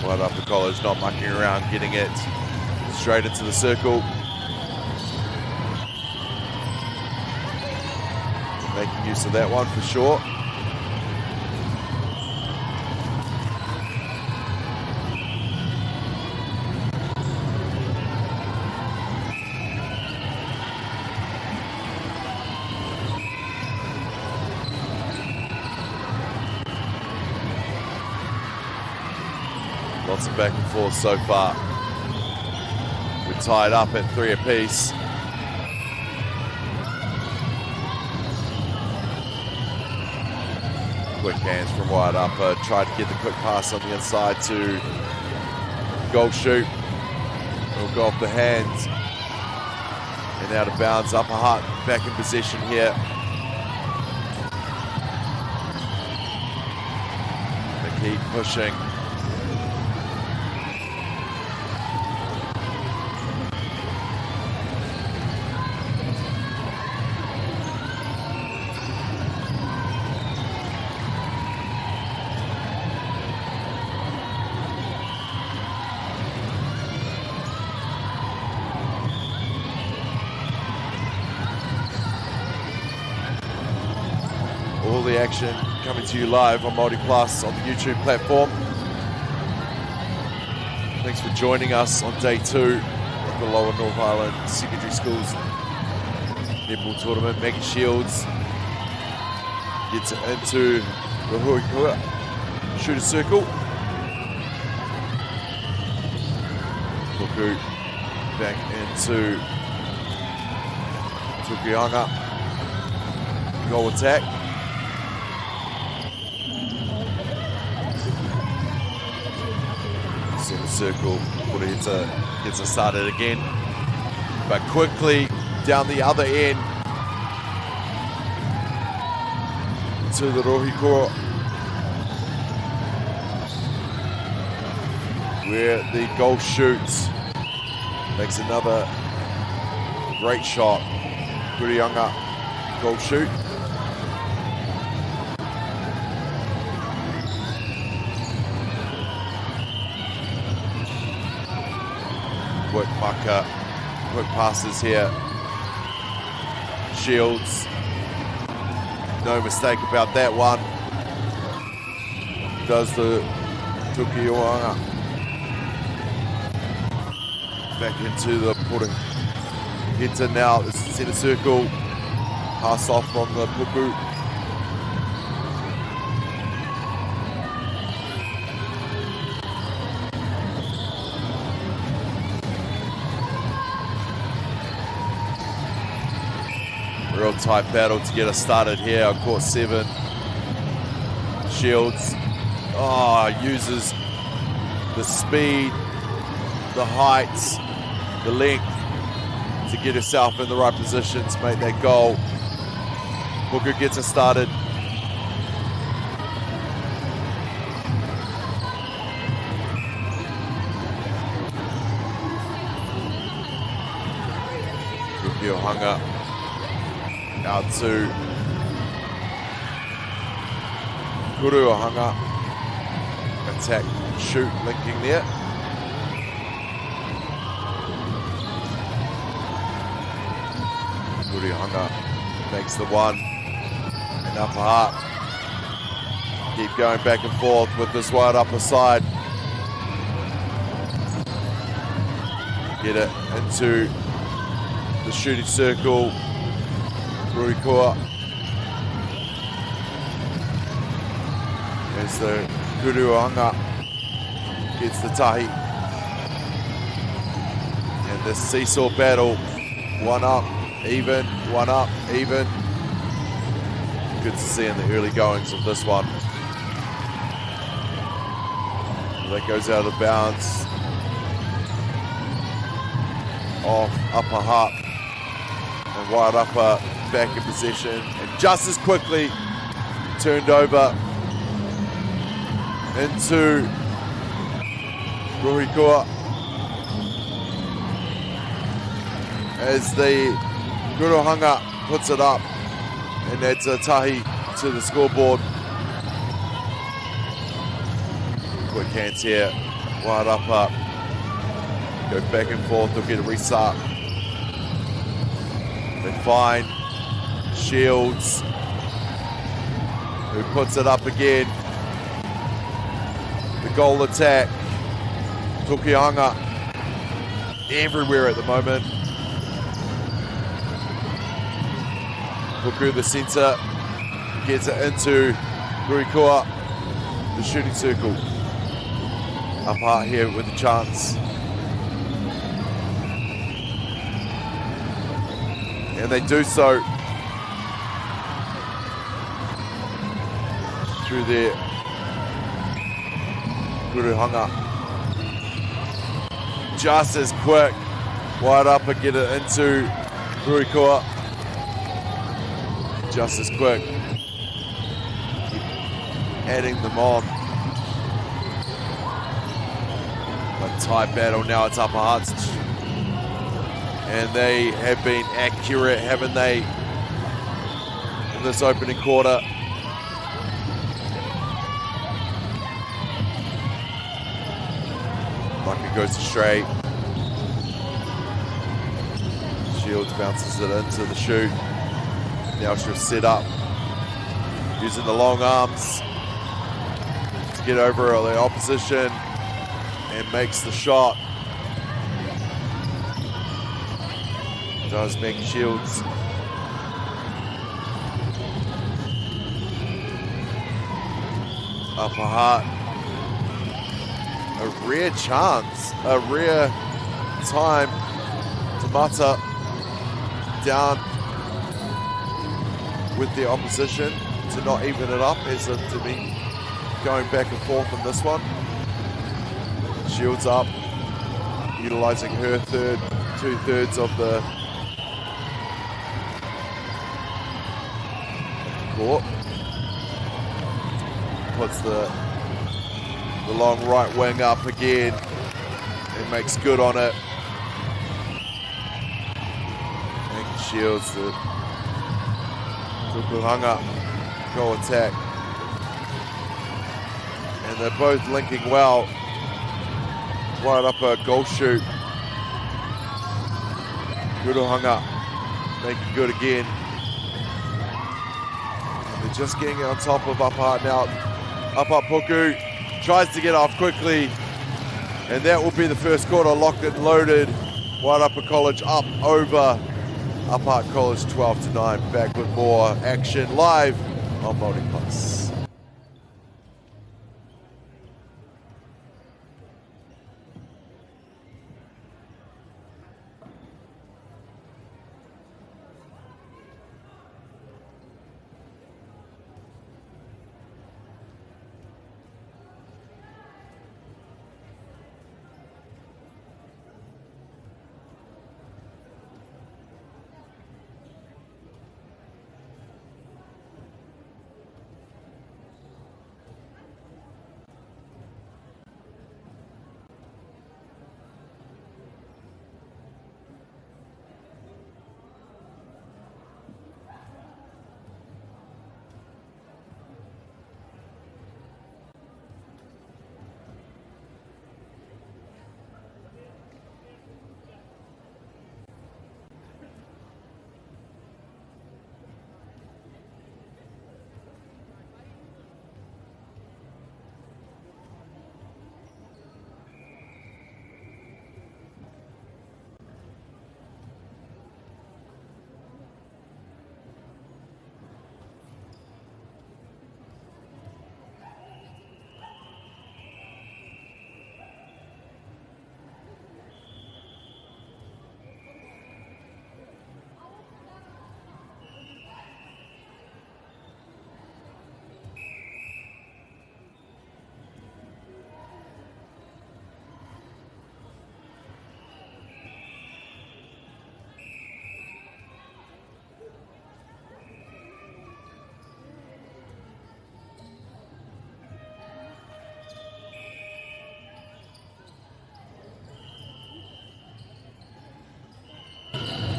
Wairarapa College not mucking around, getting it straight into the circle. Making use of that one for sure. Lots of back and forth so far. We're tied up at 3 apiece. Quick hands from Wairarapa. Tried to get the quick pass on the inside to goal shoot. It'll go off the hands and out of bounds. Upper Hutt back in possession here. They keep pushing. All the action coming to you live on MāORI Plus on the YouTube platform. Thanks for joining us on day 2 of the Lower North Island Secondary Schools Netball Tournament. Maggie Shields gets it into the Huikua shooter circle. Puku back into Tukianga. Goal attack. Center circle, Poraheta gets it started again, but quickly down the other end, to the Rohikoa, where the goal shoots. Makes another great shot. Kurianga goal shoot. Quick maka, quick passes here. Shields, no mistake about that one. Does the Tukioanga. Back into the pudding. Gets in now, this is centre circle. Pass off from the Puku. Real tight battle to get us started here on court 7. Shields, uses the speed, the height, the length to get herself in the right position to make that goal. Puku gets us started. Rukio hung up. Out to Kuruahanga. Attack, shoot, linking there. Kuruahanga makes the one. And upper heart. Keep going back and forth with this wide upper side. Get it into the shooting circle. Rohikoa. As the Kuruanga gets the tahi. And this seesaw battle, one up, even, one up, even. Good to see in the early goings of this one. That goes out of bounds. Off upper heart and wide upper. Back in possession, and just as quickly turned over into Rohikoa as the Kuruhanga puts it up and adds a tahi to the scoreboard. Quick hands here, wide upper, go back and forth, they'll get a restart. They find Shields, who puts it up again. The goal attack. Tukianga everywhere at the moment. Puku, the centre, gets it into Rohikoa, the shooting circle. Up high here with a chance. And they do so through their Kuruhanga. Just as quick, wide up and get it into Rohikoa. Just as quick. Adding them on. A tight battle now, it's upper hearts. And they have been accurate, haven't they, in this opening quarter. Maka goes straight. Shields bounces it into the shoot. Now she'll set up, using the long arms to get over the opposition and makes the shot. Does make Shields. Upper heart. A rare chance, a rare time to Mata down with the opposition to not even it up as to be going back and forth on this one. Shields up, utilising her two-thirds of the court. puts the long right wing up again and makes good on it. And shields the Tupuhanga go attack. And they're both linking well. Right up a goal shoot. Tupuhanga making good again. And they're just getting on top of Ākau now. Puku tries to get off quickly. And that will be the first quarter locked and loaded. Wairarapa College up over Ākau College 12-9. Back with more action live on MāORI Plus.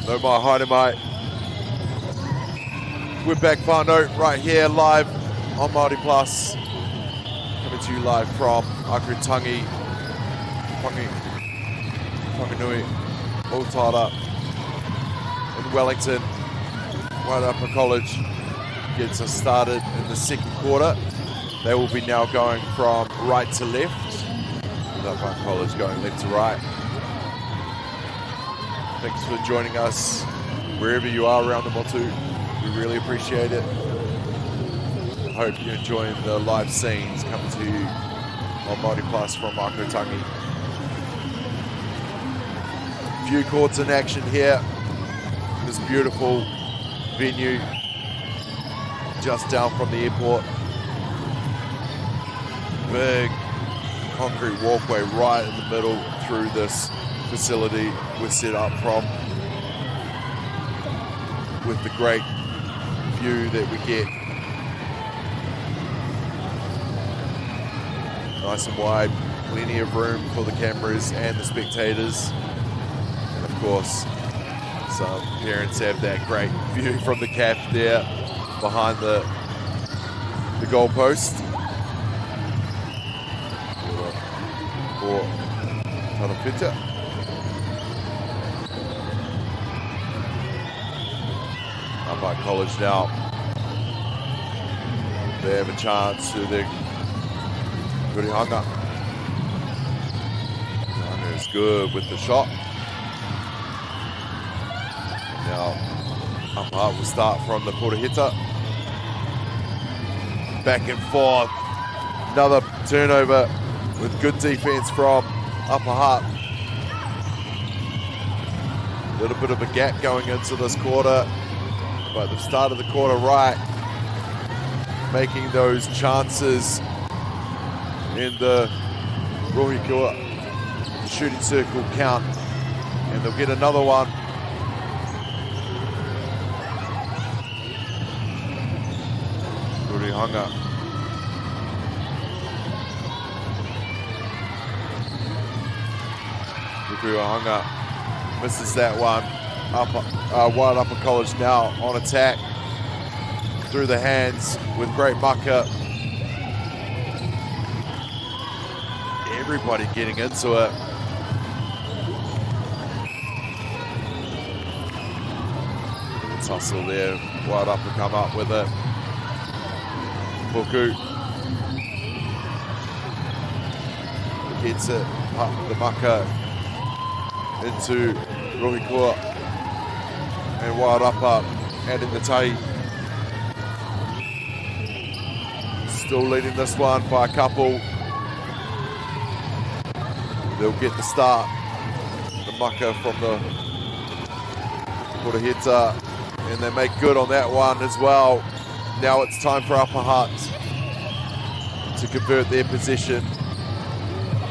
No more hiding, mate. We're back, Whānau, right here live on MāORI Plus. Coming to you live from Ākau, Tangi, Whanganui, Otara, in Wellington. Wellington College gets us started in the second quarter. They will be now going from right to left. Wellington College going left to right. Thanks for joining us wherever you are around the Motu. We really appreciate it. I hope you're enjoying the live scenes coming to you on MāORI Plus from Ākau, Tangi. Few courts in action here. This beautiful venue just down from the airport. Big concrete walkway right in the middle through this facility we're set up from, with the great view that we get. Nice and wide, plenty of room for the cameras and the spectators. And of course, some parents have that great view from the cap there behind the goalpost. For Tanapita. Ākau College now. They have a chance to their Kurihanga. Kurihanga is good with the shot. And now Ākau will start from the Purahita. Back and forth. Another turnover with good defense from Ākau. A little bit of a gap going into this quarter. But they've started the quarter right, making those chances in the Rohikua shooting circle count, and they'll get another one. Kurihanga Puahanga misses that one. Wide upper college now on attack through the hands with great mucker. Everybody getting into it. Tussle there, wide upper come up with it. Puku hits it, the mucker into Rohikua and wide upper and in the tahi. Still leading this one by a couple. They'll get the start. The mucker from the Puraheta, and they make good on that one as well. Now it's time for Upper Hutt to convert their position.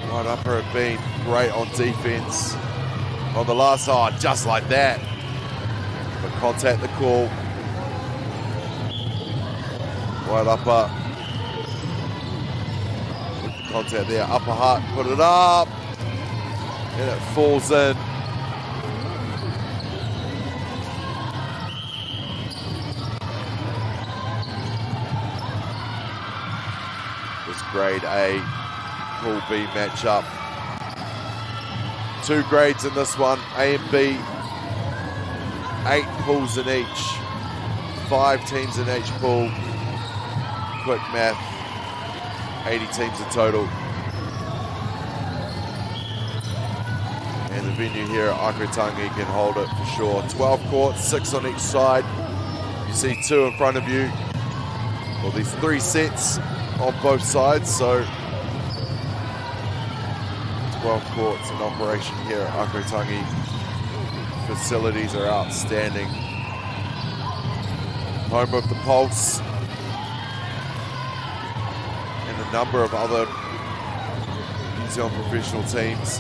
Right upper have been great on defense. On the last side, just like that. But contact the call. Right upper. With the contact there. Upper Hutt, put it up. And it falls in. This grade A, Pool B matchup. Two grades in this one, A and B. 8 pools in each. 5 teams in each pool. Quick math, 80 teams in total. And the venue here at Ākau Tangi can hold it for sure. 12 courts, 6 on each side. You see 2 in front of you. Well, these 3 sets on both sides, so 12 courts in operation here at Ākau Tangi. Facilities are outstanding. Home of the Pulse and a number of other New Zealand professional teams.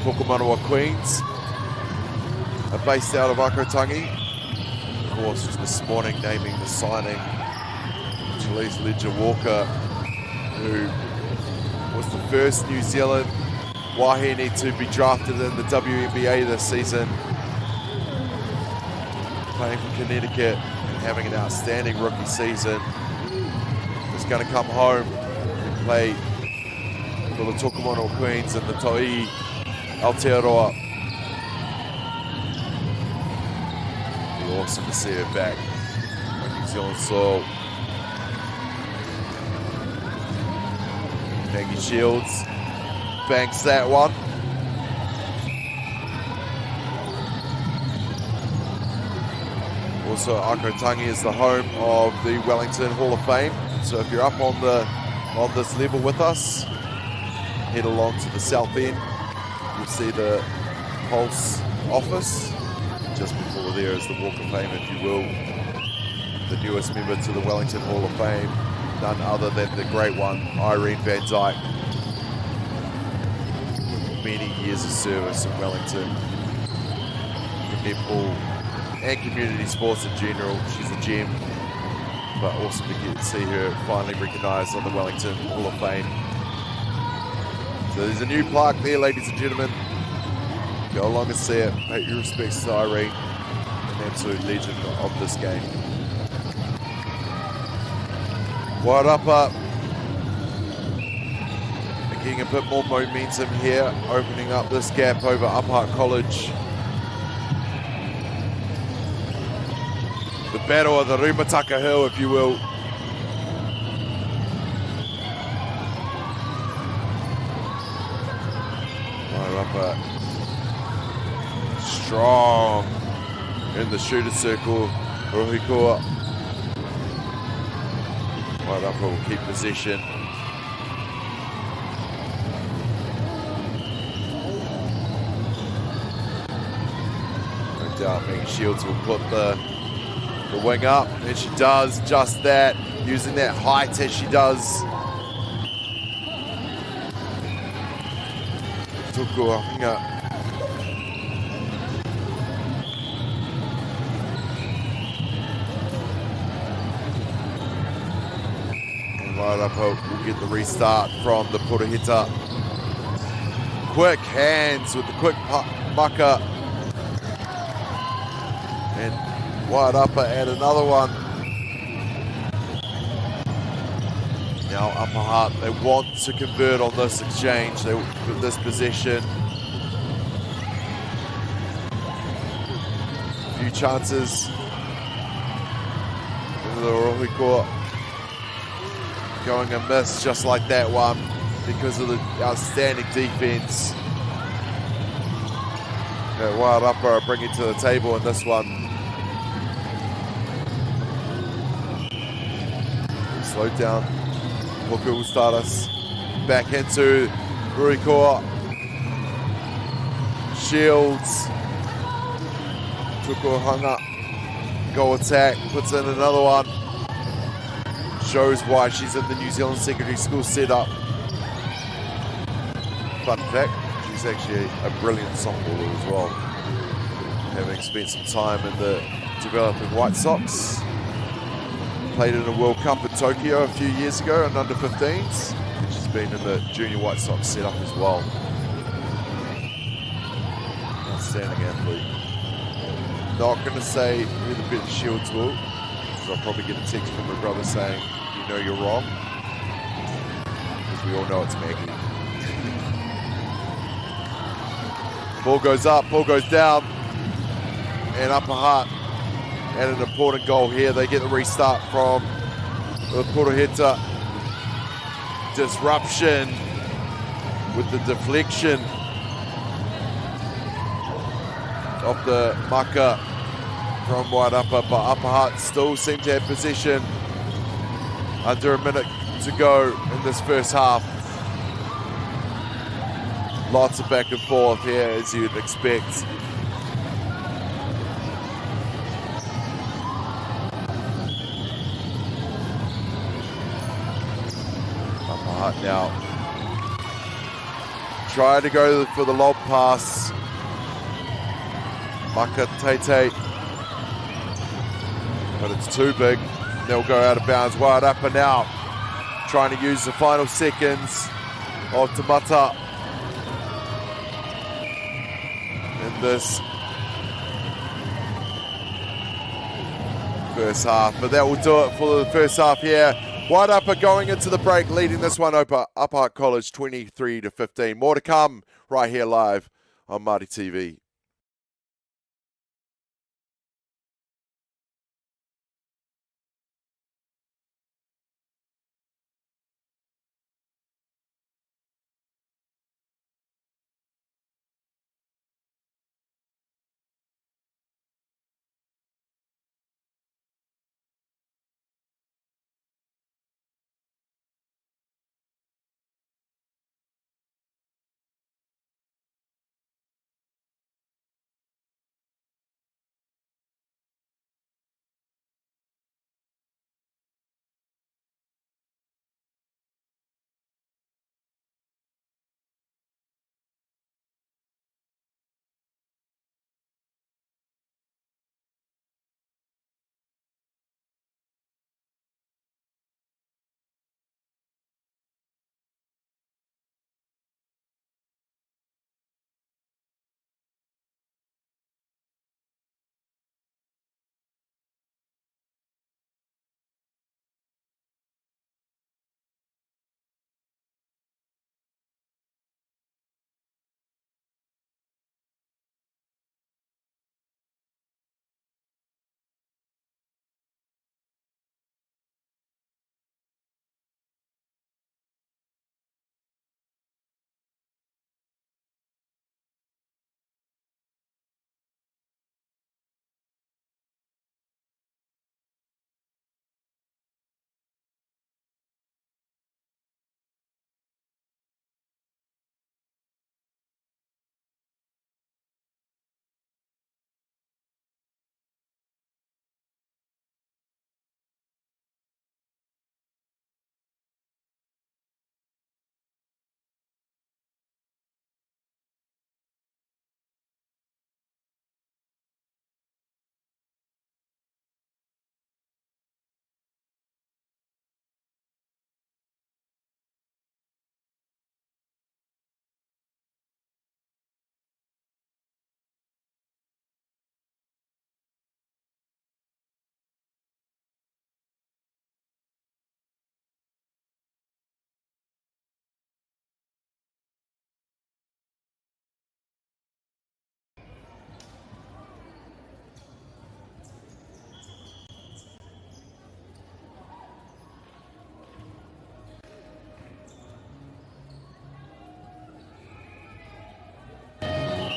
Tokomanawa Queens are based out of Ākau Tangi. Of course, this morning naming the signing Chalise Ledger-Walker, who was the first New Zealand Wahine to be drafted in the WNBA this season. Playing for Connecticut and having an outstanding rookie season. Is going to come home and play for the Tokomanawa Queens and the To'i Aotearoa. Be awesome to see her back on New Zealand soil. Tangi Shields banks that one. Also, Ākau Tangi is the home of the Wellington Hall of Fame. So if you're up on this level with us, head along to the south end. You'll see the Pulse office. Just before there is the Walk of Fame, if you will. The newest member to the Wellington Hall of Fame, none other than the great one, Irene Van Dyke. Many years of service in Wellington, in netball and community sports in general. She's a gem, but awesome to get to see her finally recognised on the Wellington Hall of Fame. So there's a new plaque there, ladies and gentlemen. Go along and see it. Pay your respects to Irene, an absolute legend of this game. Wide upper. Getting a bit more momentum here, opening up this gap over Upper Hutt College. The battle of the Rumataka Hill, if you will. Wide upper. Strong in the shooter circle. Rohikua. Wide upper will keep possession. Megan Shields will put the wing up, and she does just that, using that height as she does. Tukuahinga. And right up, hope we'll get the restart from the Puraheta. quick hands with the quick mucker. And wide upper and another one. Now Upper Hutt, they want to convert on this exchange, this possession. A few chances. The Rohiko going amiss just like that one because of the outstanding defense. Wild Upper bring it to the table in this one. Slow down. Hooker will start us back into Ruiko. Shields. Tuko hung up. Go attack. Puts in another one. Shows why she's in the New Zealand Secondary School setup. Fun fact, she's actually a brilliant softballer as well. Having spent some time in the developing White Sox. Played in a World Cup in Tokyo a few years ago in under-15s. And she's been in the junior White Sox setup as well. Outstanding athlete. Not going to say who the better Shields will, because I'll probably get a text from my brother saying, you know you're wrong. Because we all know it's Maggie. Ball goes up, ball goes down. And Upper Hutt and an important goal here. They get the restart from the Puroheta. Disruption with the deflection of the mucker from Wide Upper, but Upper Hutt still seem to have possession. Under a minute to go in this first half. Lots of back and forth here, as you'd expect. Now, try to go for the lob pass. Maka Tete, but it's too big. They'll go out of bounds. Wide Upper now, trying to use the final seconds of Tamata in this first half. But that will do it for the first half here. Wide Upper going into the break, leading this one Upper Hutt College 23-15. More to come right here live on Māori TV.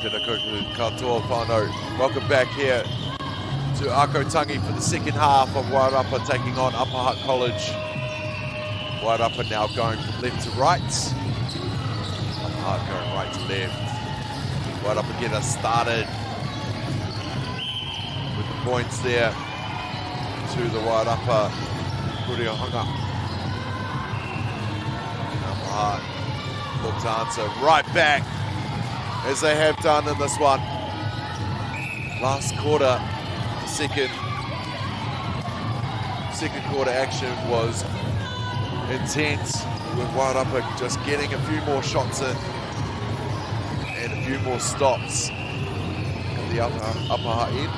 Tēnā koutou katoa whānau. Welcome back here to Ākau Tangi for the second half of Wairarapa taking on Upper Hutt College. Wairarapa now going from left to right. Upper Hutt going right to left. Wairarapa get us started with the points there to the Wairarapa Kurihanga. Upper Hutt look to answer right back, as they have done in this one. Last quarter, second quarter action was intense, with Wairarapa just getting a few more shots in and a few more stops at the Upper Hutt end.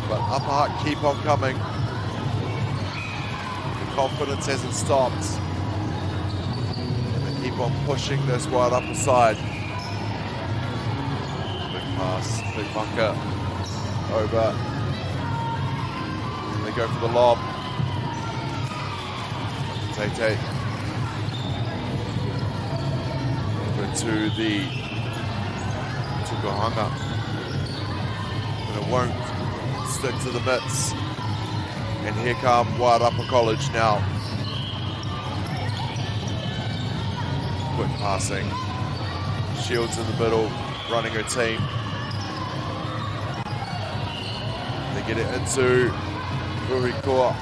But Upper Hutt keep on coming. The confidence hasn't stopped. And they keep on pushing this Wairarapa side. Pass, big bunker over, and they go for the lob. Tate over to the Tukuhanga, but it won't stick to the mitts. And here come Wairarapa College now. Quick passing, Shields in the middle, running her team. They get it into Urikoa,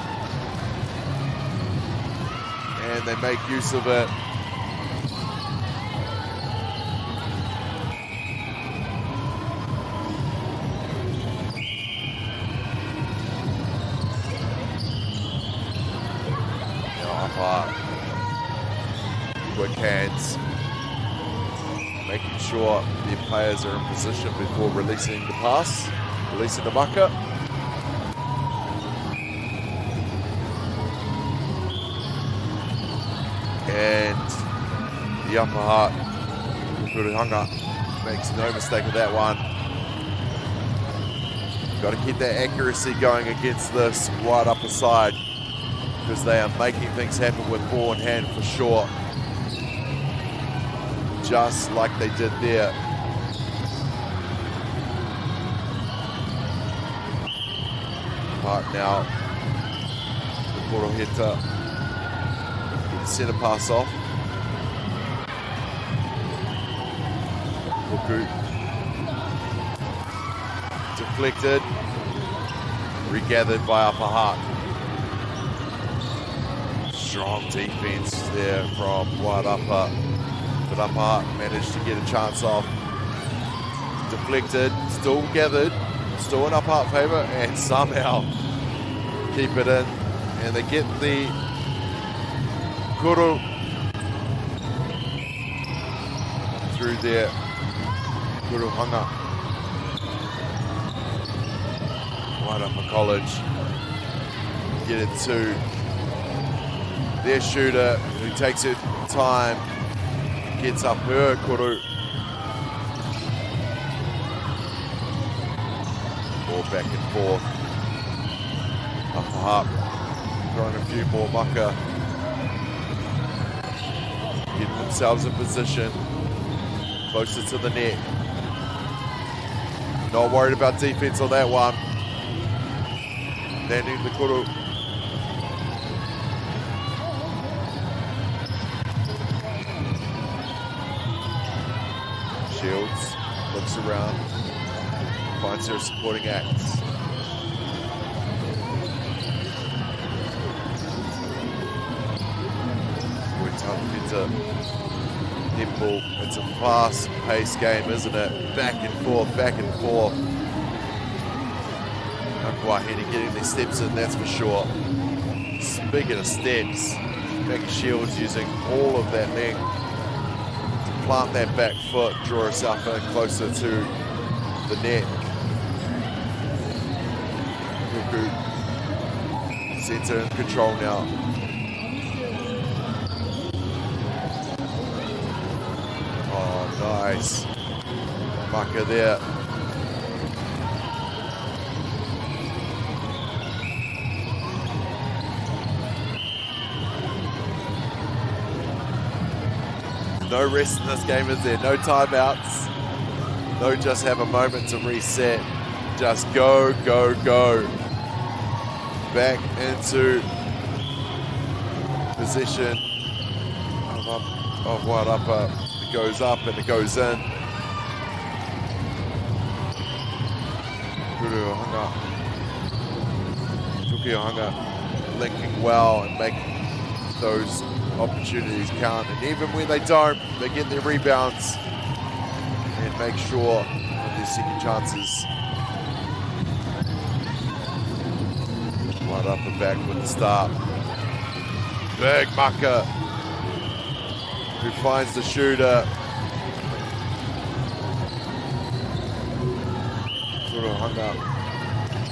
and they make use of it. Now Upper, quick hands, making sure their players are in position before releasing the pass, releasing the mucker. And the Upper Hutt Kurihanga makes no mistake with that one. Got to keep that accuracy going against this Wairarapa side, because they are making things happen with ball in hand for sure. Just like they did there. Part now, the Koroheta, get the centre pass off. Puku, deflected, regathered by Upper Hutt. Strong defence there from Wairarapa. But Upper Hutt managed to get a chance off. Deflected, still gathered, still in Upper Hutt favour, and somehow keep it in. And they get the Kuru through there. Kuruhanga. Wairarapa College get it to their shooter, who takes it time. Gets up her kuru. Ball back and forth. Upper Hutt throwing a few more mucker. Getting themselves in position. Closer to the net. Not worried about defense on that one. Landing the kuru. Shields looks around, finds her supporting acts. Netball, it's a fast-paced game, isn't it? Back and forth, back and forth. Not quite getting their steps in, that's for sure. Speaking of steps, Becky Shields using all of that length to plant that back foot, draw herself in closer to the net. Kuku centre in control now. Oh, nice. Mucker there. No rest in this game, is there? No timeouts. Don't just have a moment to reset. Just go, go, go. Back into position of Wairapa. It goes up and it goes in. Tukiohanga linking well and making those opportunities count. And even when they don't, they get their rebounds and make sure of their second chances. Right up and back with the start. Big Maka, who finds the shooter. Turuhanga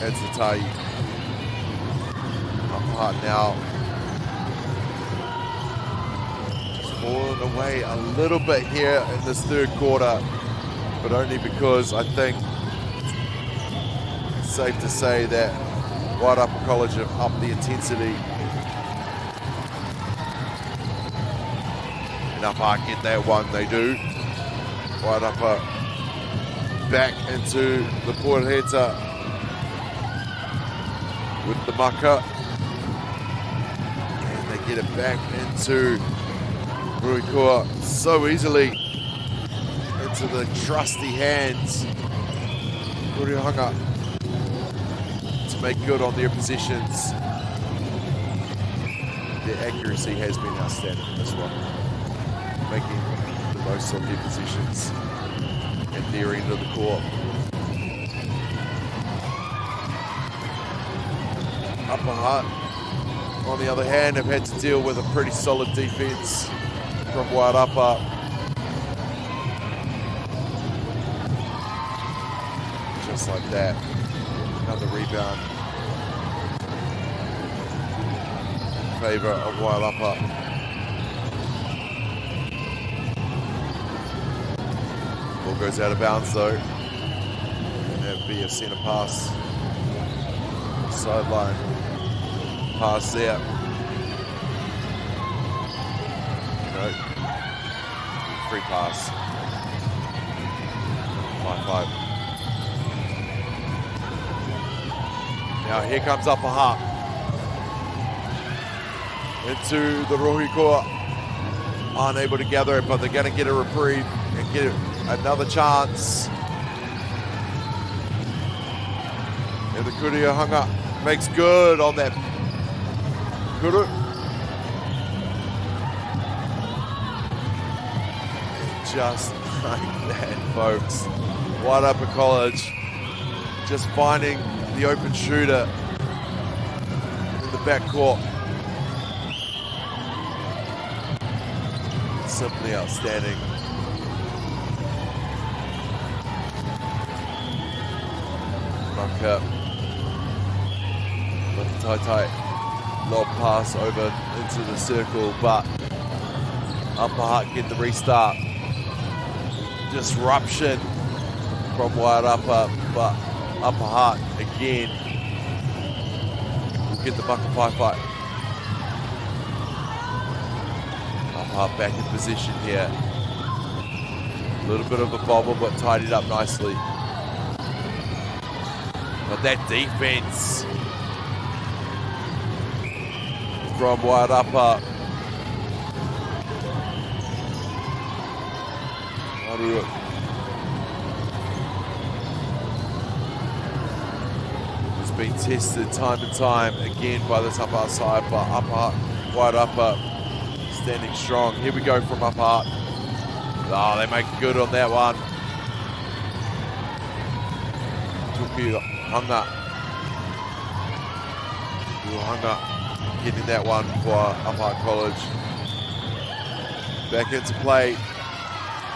adds the tai. Up hard now. Just falling away a little bit here in this third quarter, but only because I think it's safe to say that Wairapa College have upped the intensity. And Upper get that one, they do. Wairapa back into the Puerheta with the Maka. And they get it back into Ruikua so easily into the trusty hands. Kurihanga to make good on their positions. Their accuracy has been outstanding in this one. Making the most of their positions at their end of the court. Upper Hutt, on the other hand, have had to deal with a pretty solid defense from Wairapa. Just like that. Another rebound in favor of Wairapa. Ball goes out of bounds though. And that would be a centre pass. Sideline pass there. No. Free pass. 5-5. Now here comes Upper Hutt. Into the Rohikoa. Unable to gather it, but they're going to get a reprieve and get another chance. And the Kurihanga makes good on that. Kuru. Just like that, folks. Wairapa College just finding the open shooter in the backcourt. Simply outstanding. Maka. Left tight. Lob pass over into the circle, but Upper Hutt get the restart. Disruption from Wairapa, but Upper Hutt again will get the bucket 5-5. Upper Hutt back in position here. A little bit of a bobble, but tidied up nicely. But that defense from Wairapa. It's been tested time and time again by this Upper Hutt side, but Upper Hutt, Wairapa standing strong. Here we go from Upper Hutt. Oh, they make good on that one. Tukiohanga. Tukiohanga getting that one for Upper Hutt College. Back into play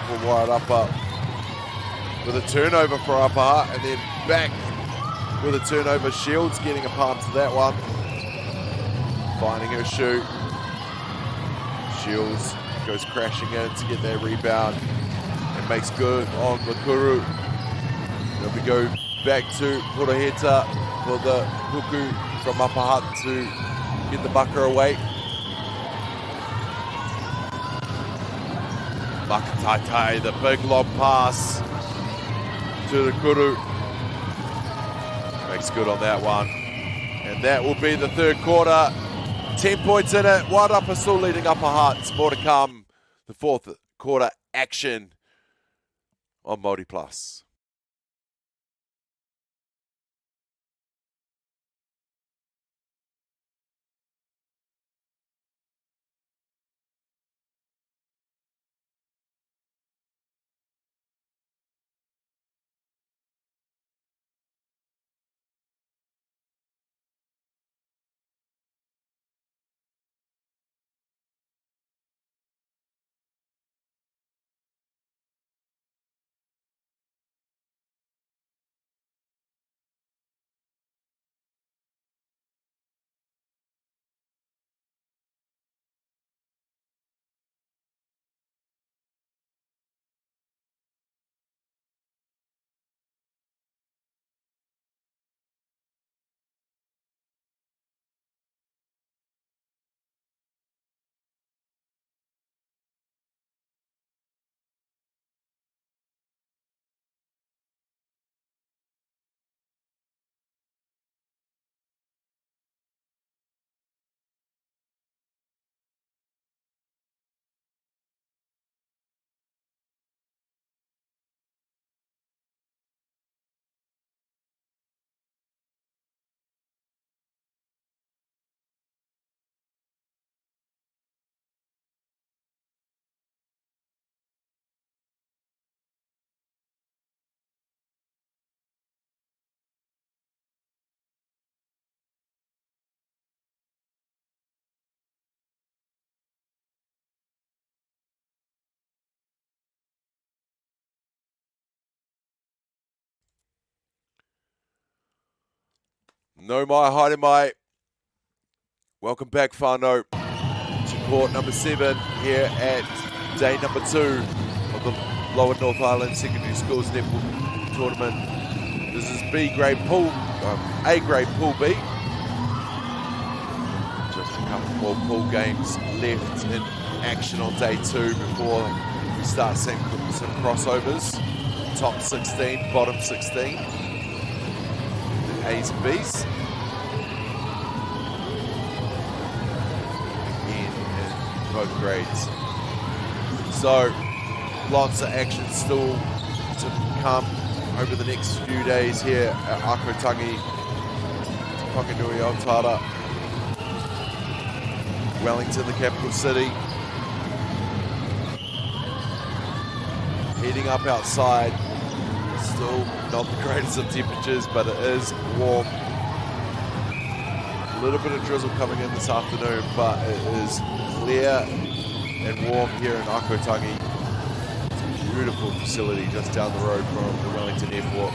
for Wairapa with a turnover for Upper Hutt, and then back with a turnover. Shields getting a palm to that one. Finding her shoot. Shields goes crashing in to get that rebound and makes good on Makuru. Then we go back to Puerheta for the Huku from Upper Hutt to get the bucker away. Makataitai, the big lob pass. to the kuru. Makes good on that one. And that will be the third quarter. 10 points in it. Wairarapa still leading Upper Hearts. More to come. The fourth quarter action on Māori Plus. No mai, haere mai. Welcome back, whānau, to court number 7 here at day number 2 of the Lower North Island Secondary Schools Netball Tournament. This is A grade pool B. Just a couple more pool games left in action on day 2 before we start seeing some crossovers. Top 16, bottom 16. A's and B's. Again, in both grades. So, lots of action still to come over the next few days here at Ākau, Tangi, Whanganui, Aotearoa, Wellington, the capital city. Heating up outside. Still not the greatest of temperatures, but it is warm. A little bit of drizzle coming in this afternoon, but it is clear and warm here in Ākau, Tangi. It's a beautiful facility just down the road from the Wellington airport.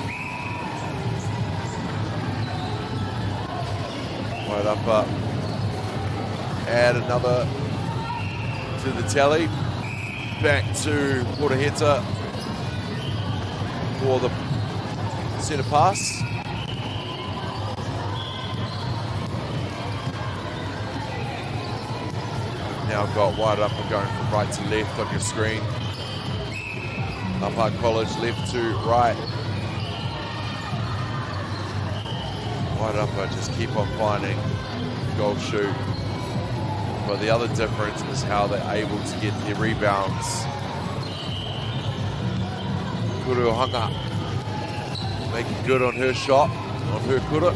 Waiarapa add another to the tally. Back to Portaheta for the centre pass. Now got Waiarapa going from right to left on your screen. Upper College left to right. Waiarapa just keep on finding goal shoot. But the other difference is how they're able to get their rebounds. Kuruhanga making good on her shot, on her kuru.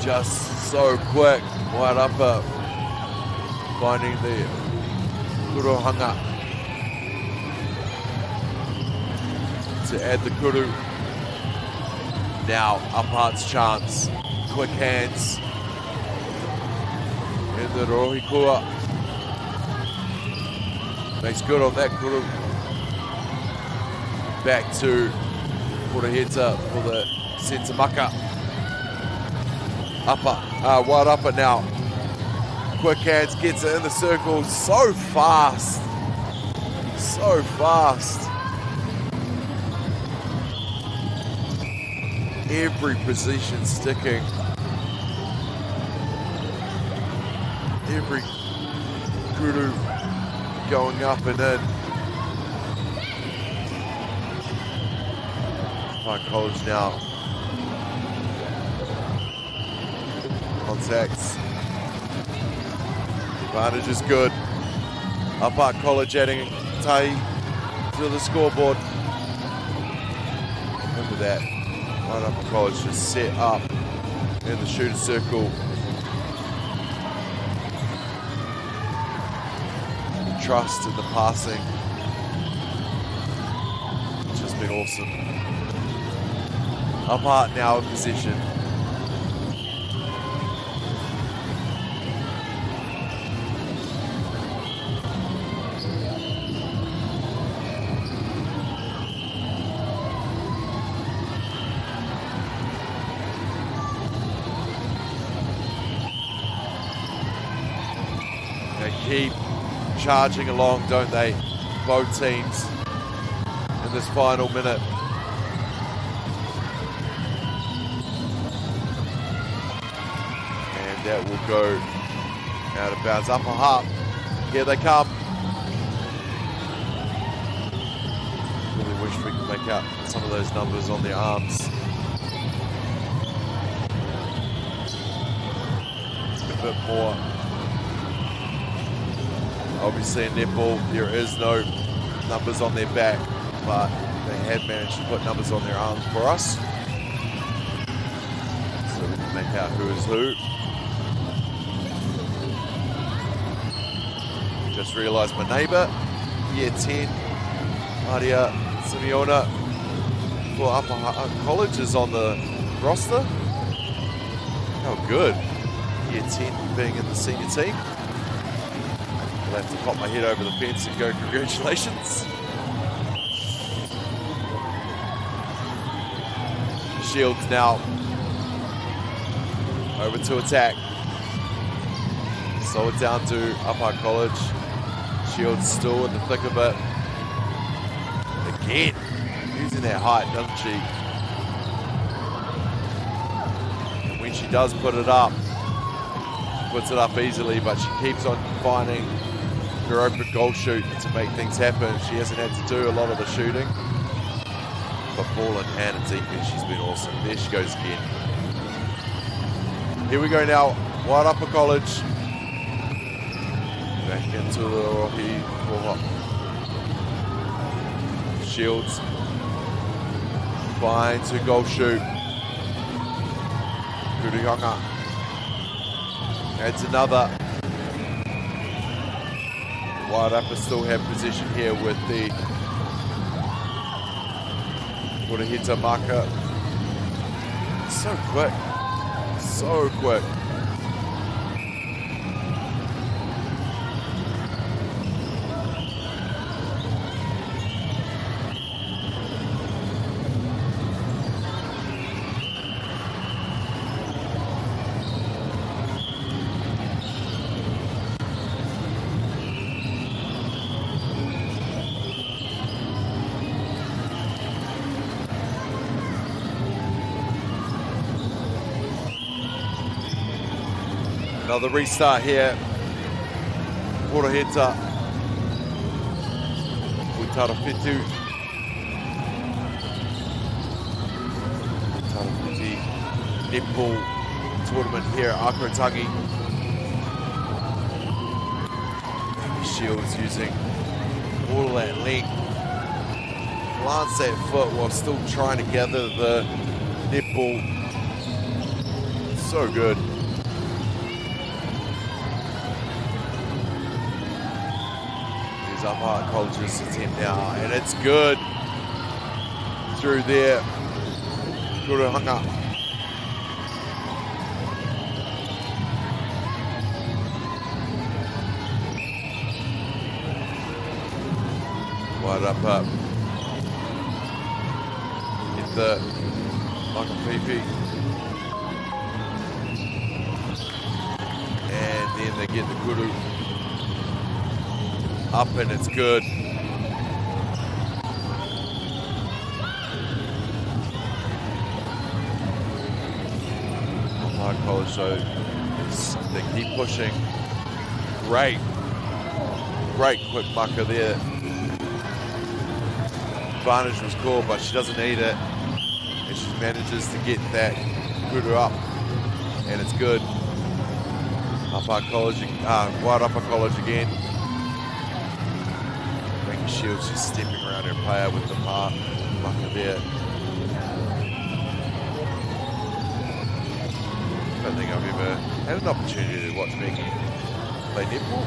Just so quick, Waiarapa finding the Kuruhanga to add the kuru. Now, Uphart's chance. Quick hands. In the Rohikua. Makes good on that kuru. Back to Portaheta for the Sentamaka. Waiarapa now. Quick hands, gets it in the circle. So fast. So fast. Every position sticking. Every kuru going up and in. Ākau College now. Contacts. Advantage is good. Ākau College adding Tangi to the scoreboard. Look at that. Right, Ākau College just set up in the shooting circle. Trust in the passing. It's just been awesome. Ākau now in possession. They keep charging along, don't they? Both teams in this final minute. And that will go out of bounds. Upper half. Here they come. Really wish we could make out some of those numbers on their arms. A bit more. Obviously in netball there is no numbers on their back, but they have managed to put numbers on their arms for us. So we can make out who is who. Just realised my neighbour, year 10, Maria Simeona for Ākau College is on the roster. How good, year 10 being in the senior team. I'll have to pop my head over the fence and go, congratulations. Shields now over to attack. Slow it down to Ākau College. Shields still in the thick of it. Again, using that height, doesn't she? And when she does put it up, puts it up easily, but she keeps on finding her open goal shoot to make things happen. She hasn't had to do a lot of the shooting, but ball in hand and defense, she's been awesome. There she goes again. Here we go now, wide Ākau College. Back into the Rohi. Shields. Finds her goal shoot. Kurihanga. Adds another. Wide Upper still have position here with the Kurihita marker. So quick. So quick. Another restart here. Kurihita. Utarafitu. Utarafitu netball tournament here at Ākau Tangi. Shields using all of that length. Glance that foot while still trying to gather the netball. So good. Ākau College's attempt now, and it's good through there. Kurihanga. Wide up. Hit the Makapipi. And then they get the Kuru up, and it's good. Ākau College, so they keep pushing. Great quick mucker there. Advantage was cool, but she doesn't need it. and she manages to get that hooter up, and it's good. Wide upper college again. Becky Shields just stepping around her player with the marker there. I don't think I've ever had an opportunity to watch Becky play netball.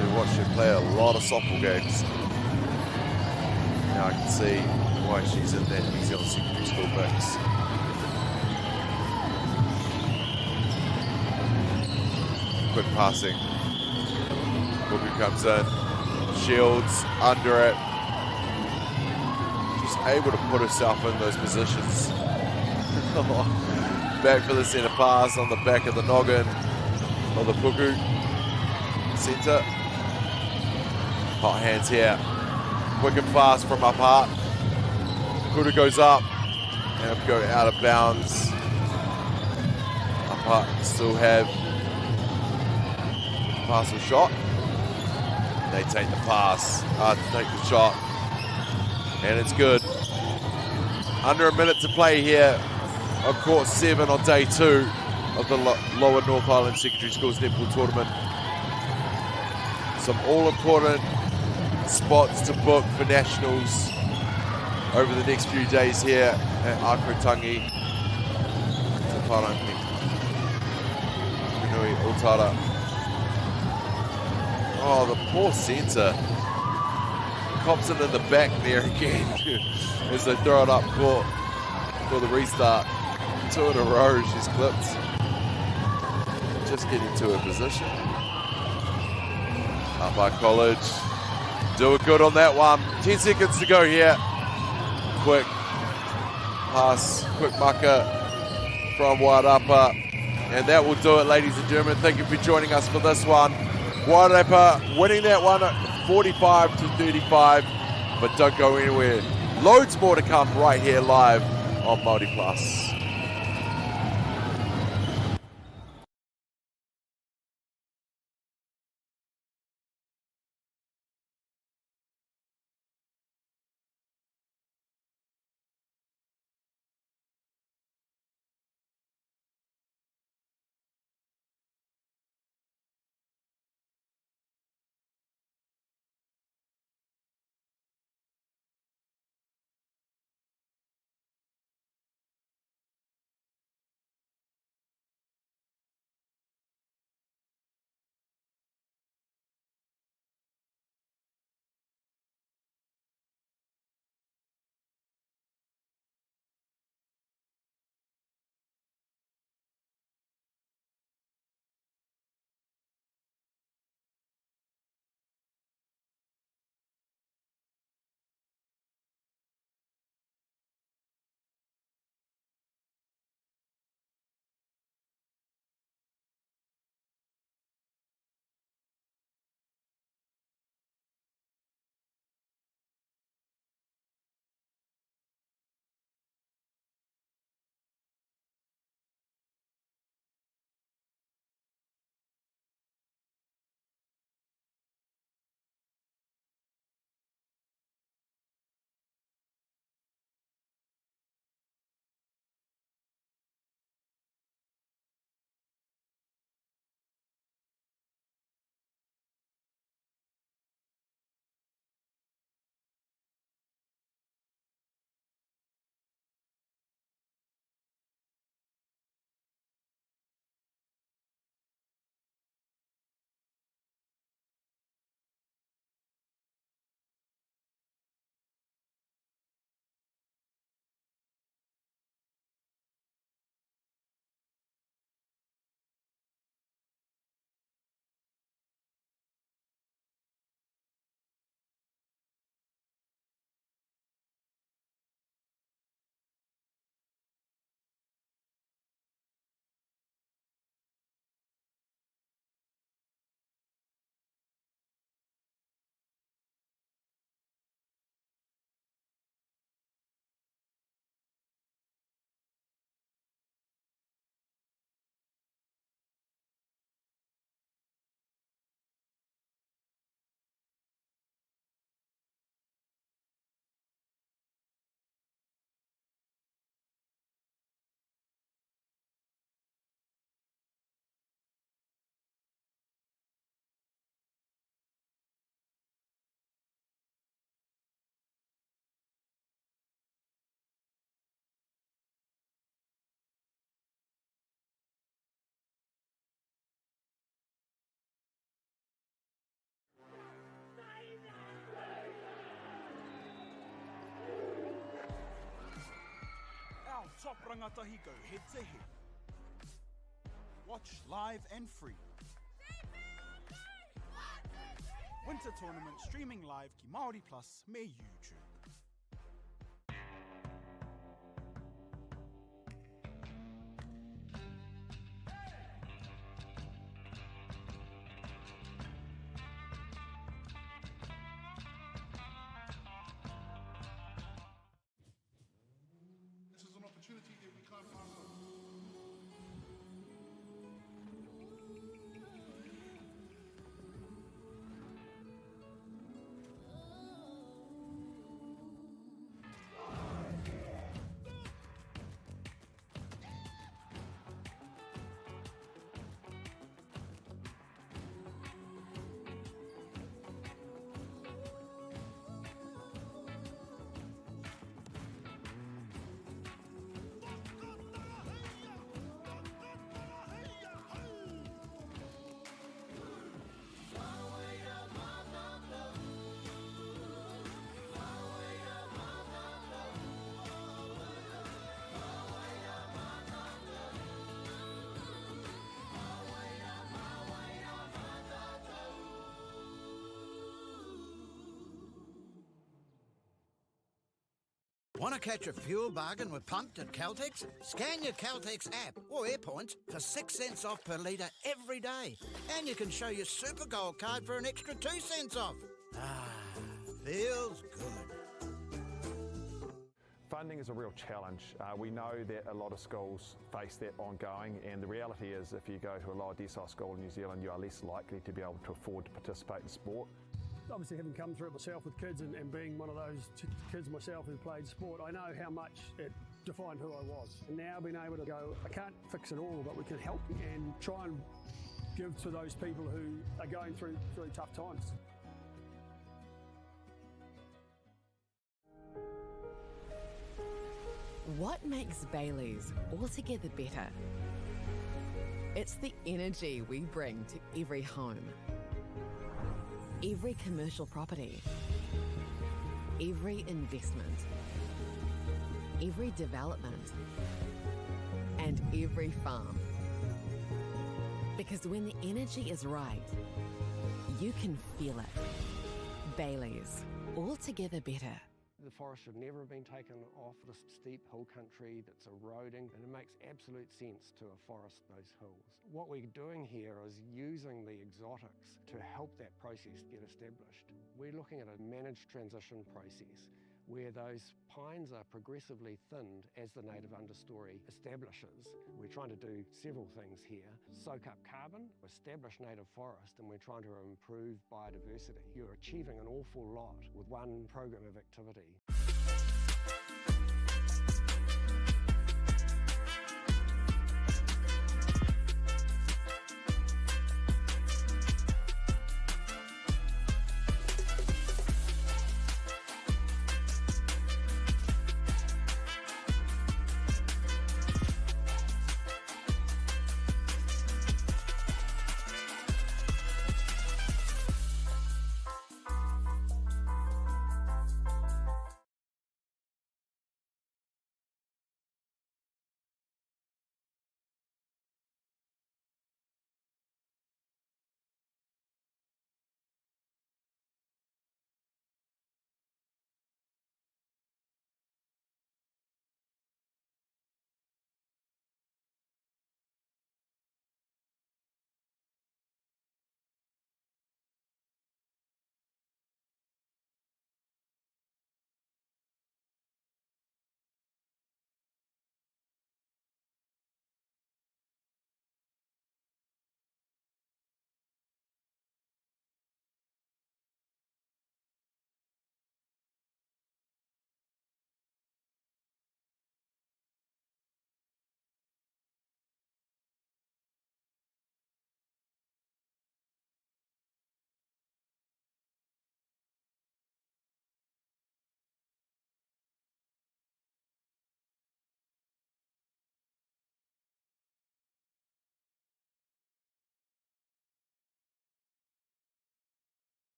I've watched her play a lot of softball games. Now I can see why she's in that New Zealand secondary school mix. Quick passing. Booker comes in. Shields under it. She's able to put herself in those positions. Back for the centre pass on the back of the noggin of the Puku. Centre. Hot hands here. Quick and fast from up hard. Puku goes up and go out of bounds. Up hard still have pass or shot. They take the pass, take the shot, and it's good. Under a minute to play here on court 7 on day 2 of the Lower North Island Secondary Schools Netball Tournament. Some all-important spots to book for nationals over the next few days here at Ākau, Tangi. Utara. Oh, the poor centre. Compson in the back there again as they throw it up court for the restart. 2 in a row she's clipped. Just getting to her position. Up by College. Do it good on that one. 10 seconds to go here. Quick pass, quick mucker from wide upper. And that will do it, ladies and gentlemen. Thank you for joining us for this one. Wide upper winning that one at 45-35. But don't go anywhere. Loads more to come right here live on MāORI Plus. top rangatahi go head to head. Watch live and free. Winter tournament streaming live ki MΑORI Plus me YouTube. This is an opportunity that we can't pass on. Want to catch a fuel bargain with Pumped at Caltex? Scan your Caltex app or AirPoints for 6 cents off per litre every day. And you can show your Super Gold card for an extra 2 cents off. Ah, feels good. Funding is a real challenge. We know that a lot of schools face that ongoing, and the reality is if you go to a lower decile school in New Zealand, you are less likely to be able to afford to participate in sport. Obviously, having come through it myself with kids and being one of those kids myself who played sport, I know how much it defined who I was. And now being able to go, I can't fix it all, but we can help and try and give to those people who are going through tough times. What makes Bailey's altogether better? It's the energy we bring to every home, every commercial property, every investment, every development, and every farm. Because when the energy is right, you can feel it. Bailey's, altogether better. The forest should never have been taken off the steep hill country that's eroding, and it makes absolute sense to afforest those hills. What we're doing here is using the exotics to help that process get established. We're looking at a managed transition process where those pines are progressively thinned as the native understory establishes. We're trying to do several things here. Soak up carbon, establish native forest, and we're trying to improve biodiversity. You're achieving an awful lot with one program of activity.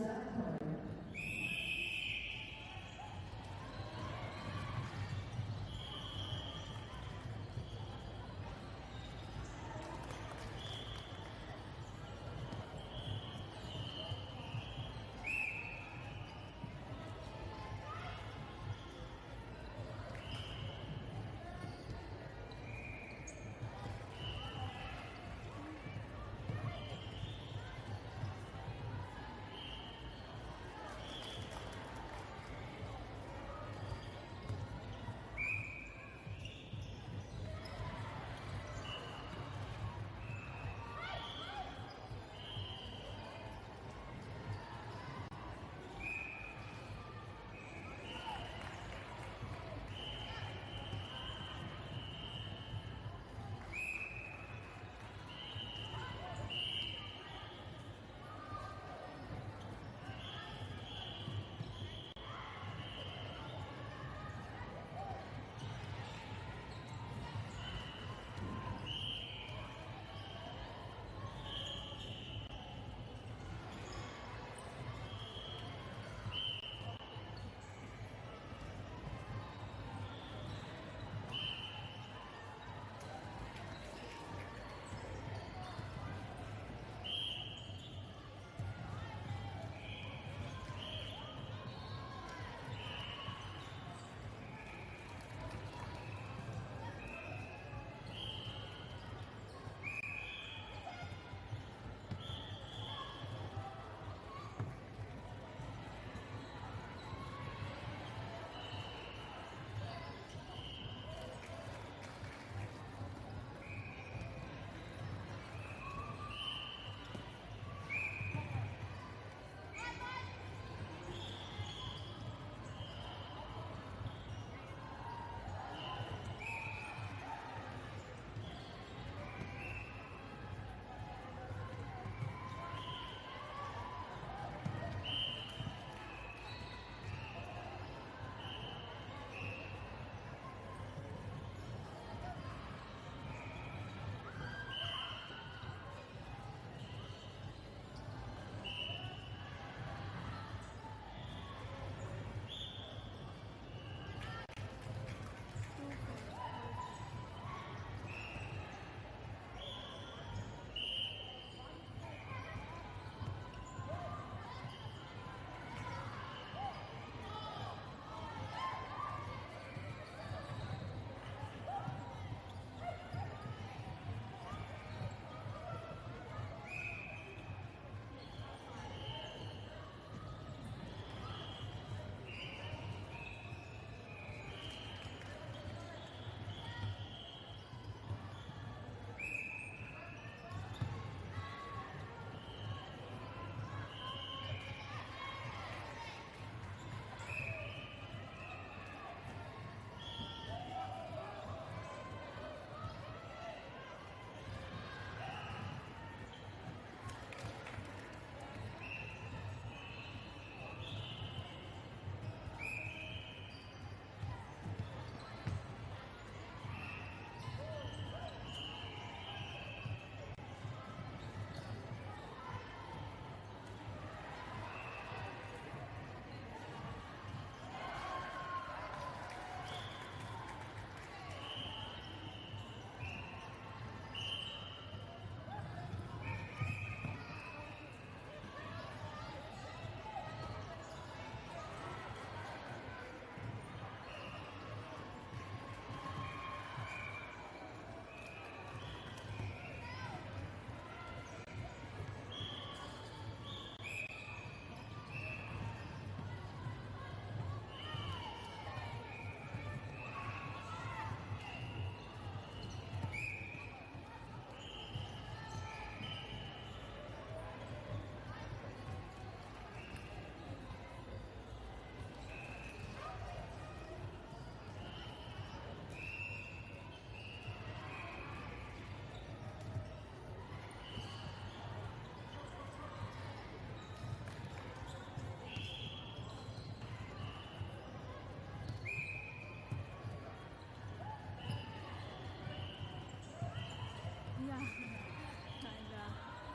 Set player.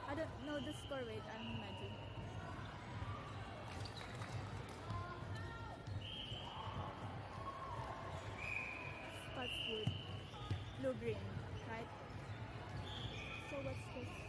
I don't know the score. Wait, I'm imagining. blue-green, right? So what's this?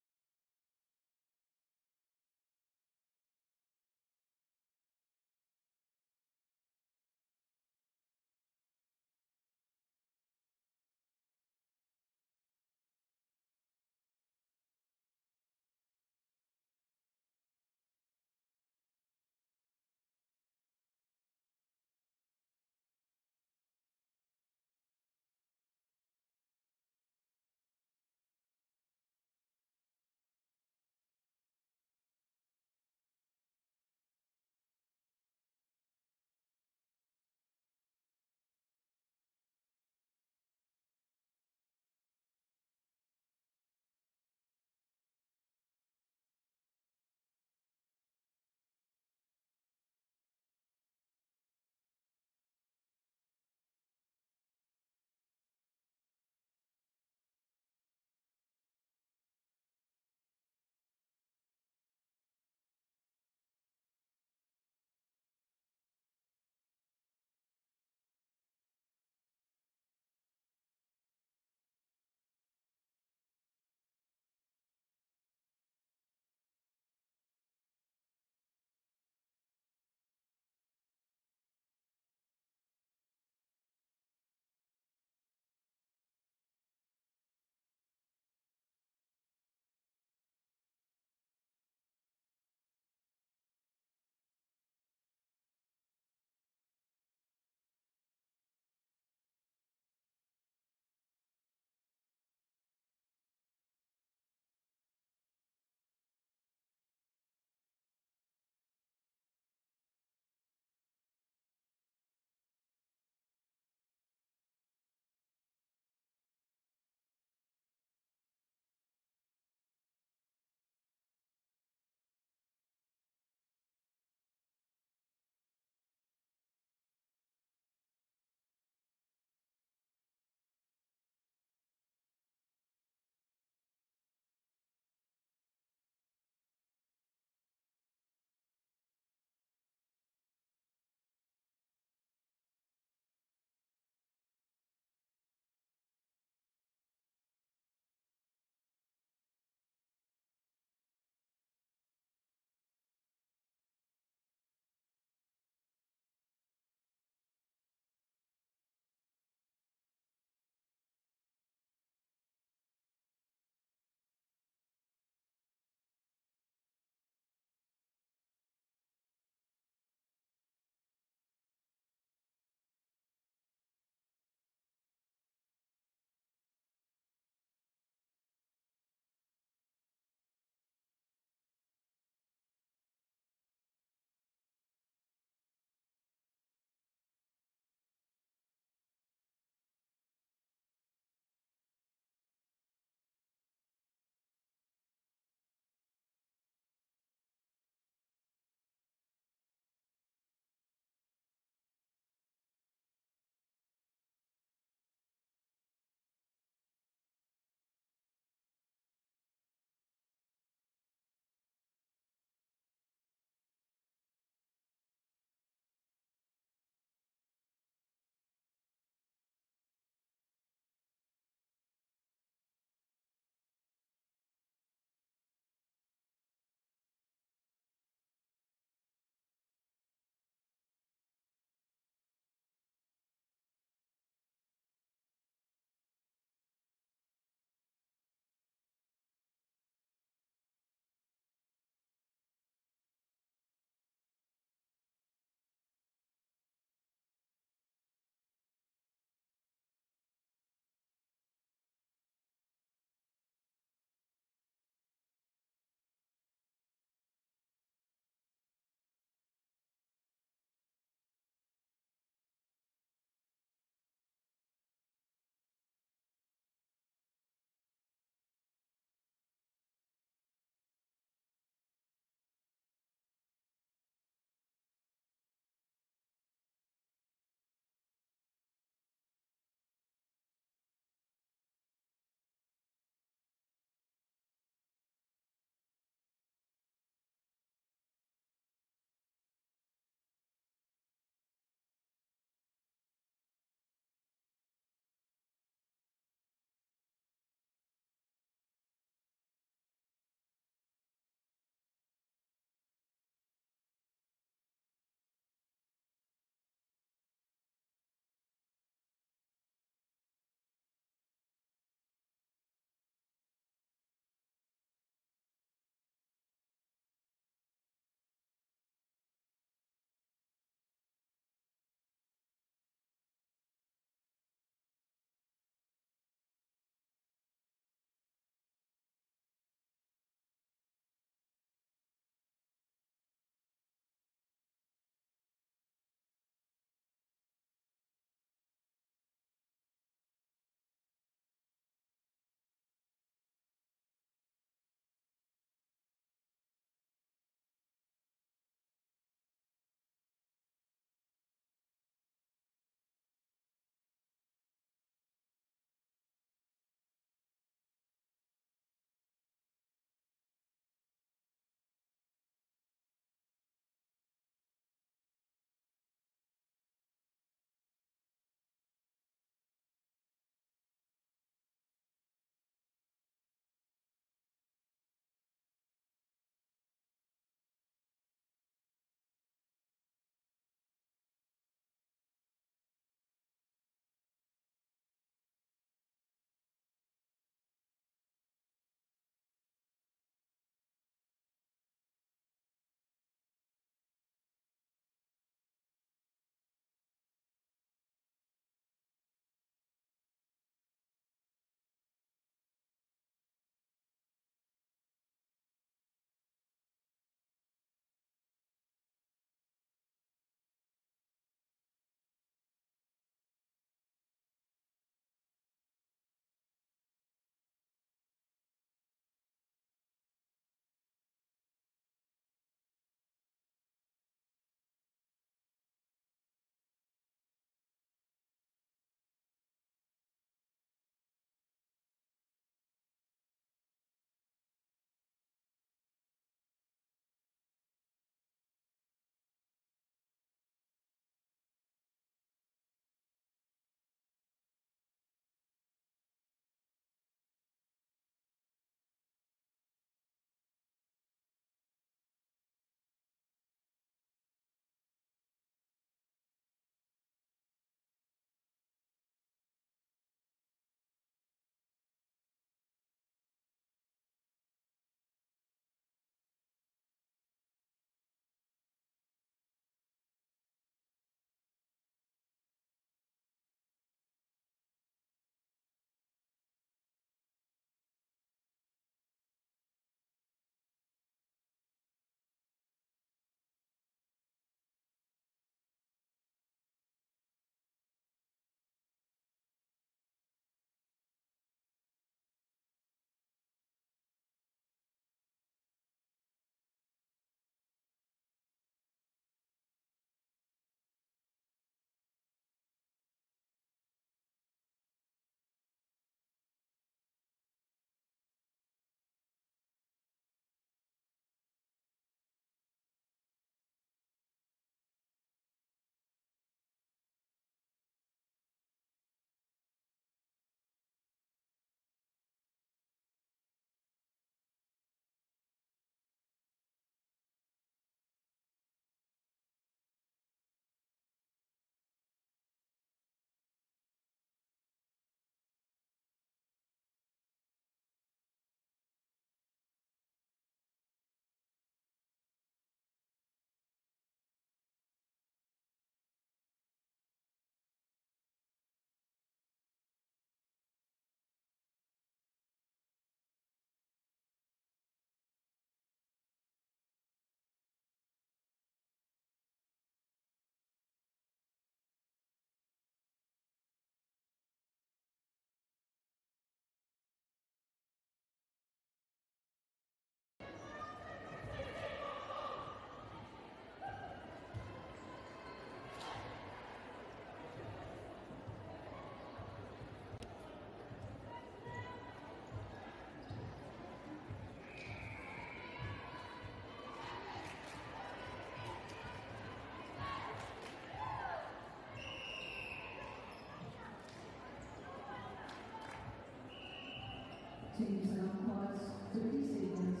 Teams and umpires, 30 seconds.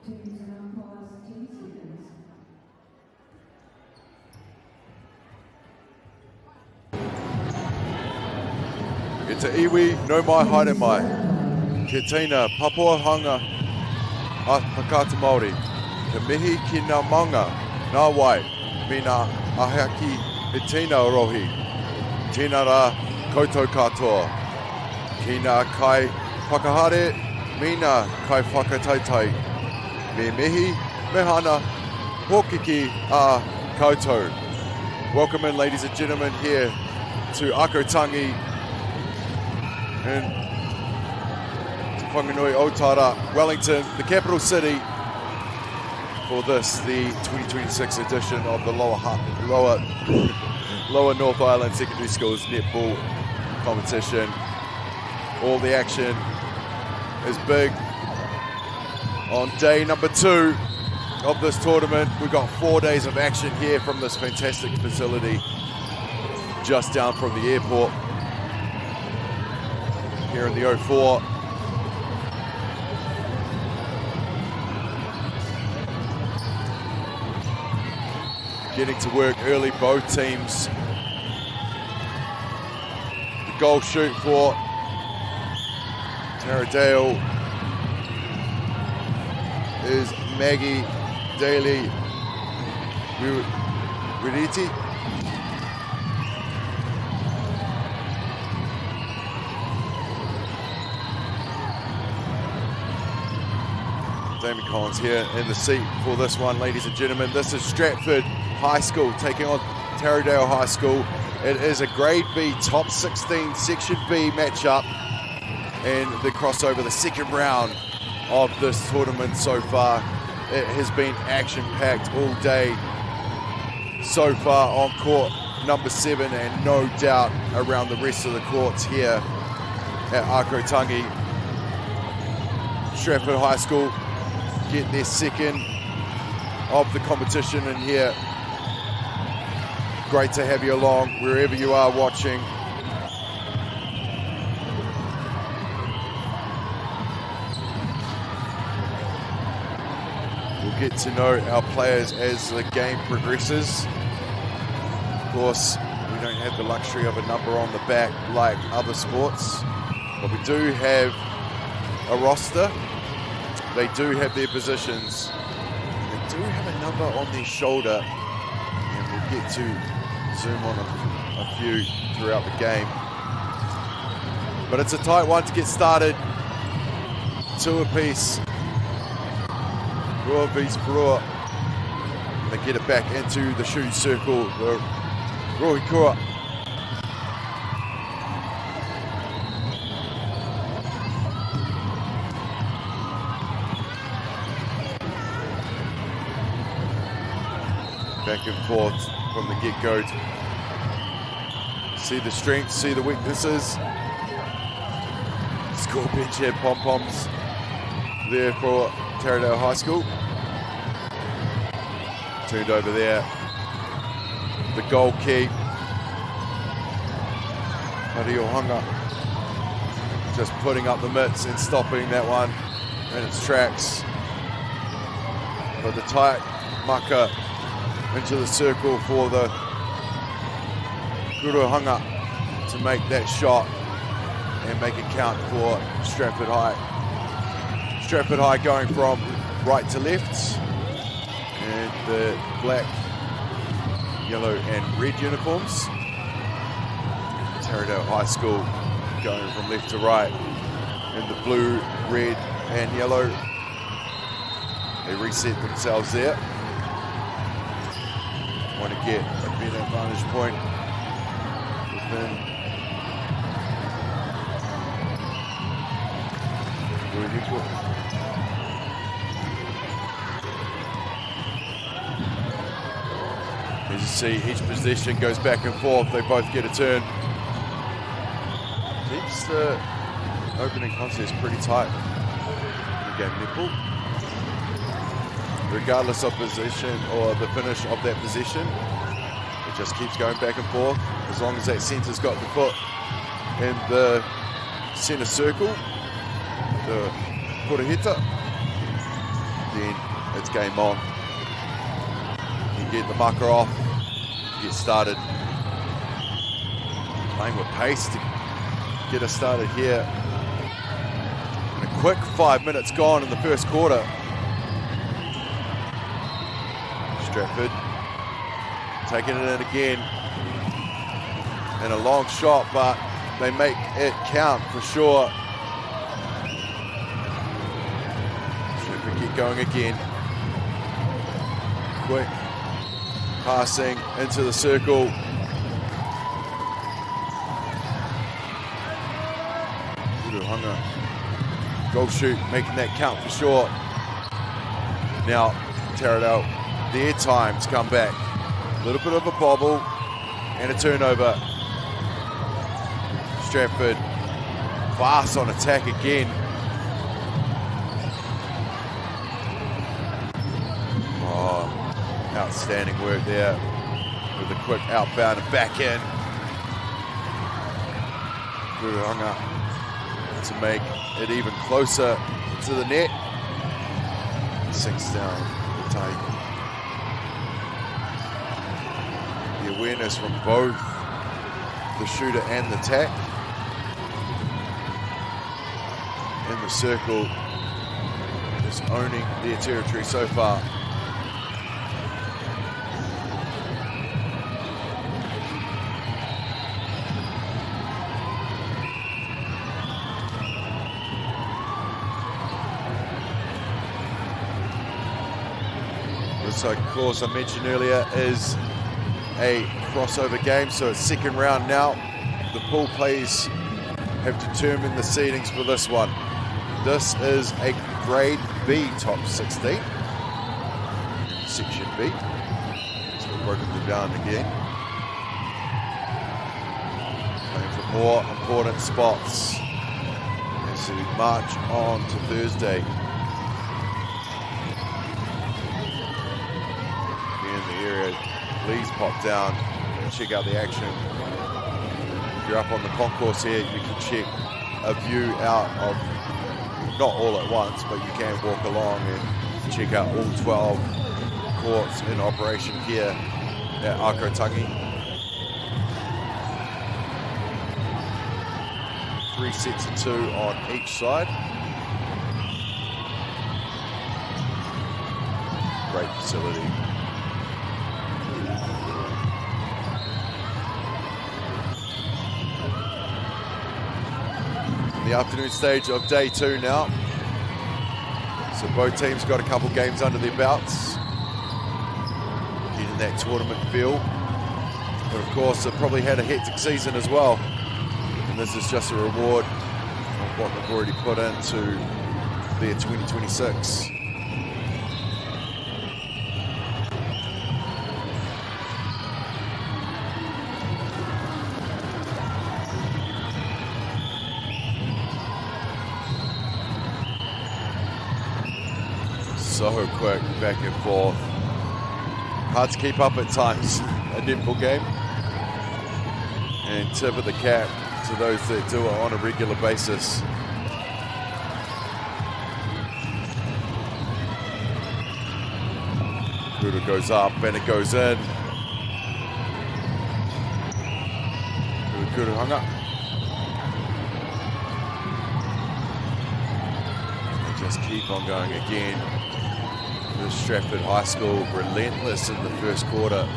Teams and umpires, 10 seconds. E te iwi, no mai haere mai. Ke teina Papua hanga a Pakata Māori. Ke mihi ki ngā manga, ngā wai, me ngā ahaki he teina rohi. Tēnā rā koutou katoa. Ki ngā kai whakahare, me ngā kai whakataitai. Me mihi, me hana, hokiki a koutou. Welcome in, ladies and gentlemen, here to Ākau Tangi in Whanganui Otara, Wellington, the capital city, for this, the 2026 edition of the Lower North Island Secondary Schools Netball competition. All the action is big. On day number 2 of this tournament, we've got 4 days of action here from this fantastic facility just down from the airport here in the 04. Getting to work early, both teams. The goal shoot for Taradale is Maggie Daly Wiriti. Damien Collins here in the seat for this one, ladies and gentlemen. This is Stratford High School taking on Taradale High School. It is a grade B top 16 section B matchup and the crossover, the second round of this tournament so far. It has been action-packed all day so far on court number 7 and no doubt around the rest of the courts here at Ākau Tangi. Stratford High School get their second of the competition in here. Great to have you along wherever you are watching. We'll get to know our players as the game progresses. Of course, we don't have the luxury of a number on the back like other sports, but we do have a roster. They do have their positions. They do have a number on their shoulder, and we'll get to zoom on a few throughout the game. But it's a tight one to get started. 2 apiece. Rua beats Rua. They get it back into the shooting circle. The Rohikua. Back and forth from the get-go. See the strengths, see the weaknesses. Score bench had pom-poms there for Taradale High School. Turned over there. The goal keep. Hariohanga just putting up the mitts and stopping that one in its tracks. But the tight maka into the circle for the Kurohanga to make that shot and make it count for Stratford High. Stratford High going from right to left, and the black, yellow and red uniforms. Taradale High School going from left to right in the blue, red and yellow. They reset themselves there. Want to get a better vantage point within There's a see each position goes back and forth. They both get a turn. Keeps the opening contest pretty tight. Again, netball. Regardless of position or the finish of that possession, it just keeps going back and forth. As long as that center's got the foot in the center circle, the footer hitter, then it's game on. You get the marker off, get started. Playing with pace to get us started here. And a quick 5 minutes gone in the first quarter. Stratford taking it in again. And a long shot, but they make it count for sure. Stratford get going again. Quick passing into the circle. Hunger. Goal shoot, making that count for sure. Now, Taradale, their time to come back. A little bit of a bobble and a turnover. Stratford fast on attack again. Oh, outstanding work there with a quick outbound and back in. Hunger to make it even closer to the net. Sinks down the Tangi. The awareness from both the shooter and the tack. In the circle, just owning their territory so far. So, of course, I mentioned earlier, is a crossover game, so it's second round now. The pool plays have determined the seedings for this one. This is a grade B top 16, section B. So we've broken them down again. Playing for more important spots as we march on to Thursday. Please pop down and check out the action. If you're up on the concourse here, you can check a view out of, not all at once, but you can walk along and check out all 12 courts in operation here at Ākau Tangi. 3 sets of 2 on each side. Great facility. The afternoon stage of day 2 now. So both teams got a couple games under their belts. Getting that tournament feel. But of course, they've probably had a hectic season as well. And this is just a reward of what they've already put into their 2026. So quick, back and forth. Hard to keep up at times, a netball game. And tip of the cap to those that do it on a regular basis. Kuda goes up and it goes in. Kuda hung up. And just keep on going again. The Stratford High School relentless in the first quarter.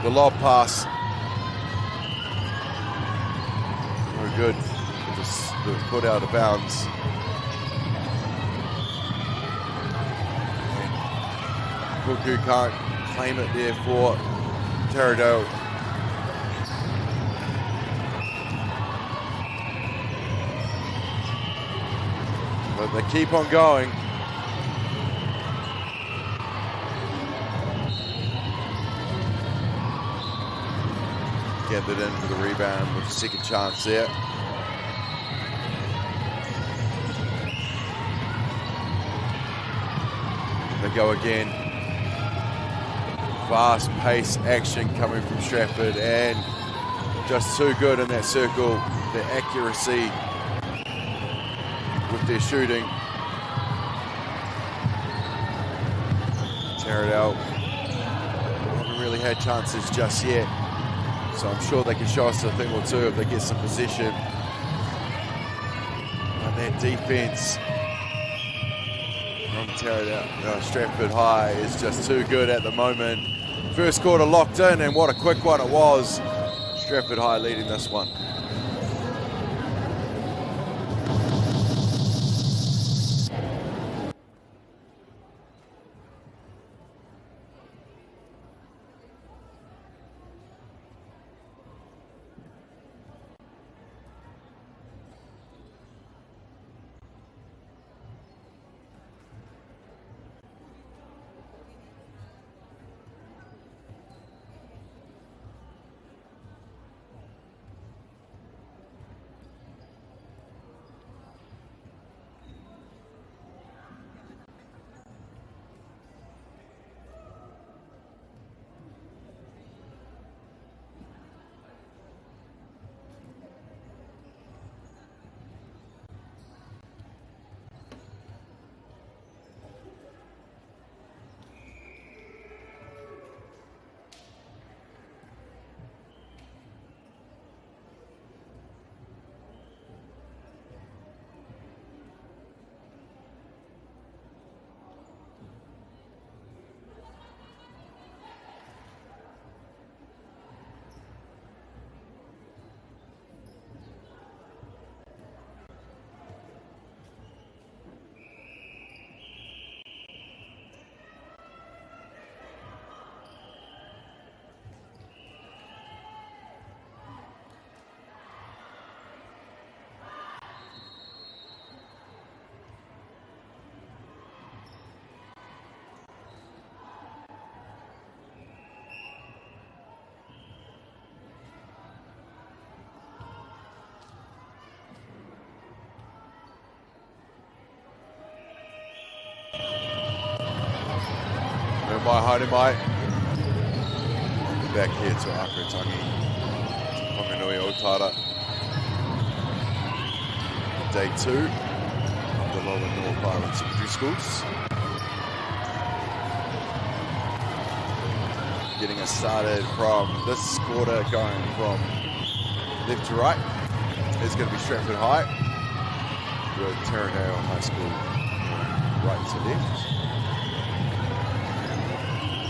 The lob pass. Very good. Just the foot out of bounds. Kuku can't claim it there for Taradale. But they keep on going. gathered in for the rebound with a second chance there. They go again. Fast-paced action coming from Stratford, and just too good in that circle. The accuracy with their shooting. Tear it out. Haven't really had chances just yet, so I'm sure they can show us a thing or two if they get some possession. And that defense from Stratford High is just too good at the moment. First quarter locked in, and what a quick one it was. Stratford High leading this one. By Haidemai. Back here to Ākau, Tangi, Whanganui, Otara. Day 2 of the Lower North Island Secondary Schools. Getting us started from this quarter, going from left to right. Is going to be Stratford High with Taranao High School right to left.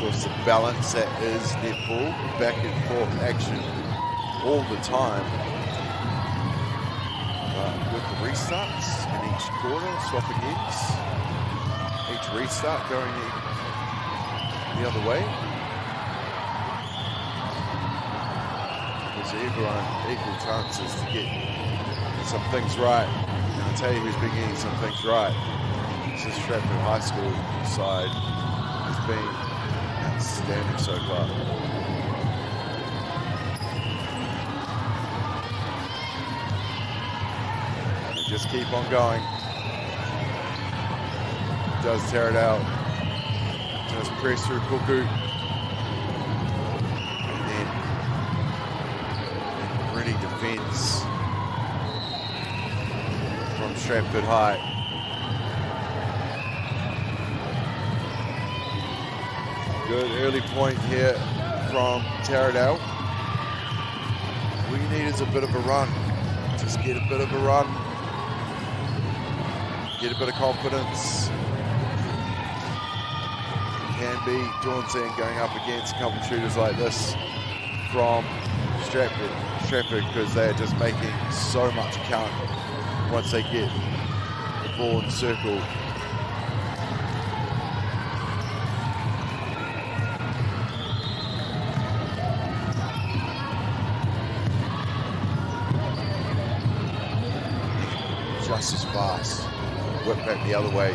Of course, the balance that is netball, back and forth action all the time. With the restarts in each quarter, swapping ends, each restart going the other way. Gives everyone equal chances to get some things right. And I'll tell you who's been getting some things right. This is Stratford High School side has been outstanding so far. And just keep on going. Does tear it out. Just press through Kuku. And then ready defense from Stratford High. Good early point here from Taradale. All you need is a bit of a run. Just get a bit of a run. Get a bit of confidence. It can be daunting going up against a couple shooters like this from Stratford, because they're just making so much count once they get the ball in the circle. Just as fast. Whip back the other way.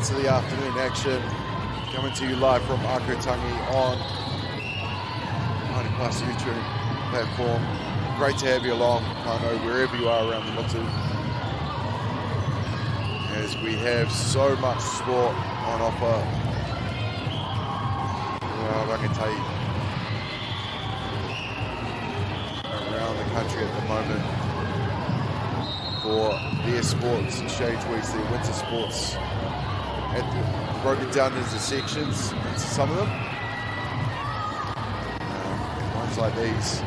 into the afternoon action. Coming to you live from Ākau Tangi on 90 Plus YouTube platform. Great to have you along, Pano, wherever you are around the Motu. As we have so much sport on offer. Rangitai around the country at the moment for their sports exchange weeks, their winter sports, broken down into sections, into some of them. Ones like these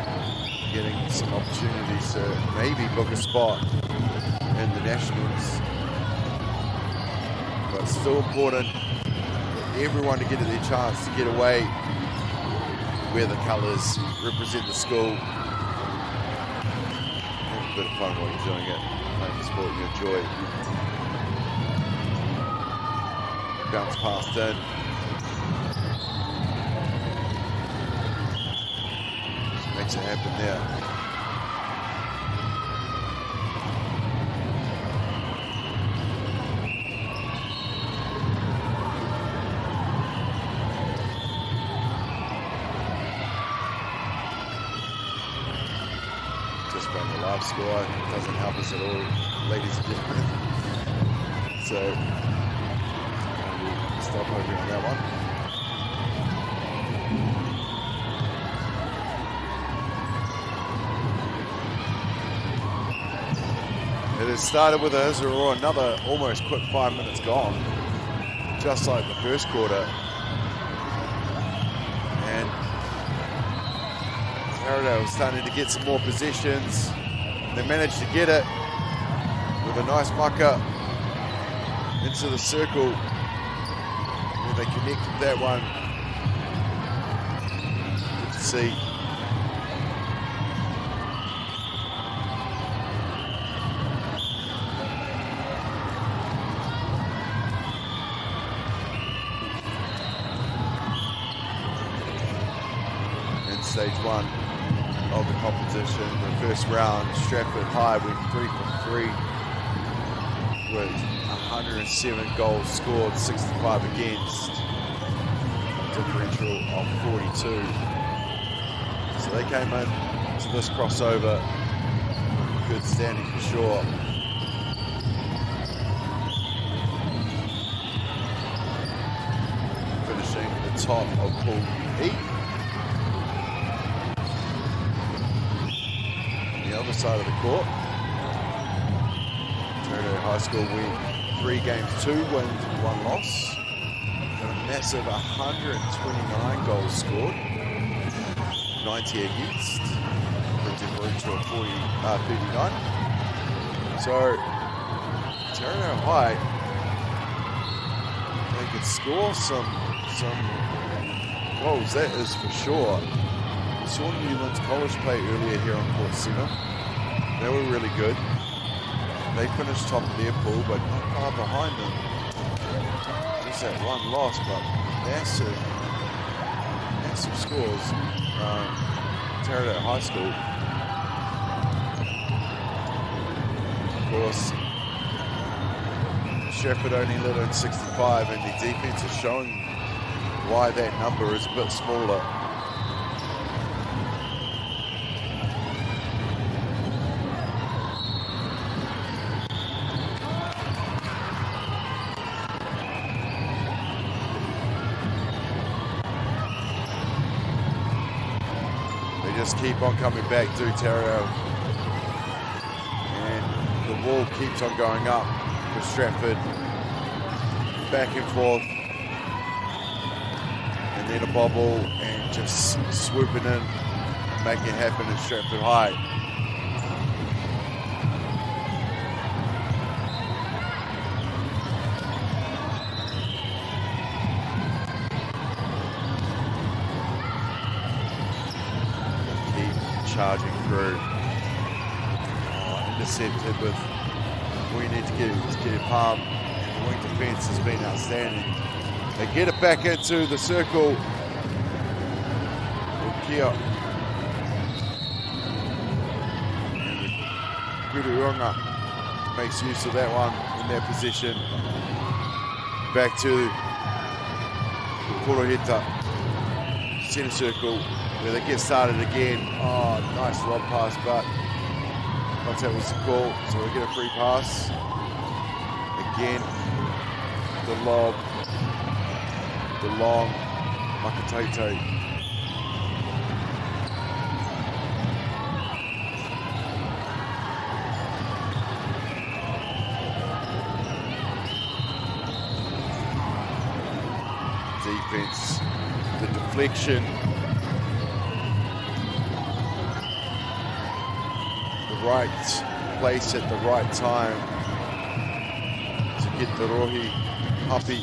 getting some opportunities to maybe book a spot in the Nationals. But it's still important for everyone to get their chance to get away, wear the colours, represent the school. Have a bit of fun while you're doing it, playing the sport you enjoy. Bounce past in. Just makes it happen there. Live score doesn't help us at all, ladies and gentlemen. So we'll stop over on that one. It has started with a hizzer or another almost quick 5 minutes gone, just like the first quarter. And Taradale starting to get some more possessions. They managed to get it with a nice mucker into the circle. And they connected that one. Good to see. In stage one of the competition, the first round, Stratford High went 3 from 3 with 107 goals scored, 65 against, differential of 42. So they came in to this crossover, good standing for sure. Finishing at the top of Pool E. Other side of the court. Taradale High School win 3 games, 2 wins, 1 loss. A massive 129 goals scored, 90 against, for a differential of 39. So Taradale High, they could score some goals, that is for sure. Saw Newlands College play earlier here on Court 7. They were really good. They finished top of their pool, but not far behind them. Just that one loss, but massive scores. Taradale High School. Of course, Stratford only lit in 65, and the defense is showing why that number is a bit smaller. Just keep on coming back to Taradale, and the wall keeps on going up for Stratford, back and forth, and then a bobble and just swooping in, making it happen in Stratford High. Charging through. Intercepted with all you need to get a palm. And the wing defense has been outstanding. They get it back into the circle. Kia. Guruunga makes use of that one in their position. Back to Poroheta. Centre circle where they get started again. Oh, nice lob pass, but contact was the call, so we get a free pass. Again, the lob, the long Makataito. Defense, the deflection, the right place at the right time to get the rohi happy.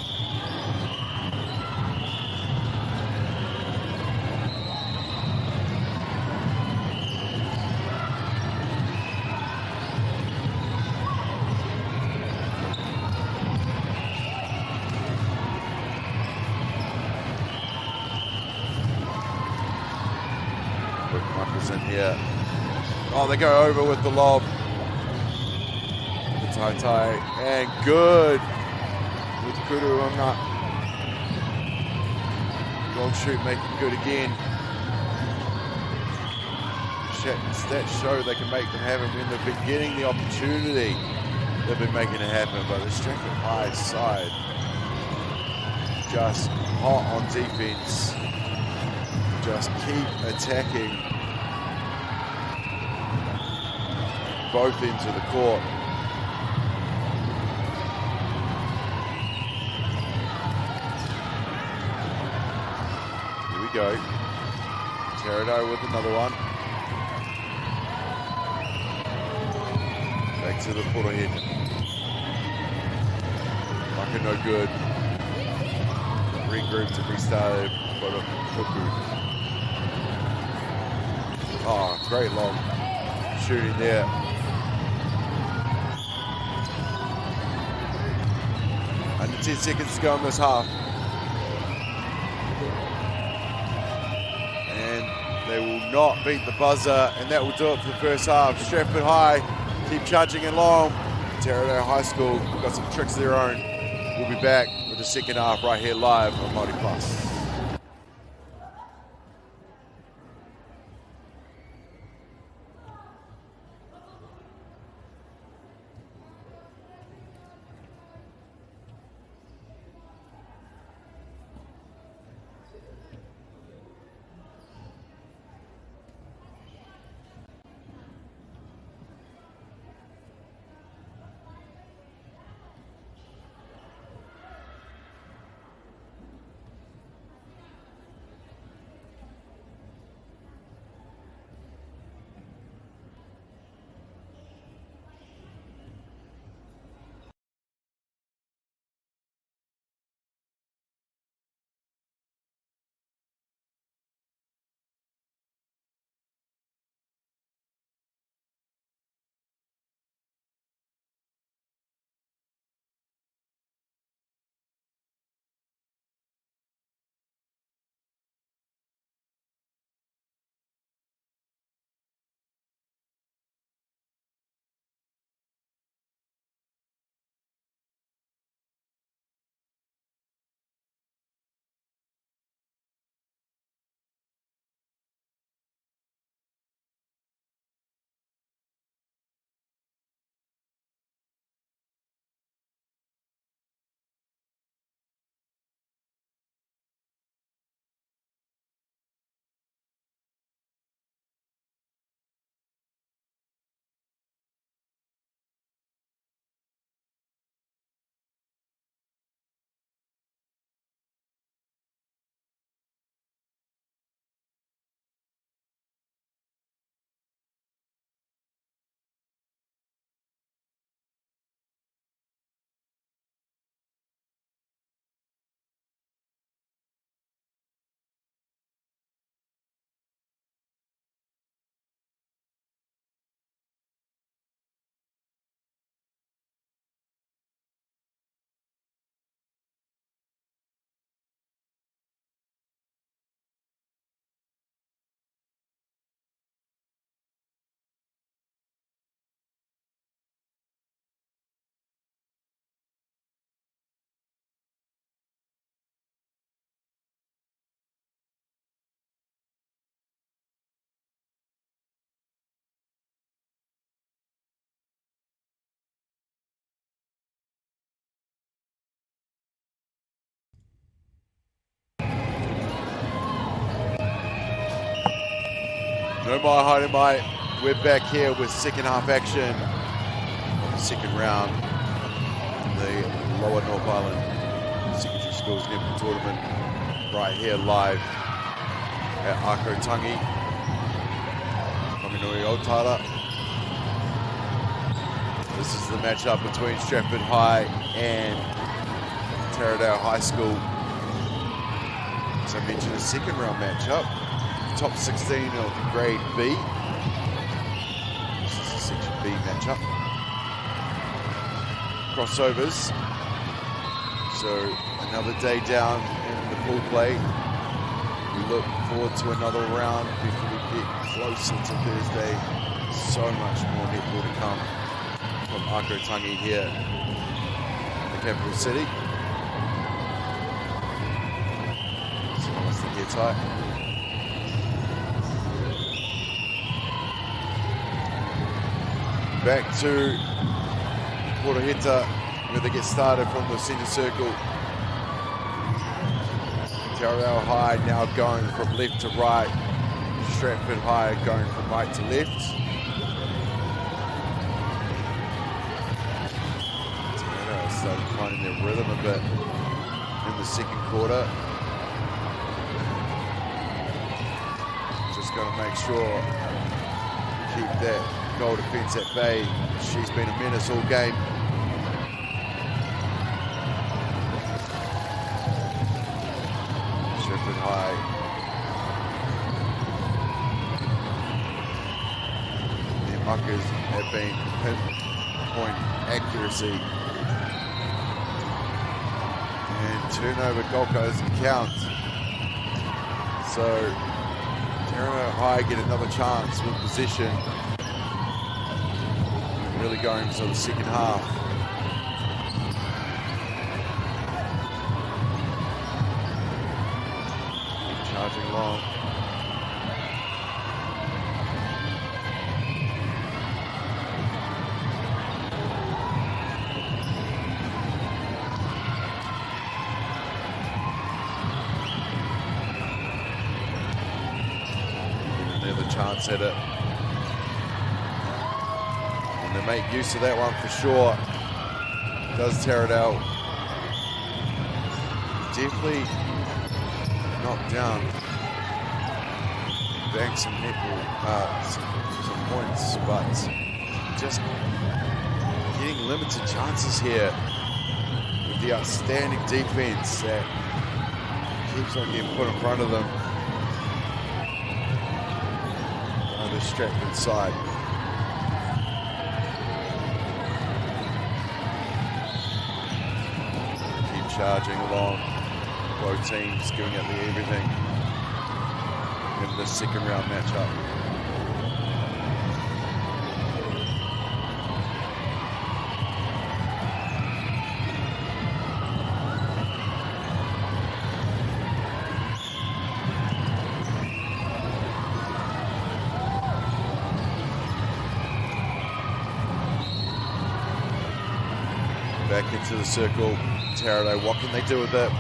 In here. Oh, they go over with the lob. The Tai and good with Kuruanga. Long shoot making good again. Stats show they can make them happen when they've been getting the opportunity. They've been making it happen, but the Stratford High side just hot on defense. Just keep attacking both ends of the court. Here we go. Teredo with another one. Back to the Porohead. Maka no good. Regrouped and restarted. Oh, great long shooting there. Under 10 seconds to go in this half. And they will not beat the buzzer, and that will do it for the first half. Stratford High keep charging along. Teredo High School got some tricks of their own. We'll be back with the second half right here live on MāORI Plus. No mai, haere mai. We're back here with second half action of the second round in the Lower North Island Secondary Schools Netball Tournament, right here live at Ākau Tangi, Whanganui Otara. This is the matchup between Stratford High and Taradale High School. As I mentioned, a second round matchup. Top 16 of grade B. This is a section B matchup. Crossovers. So another day down in the pool play. We look forward to another round before we get closer to Thursday. So much more netball to come from Ākau Tangi here in the capital city. Someone wants to get tight. Back to Portaheta, where they get started from the centre circle. Taradale High now going from left to right. Stratford High going from right to left. Taradale started finding their rhythm a bit in the second quarter. Just got to make sure keep that goal defence at bay. She's been a menace all game. Stratford High. Their muckers have been pinpoint accuracy. And turnover goal doesn't count. So Taradale High get another chance with possession. Really going to the second half. Charging long. Another chance at it. They make use of that one for sure. Does Taradale. Definitely knocked down. Banked some netball, some points, but just getting limited chances here with the outstanding defense that keeps on getting put in front of them. The Stratford side. Charging along, both teams giving it the everything in the second round matchup. Back into the circle. Taradale, what can they do with it?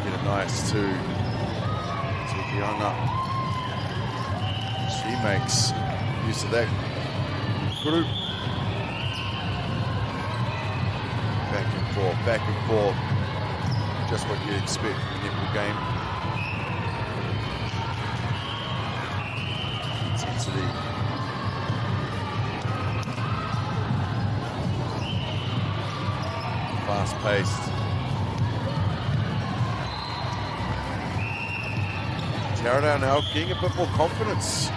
Get a nice to Kiana. She makes use of that group. Back and forth. Just what you'd expect from a netball game. Intensity. Fast-paced. Taradale now getting a bit more confidence.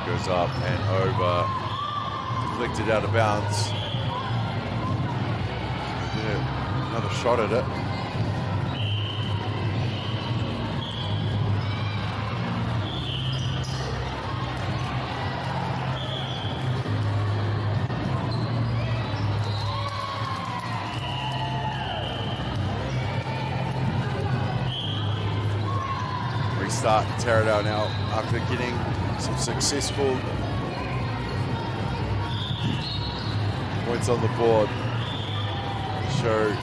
Goes up and over, deflected out of bounds. Yeah, another shot at it. start Taradale now after getting some successful points on the board. Show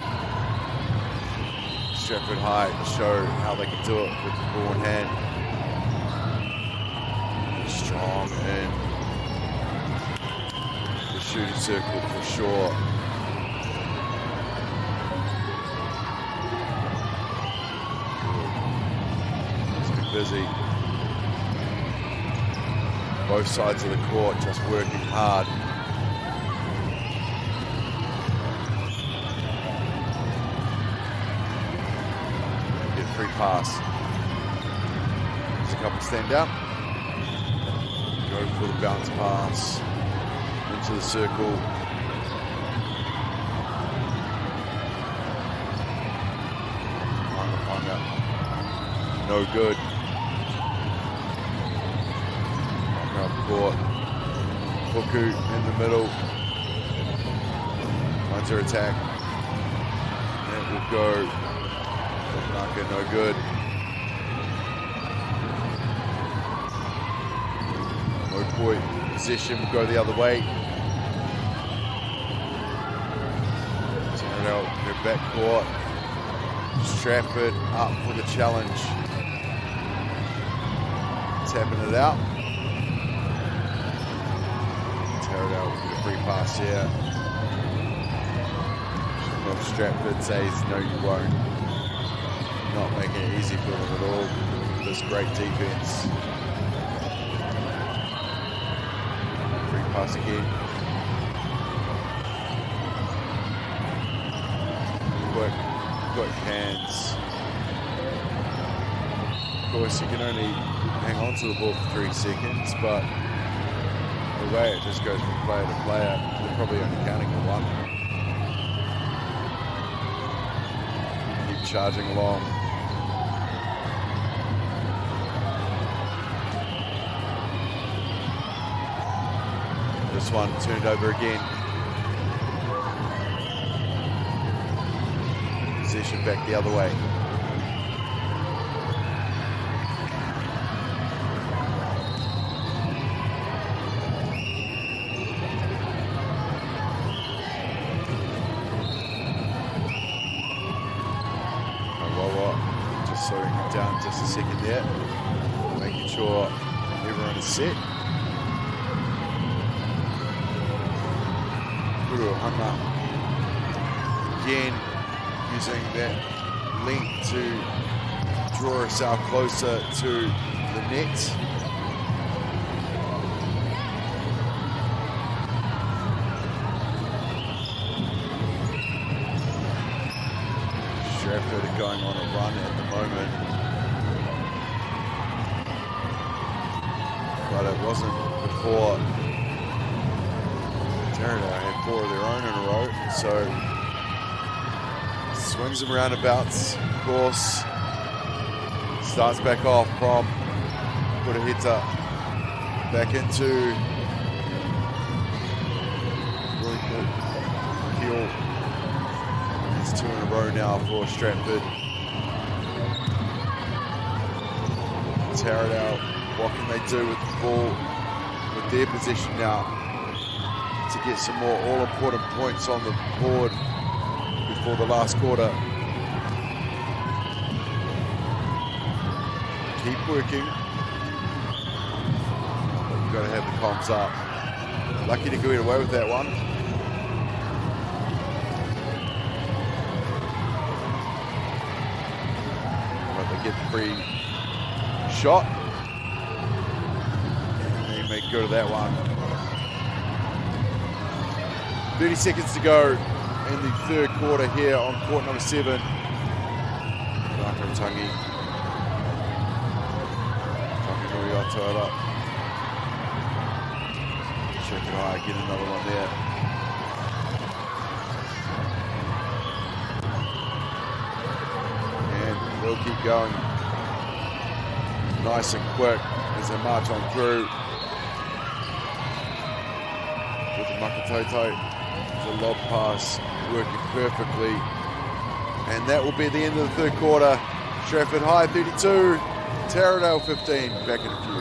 Stratford High, show how they can do it with the ball in hand. Strong in the shooting circle for sure. Busy. Both sides of the court just working hard. Get a free pass. There's a couple stand up. Go for the bounce pass into the circle. No good. Court. Puku in the middle. Counter attack. That will go. Naka, no good. No point. Possession will go the other way. Turn it out. Go back court. Stratford up for the challenge. Tapping it out. With a free pass here. Well, Stratford says, no you won't. Not making it easy for them at all. This great defense. Free pass again. Quick hands. Of course, you can only hang on to the ball for 3 seconds, but the way it just goes from player to player, they're probably only counting to one. Keep charging along. This one turned over again. Possession back the other way. Just a second there, making sure everyone is set. Kuru Hana again using that length to draw herself closer to the net. Stratford are going on a run at the moment. But it wasn't before Taradale had 4 of their own in a row. So swings and roundabouts, of course. Starts back off from Purahita back into Peel. It's 2 in a row now for Stratford. Taradale. What can they do with the ball, with their position now, to get some more all-important points on the board before the last quarter? Keep working. But you've got to have the comms up. Lucky to get away with that one. But they get the free shot. Go to that one. 30 seconds to go in the third quarter here on court number 7. Ākau Tangi. Check it out, get another one there. And they'll keep going. Nice and quick as they march on through. With the Makatoto, the lob pass working perfectly. And that will be the end of the third quarter. Stratford High 32, Taradale 15, back in a few.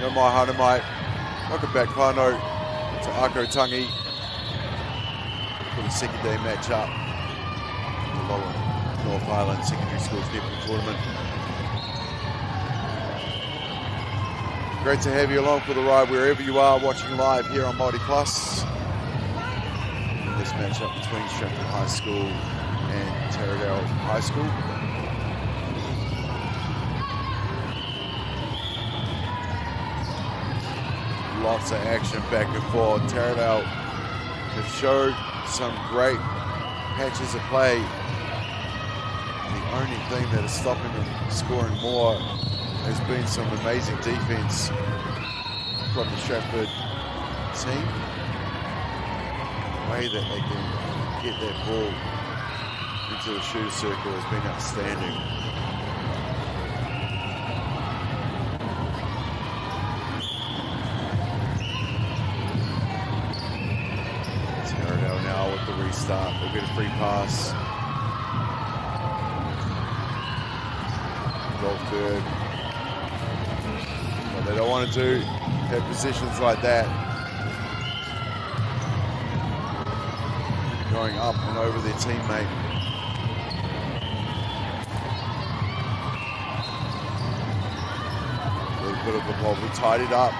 No mai, hana mai. Welcome back, whānau, to Ākau Tangi for the second day match up. The Lower North Island Secondary Schools Netball Tournament. Great to have you along for the ride wherever you are watching live here on MΑORI Plus. In this matchup between Stratford High School and Taradale High School. Lots of action back and forth. Taradale have showed some great patches of play. The only thing that is stopping them scoring more has been some amazing defense from the Stratford team. The way that they can get that ball into the shooter circle has been outstanding. Taradale now with the restart. They'll get a free pass. Goldberg. What they don't want to do, have positions like that. Going up and over their teammate. A little bit of a wobble, tied it up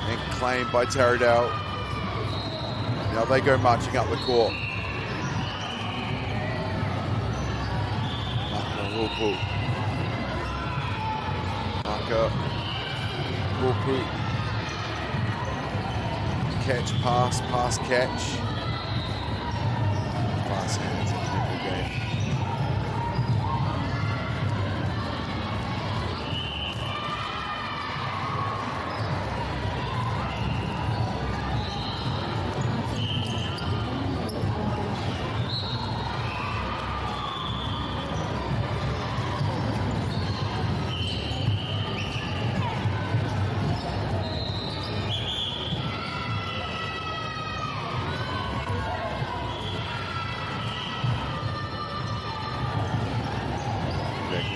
and claimed by Taradale. Now they go marching up the court. Ākau. Catch, pass, catch. Fast hands in the netball game.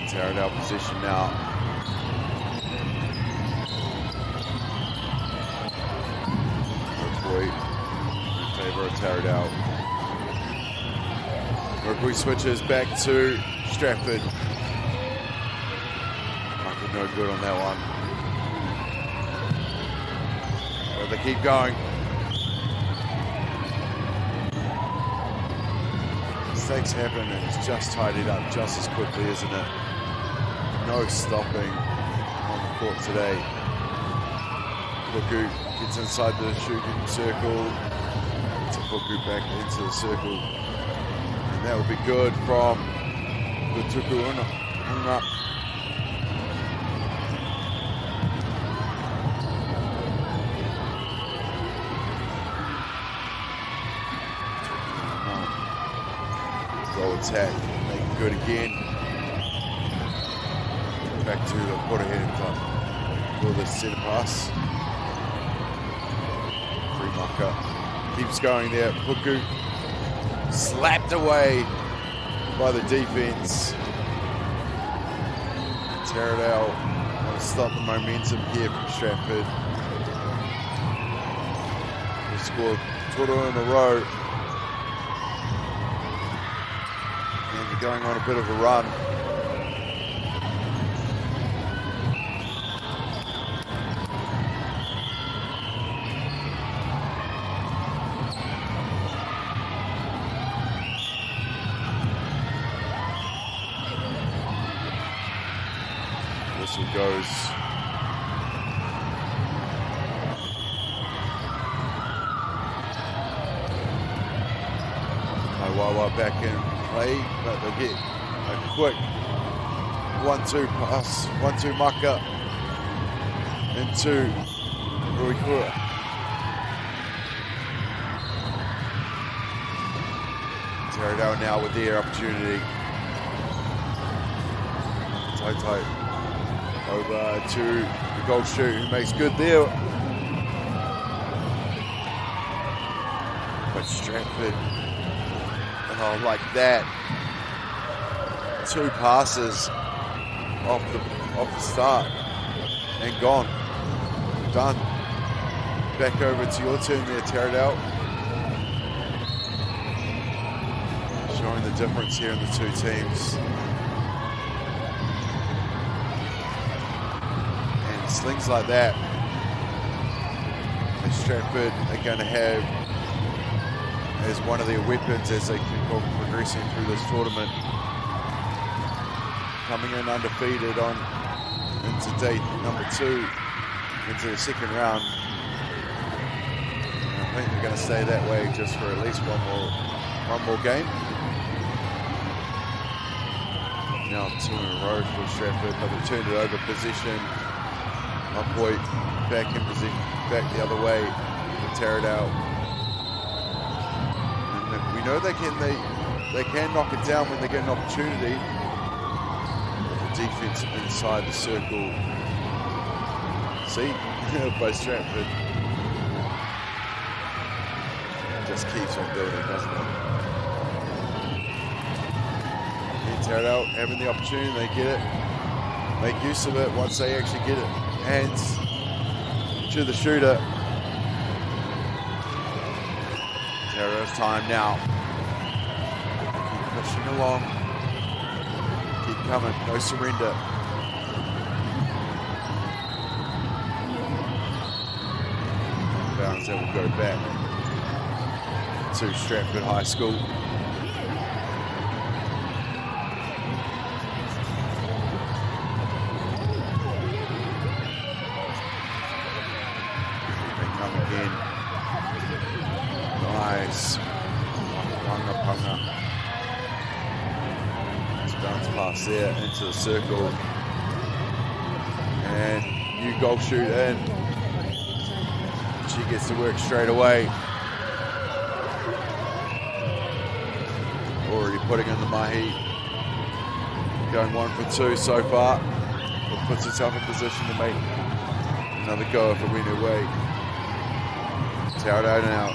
Taradale position now. Rukui in favor of Taradale. Rukui switches back to Stratford. Michael no good on that one. But they keep going. Mistakes happen and it's just tied it up just as quickly, isn't it? No stopping on the court today. Puku gets inside the shooting circle. To Puku back into the circle. And that will be good from the Tukuuna. Goal attack, make it good again. Back to the quarter heading time for the centre pass. Free marker. Keeps going there. Puku slapped away by the defense. Taradale want to stop the momentum here from Stratford. They scored 2 in a row. And they're going on a bit of a run. Goes. Wawa back in play, but they'll get a quick 1-2 pass, 1-2 maka into Ruikura. Taradale now with their opportunity. Tight. Over to the goal shoot, who makes good there. But Stratford, oh, like that. 2 passes off the start and gone. Done. Back over to your turn there, Taradale. Showing the difference here in the 2 teams. Slings like that, and Stratford are going to have as one of their weapons as they keep on progressing through this tournament. Coming in undefeated into day number 2, into the second round. And I think they're going to stay that way just for at least one more game. Now 2 in a row for Stratford, but they turned it over possession. Boy back in position, back the other way with Taradale. And we know they can knock it down when they get an opportunity. The defense inside the circle. See, by Stratford. Just keeps on building, doesn't it? And Taradale having the opportunity, they get it. Make use of it once they actually get it. Hands to the shooter. Taradale's time now. Keep pushing along. Keep coming. No surrender. Bounce that will go back to Stratford High School. There into the circle, and new goal shoot in. She gets to work straight away. Already putting in the mahi. Going 1 for 2 so far. It puts herself in position to make another go if it went her way. Taradale now.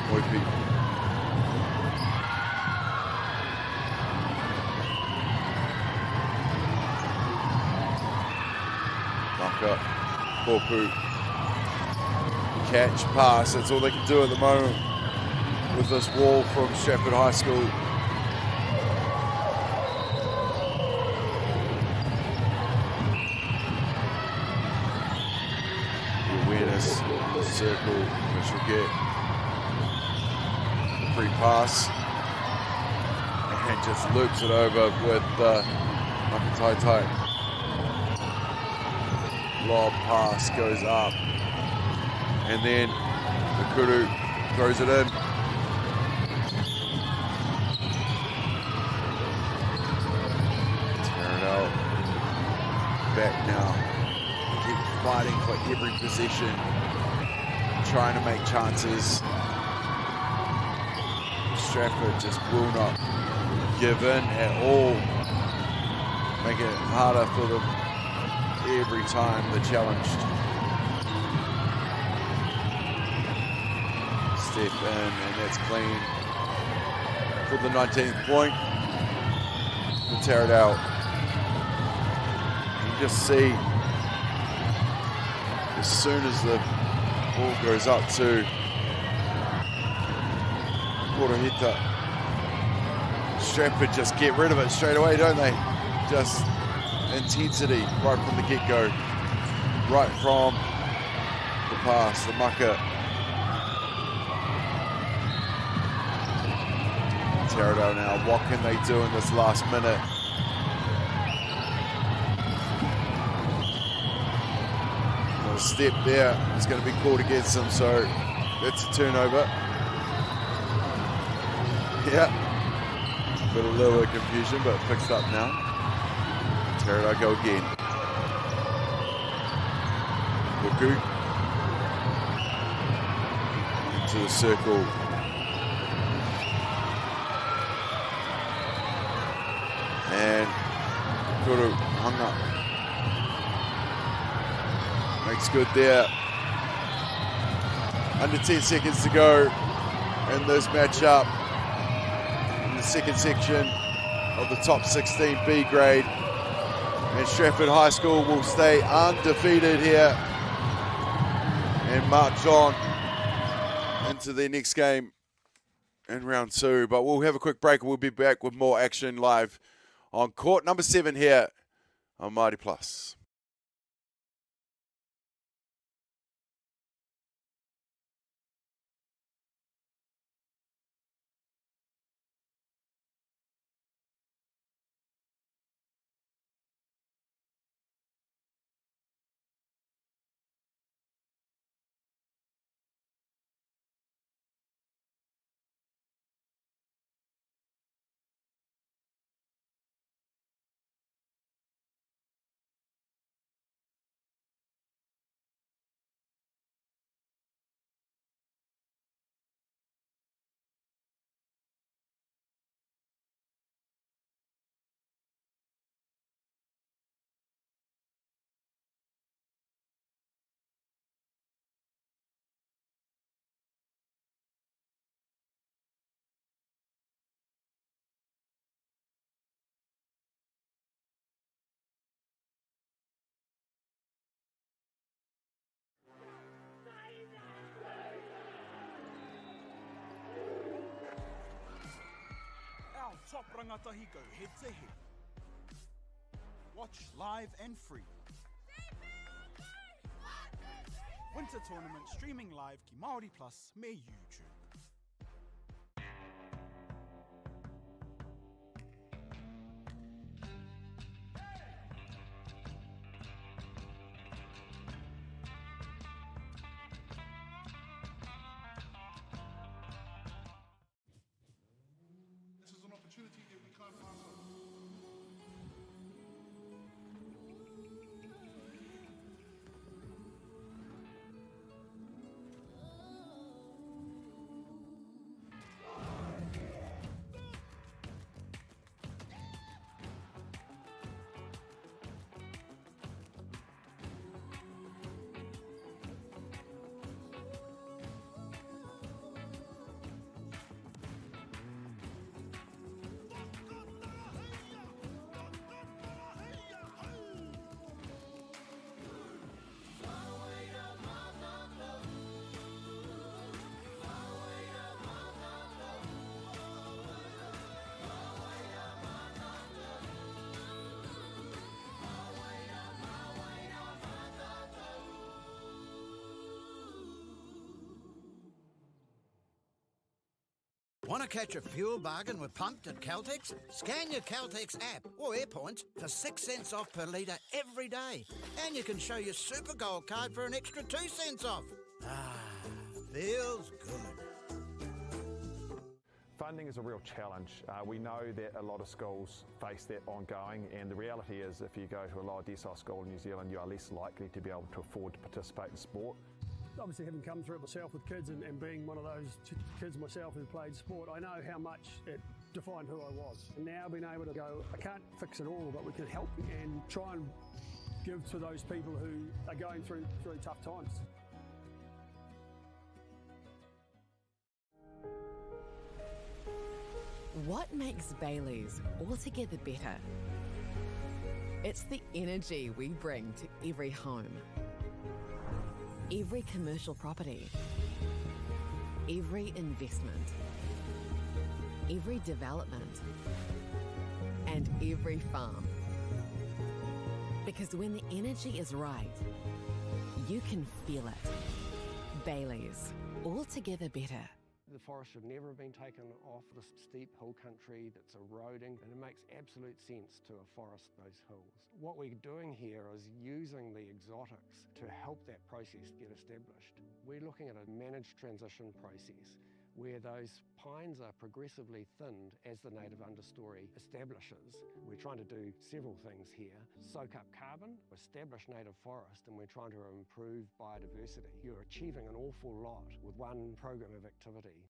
Moipi. Poku. Catch, pass, that's all they can do at the moment with this wall from Stratford High School. The awareness, the circle, which will get the free pass and just loops it over with Tai. Lob pass goes up. And then Kuru throws it in. Tear it out. Back now. Keep fighting for every possession. Trying to make chances. Stratford just will not give in at all. Making it harder for them every time they're challenged. Step in, and that's clean for the 19th point. We'll tear it out. You can just see as soon as the ball goes up to Korohita, Stratford just get rid of it straight away, don't they? Just intensity right from the get-go, right from the pass, the mucker. Tear it out now. What can they do in this last minute? A step there is going to be called against them, so that's a turnover. Yeah, got a little bit of confusion, but fixed up now. Tear it out, go again. Buku into the circle. And Kuru hung up. Makes good there. Under 10 seconds to go in this matchup. In the second section of the top 16 B grade. And Stratford High School will stay undefeated here and march on into their next game in round 2. But we'll have a quick break and we'll be back with more action live on court number 7 here on MΑORI Plus. Our top rangatahi go head to head. Watch live and free. Winter tournament streaming live ki MAORI Plus me YouTube. This is an opportunity that we can't pass on. Want to catch a fuel bargain with Pumped at Caltex? Scan your Caltex app or AirPoints for 6 cents off per litre every day. And you can show your Super Gold card for an extra 2 cents off. Ah, feels good. Funding is a real challenge. We know that a lot of schools face that ongoing, and the reality is if you go to a lower decile school in New Zealand, you are less likely to be able to afford to participate in sport. Obviously, having come through it myself with kids and being one of those kids myself who played sport, I know how much it defined who I was. And now being able to go, I can't fix it all, but we can help and try and give to those people who are going through tough times. What makes Bailey's altogether better? It's the energy we bring to every home, every commercial property, every investment, every development, and every farm. Because when the energy is right, you can feel it. Bailey's, altogether better. The forest should never have been taken off the steep hill country that's eroding, and it makes absolute sense to afforest those hills. What we're doing here is using the exotics to help that process get established. We're looking at a managed transition process where those pines are progressively thinned as the native understory establishes. We're trying to do several things here. Soak up carbon, establish native forest, and we're trying to improve biodiversity. You're achieving an awful lot with one program of activity.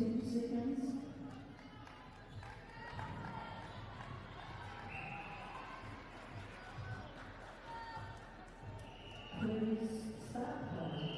10 seconds. Please start play.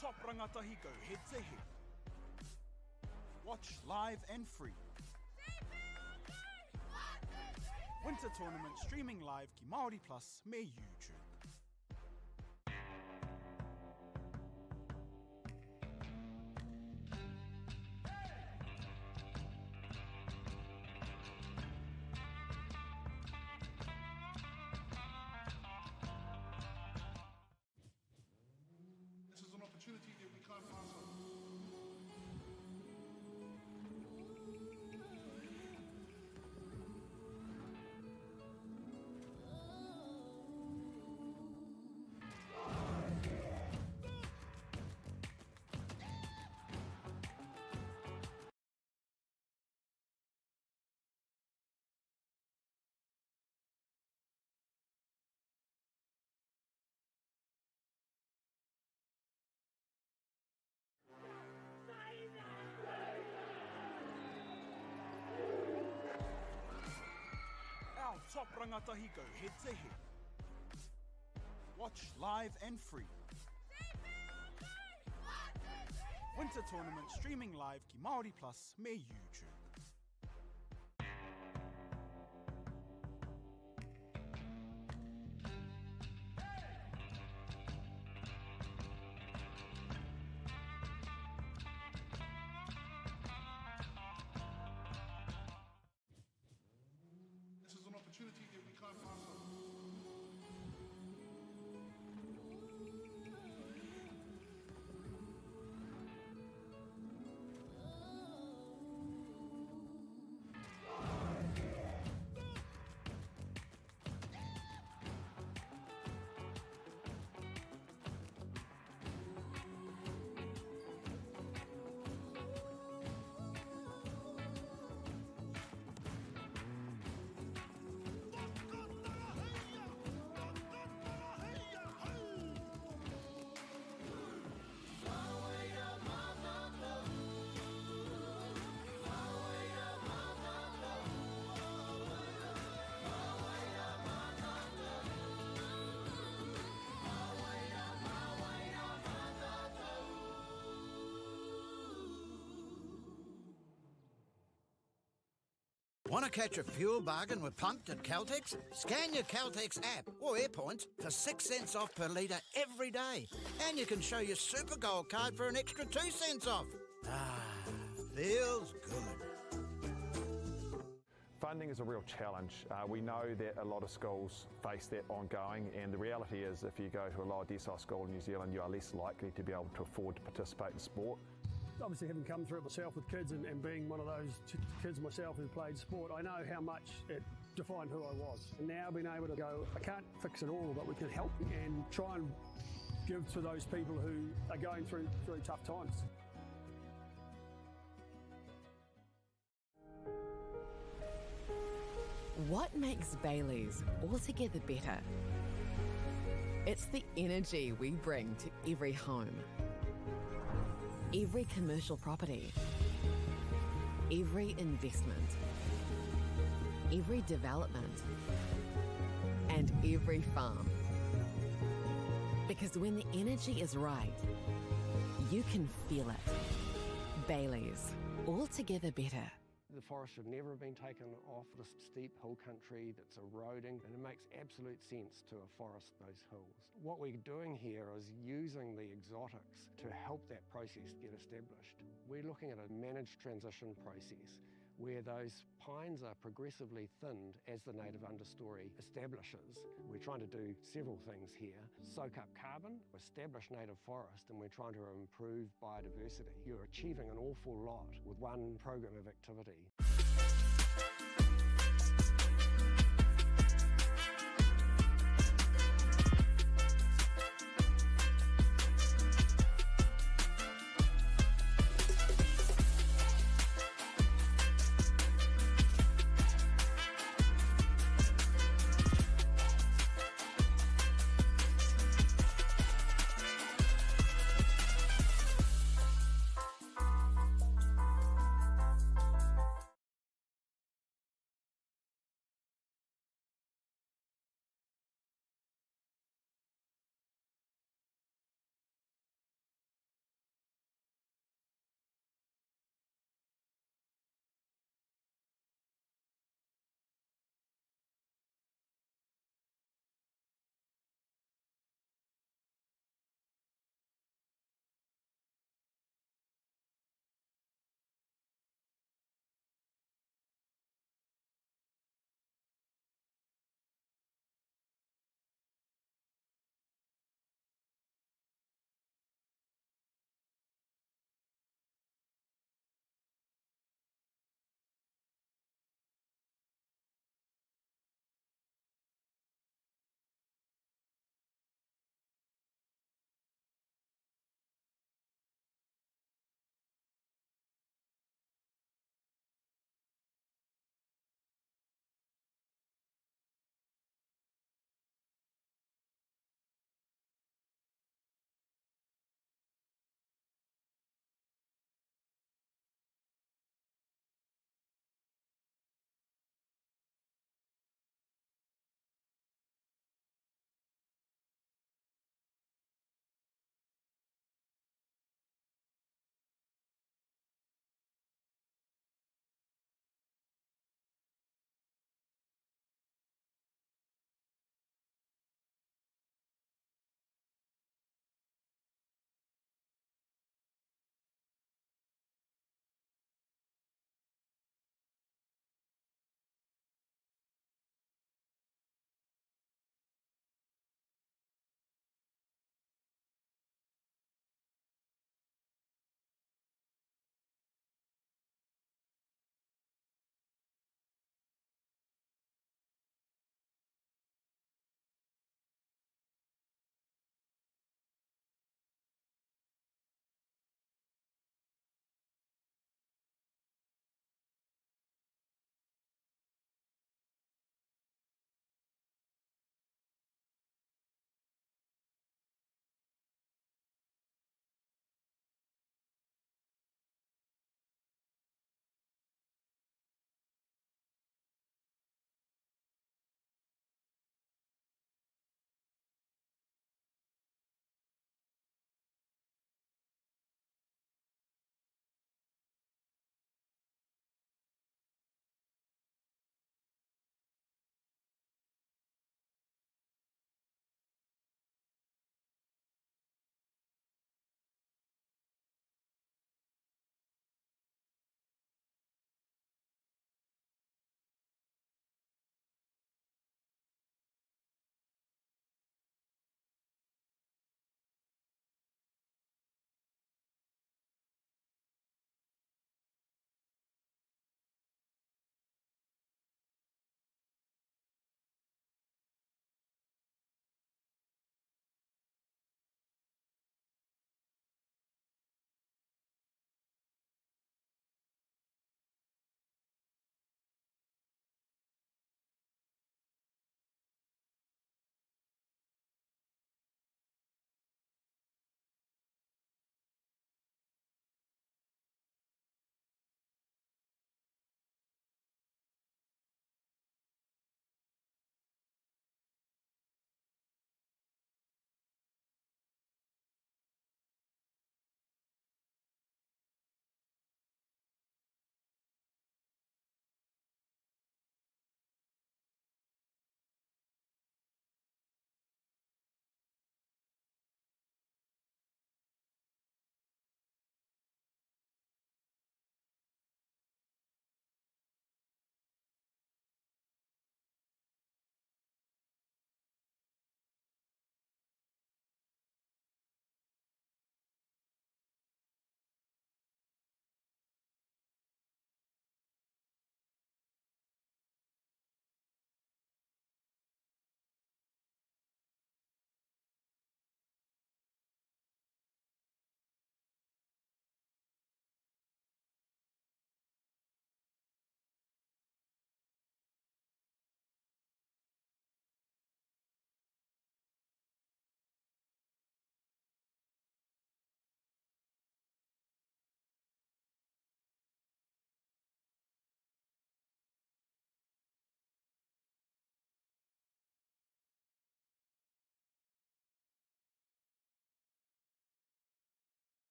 top rangatahi go head to head. Watch live and free. Winter tournament streaming live ki MāORI Plus me YouTube. This is an opportunity that we can't pass on. Our top rangatahi go head to head. Watch live and free. Winter tournament streaming live ki MāORI Plus me YouTube. This is an opportunity that we can't pass on. Want to catch a fuel bargain with Pumped at Caltex? Scan your Caltex app or AirPoints for 6 cents off per litre every day. And you can show your Super Gold card for an extra 2 cents off. Ah, feels good. Funding is a real challenge. We know that a lot of schools face that ongoing, and the reality is if you go to a lower decile school in New Zealand, you are less likely to be able to afford to participate in sport. Obviously, having come through it myself with kids and being one of those kids myself who played sport, I know how much it defined who I was. And now being able to go, I can't fix it all, but we can help and try and give to those people who are going through really tough times. What makes Bailey's altogether better? It's the energy we bring to every home, every commercial property, every investment, every development, and every farm. Because when the energy is right, you can feel it. Bailey's, altogether better. The forest should never have been taken off the steep hill country that's eroding, and it makes absolute sense to afforest those hills. What we're doing here is using the exotics to help that process get established. We're looking at a managed transition process where those pines are progressively thinned as the native understory establishes. We're trying to do several things here. Soak up carbon, establish native forest, and we're trying to improve biodiversity. You're achieving an awful lot with one program of activity.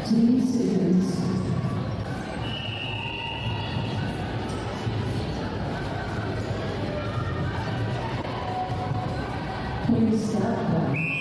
10 seconds. Please start play.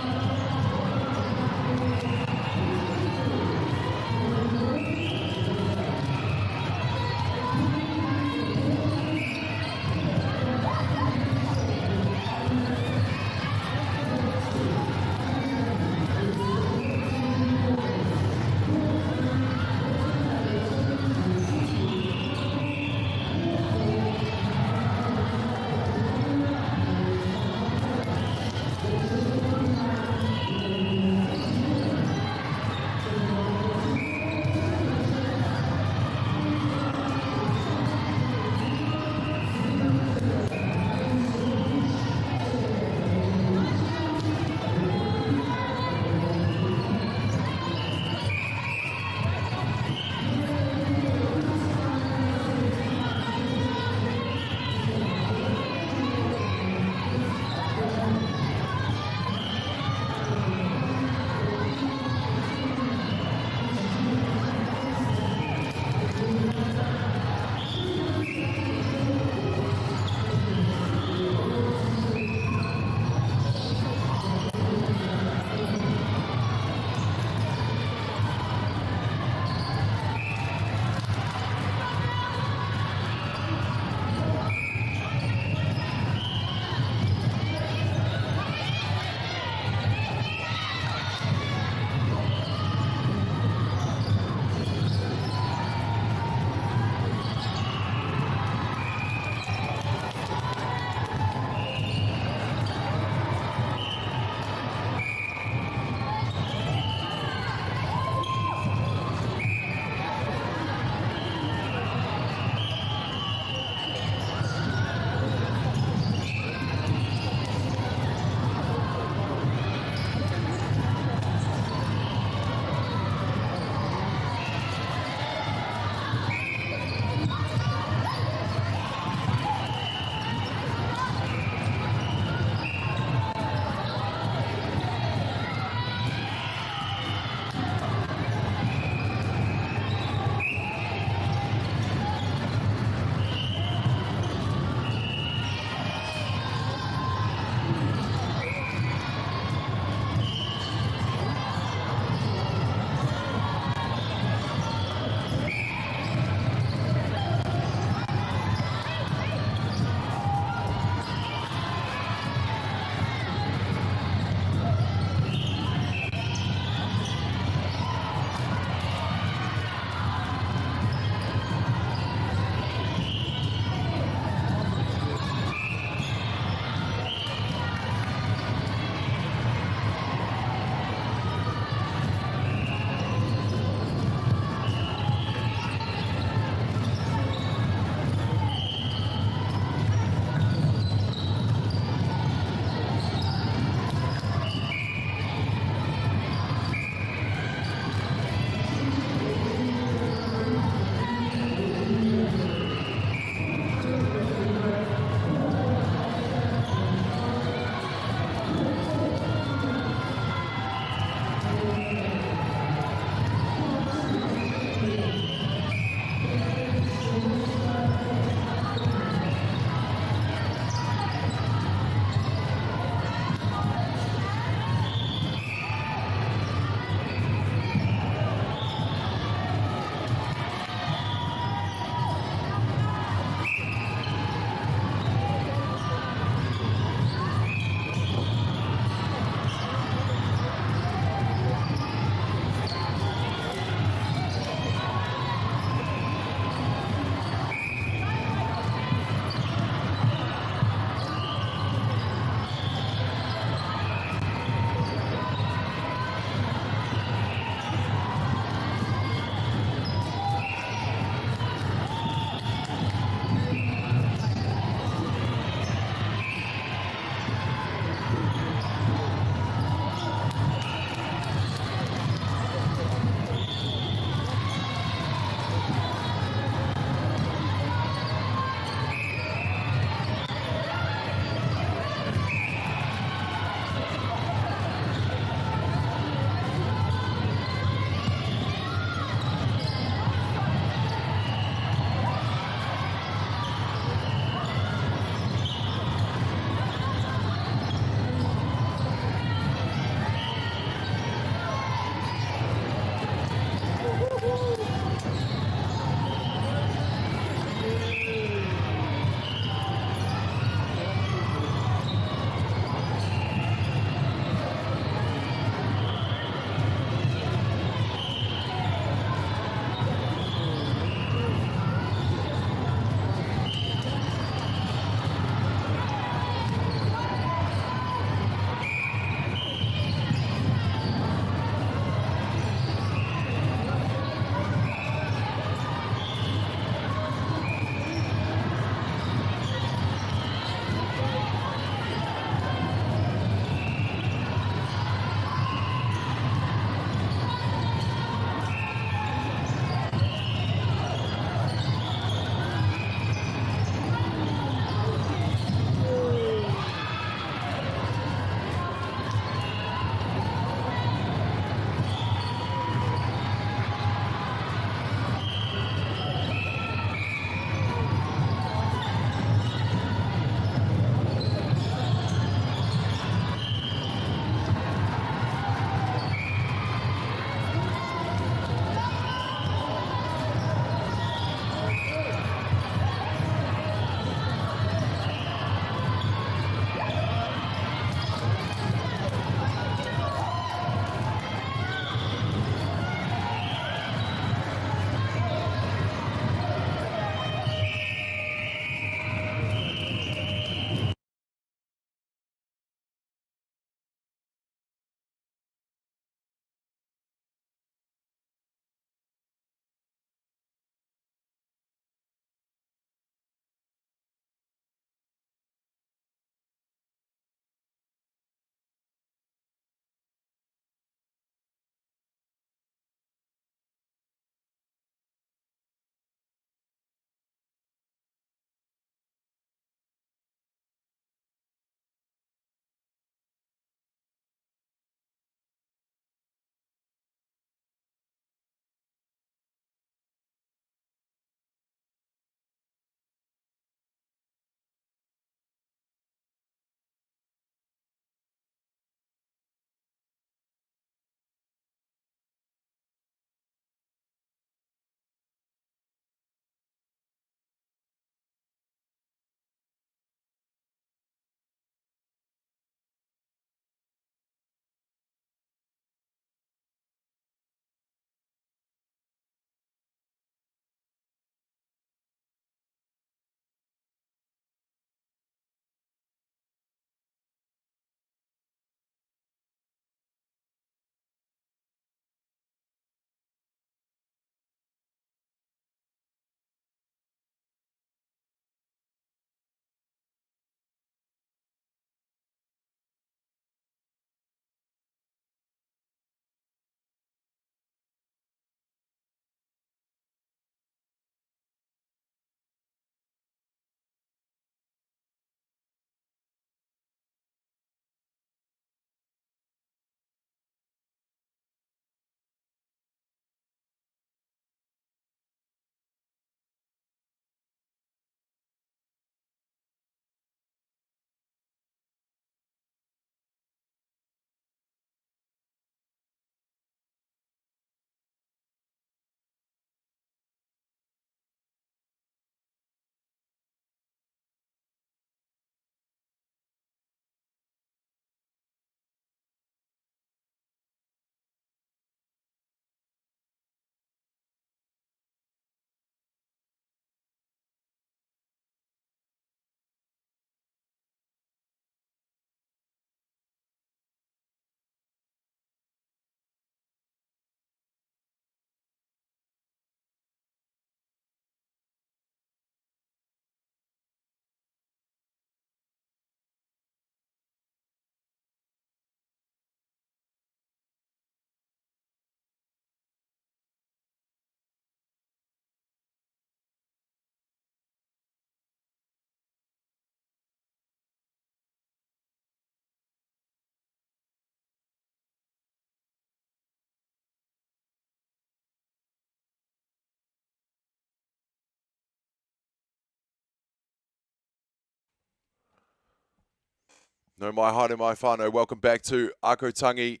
No mai haere mai whānau. Welcome back to Ākau Tangi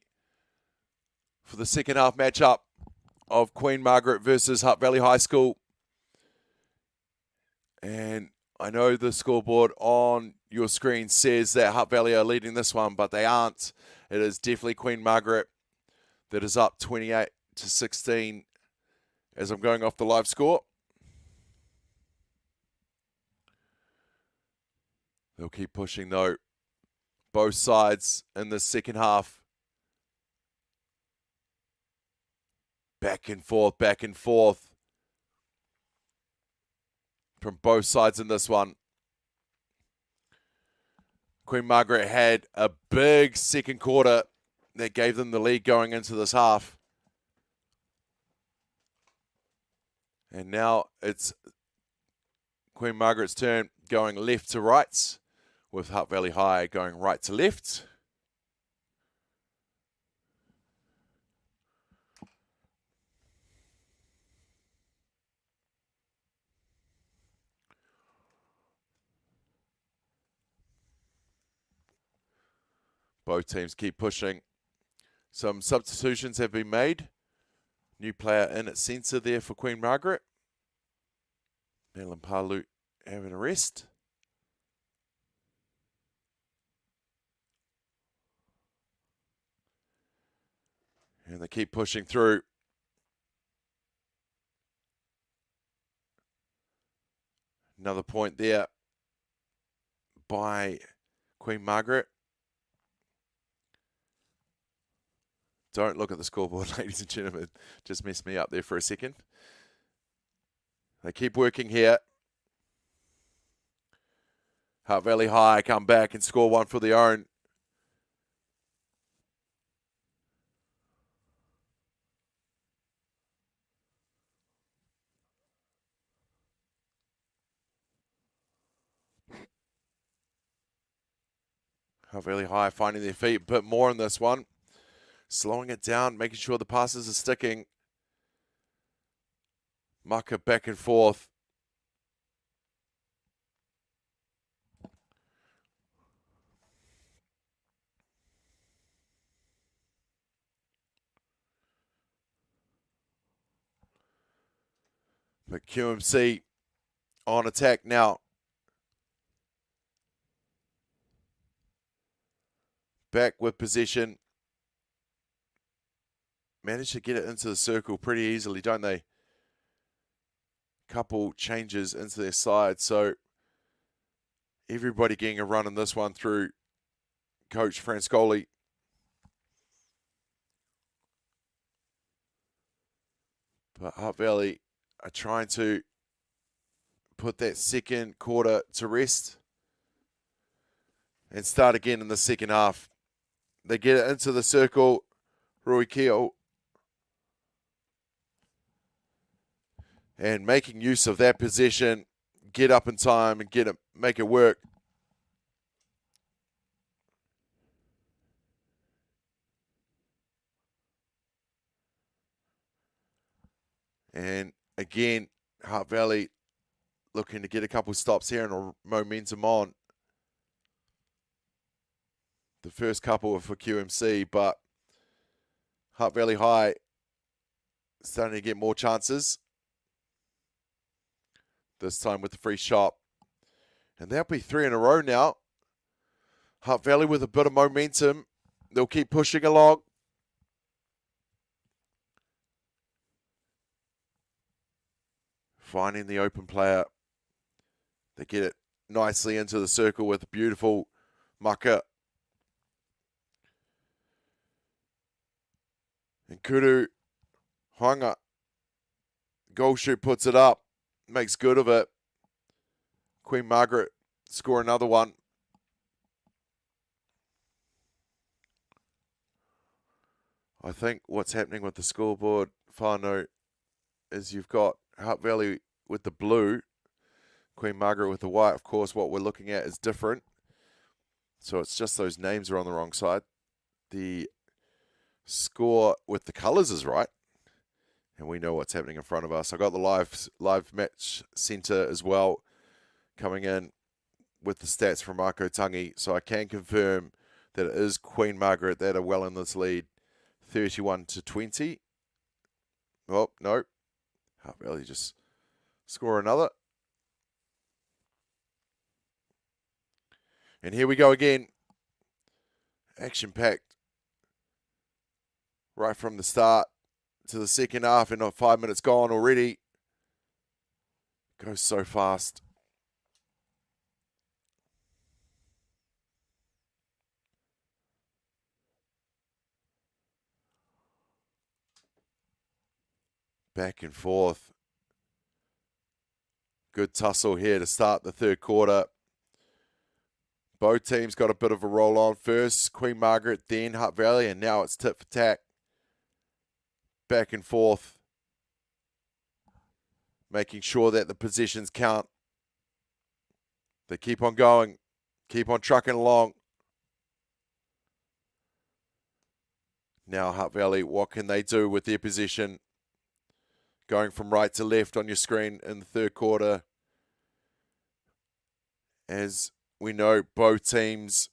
for the second half matchup of Queen Margaret versus Hutt Valley High School. And I know the scoreboard on your screen says that Hutt Valley are leading this one, but they aren't. It is definitely Queen Margaret that is up 28-16 as I'm going off the live score. They'll keep pushing though. Both sides in the second half. Back and forth. From both sides in this one. Queen Margaret had a big second quarter that gave them the lead going into this half. And now it's Queen Margaret's turn, going left to right, with Hutt Valley High going right to left. Both teams keep pushing. Some substitutions have been made. New player in at centre there for Queen Margaret. Madeline Palu having a rest. And they keep pushing through. Another point there by Queen Margaret. Don't look at the scoreboard, ladies and gentlemen. Just messed me up there for a second. They keep working here. Hutt Valley High come back and score one for their own. Hutt Valley High finding their feet a bit more in this one. Slowing it down, making sure the passes are sticking. Mucker back and forth. But QMC on attack now. Back with possession. Managed to get it into the circle pretty easily, don't they? Couple changes into their side. So everybody getting a run in this one through Coach Franscoli. But Hutt Valley are trying to put that second quarter to rest and start again in the second half. They get it into the circle. Rui Keo. And making use of that possession, get up in time and make it work. And again, Hutt Valley looking to get a couple stops here and a momentum on. The first couple were for QMC, but Hutt Valley High starting to get more chances. This time with the free shot. And that'll be 3 in a row now. Hutt Valley with a bit of momentum. They'll keep pushing along. Finding the open player. They get it nicely into the circle with a beautiful mucker. And Kuru Hanga. Goal shoot puts it up. Makes good of it. Queen Margaret score another one. I think what's happening with the scoreboard, whānau, is you've got Hutt Valley with the blue, Queen Margaret with the white. Of course, what we're looking at is different. So it's just those names are on the wrong side. The score with the colours is right. And we know what's happening in front of us. I got the live match centre as well coming in. with the stats from Ākau Tangi, so I can confirm that it is Queen Margaret that are well in this lead, 31-20. Oh, no. Hutt Valley just score another. And here we go again. Action-packed. Right from the start to the second half, and not 5 minutes gone already. Goes so fast. Back and forth. Good tussle here to start the third quarter. Both teams got a bit of a roll on. First, Queen Margaret, then Hutt Valley, and now it's tit for tat. Back and forth. Making sure that the possessions count. They keep on going. Keep on trucking along. Now Hutt Valley, what can they do with their position? Going from right to left on your screen in the third quarter. As we know, both teams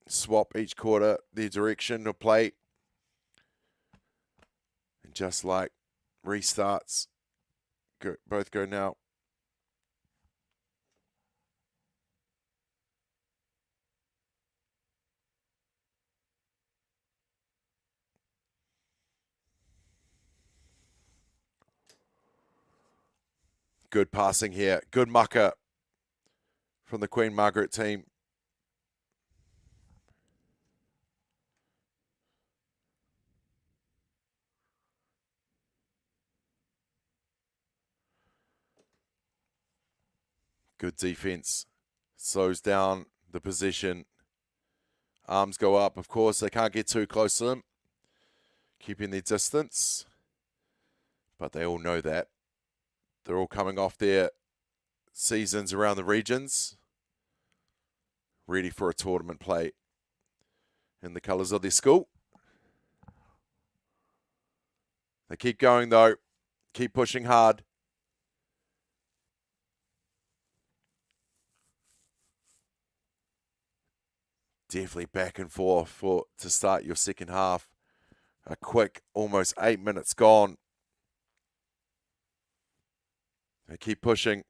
swap each quarter their direction of play. And just like restarts, both go now. Good passing here. Good mucker from the Queen Margaret team. Good defense. Slows down the position. Arms go up. Of course, they can't get too close to them. Keeping their distance. But they all know that. They're all coming off their seasons around the regions. Ready for a tournament play in the colours of their school. They keep going though. Keep pushing hard. Definitely back and forth to start your second half. A quick, almost 8 minutes gone. They keep pushing.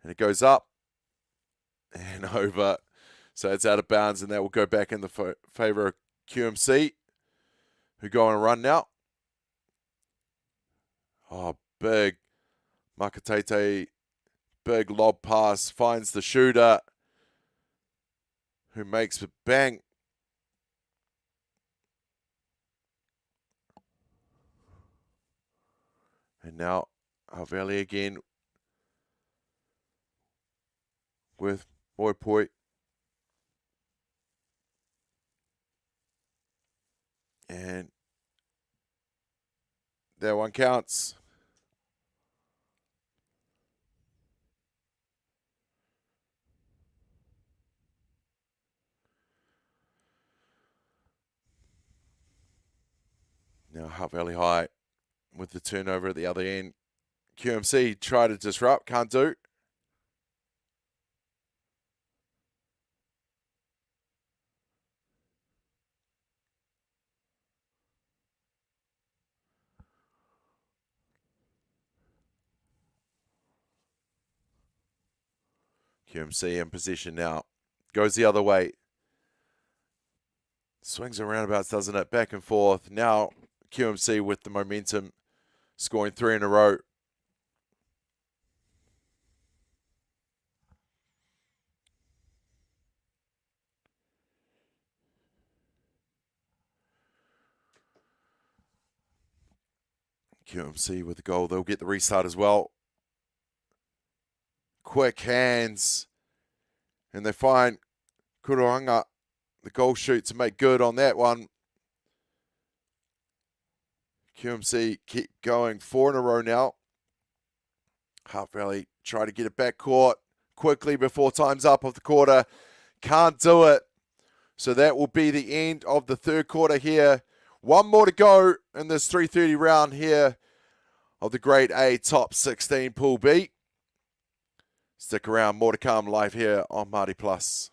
And it goes up and over. So it's out of bounds, and that will go back in the favour of QMC, who go on a run now. Oh, big Makatete, big lob pass, finds the shooter, who makes a bang. And now Haveli again with Moipoi. And that one counts. Now Hutt Valley High with the turnover at the other end. QMC try to disrupt, can't do. QMC in position now. Goes the other way. Swings and roundabouts, doesn't it? Back and forth. Now QMC with the momentum, scoring 3 in a row. QMC with the goal. They'll get the restart as well. Quick hands. And they find Kurohanga, the goal shoot, to make good on that one. QMC keep going 4 in a row now. Hutt Valley try to get it back court quickly before time's up of the quarter. Can't do it. So that will be the end of the third quarter here. One more to go in this 3:30 round here of the Grade A Top 16 Pool B. Stick around, more to come live here on Māori Plus.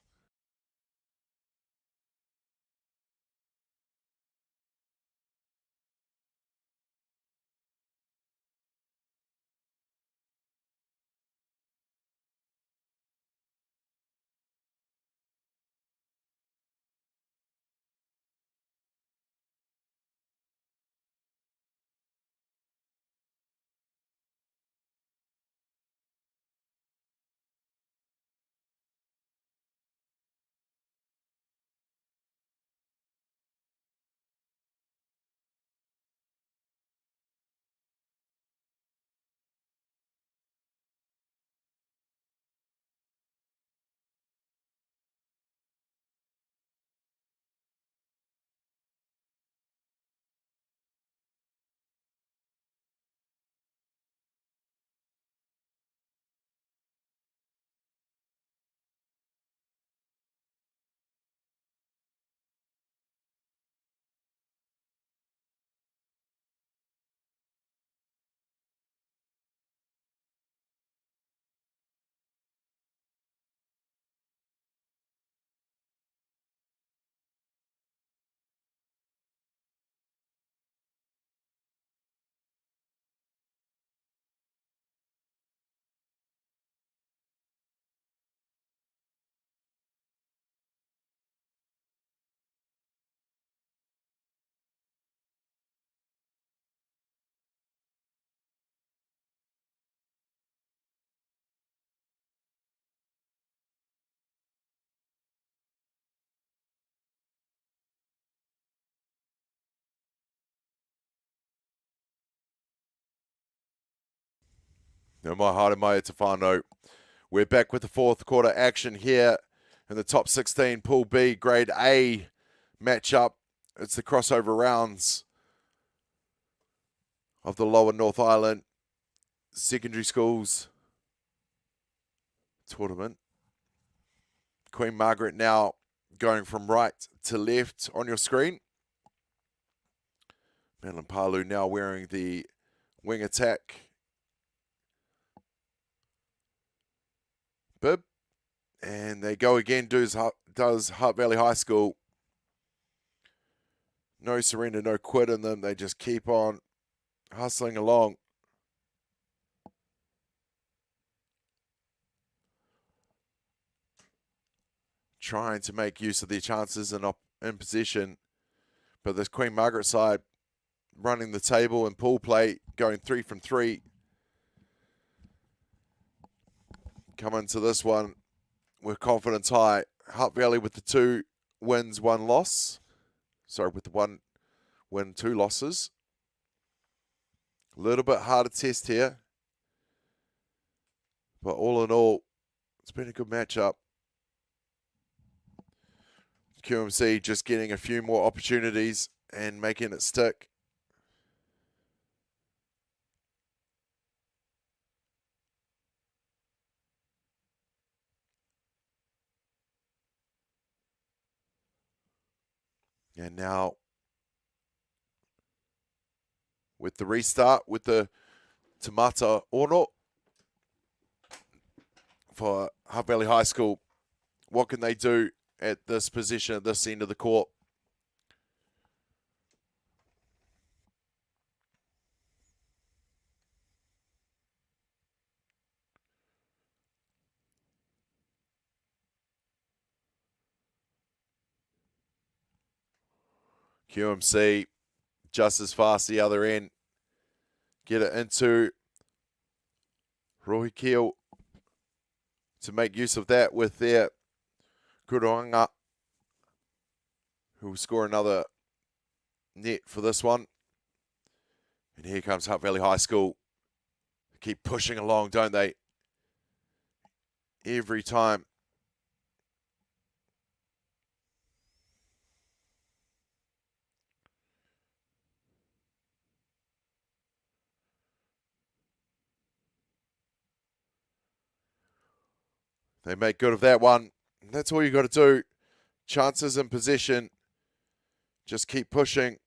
No mai haere mai te whānau. We're back with the fourth quarter action here in the top 16 Pool B Grade A matchup. It's the crossover rounds of the Lower North Island Secondary Schools tournament. Queen Margaret now going from right to left on your screen. Madeline Palu now wearing the wing attack bib. And they go again, does Hutt Valley High School. No surrender, no quit in them. They just keep on hustling along. Trying to make use of their chances and in position. But this Queen Margaret side running the table and pool play, going 3 from 3. Come into this one with confidence high. Hutt Valley with the 2 wins, 1 loss. Sorry, with the 1 win, 2 losses. A little bit harder test here. But all in all, it's been a good matchup. QMC just getting a few more opportunities and making it stick. And now, with the restart, with the Tamata Ono for Hutt Valley High School, what can they do at this position, at this end of the court? QMC just as fast the other end. Get it into Rohikeo to make use of that with their Kuroanga, who will score another net for this one. And here comes Hutt Valley High School. Keep pushing along, don't they? Every time. They make good of that one. That's all you got to do. Chances in position. Just keep pushing.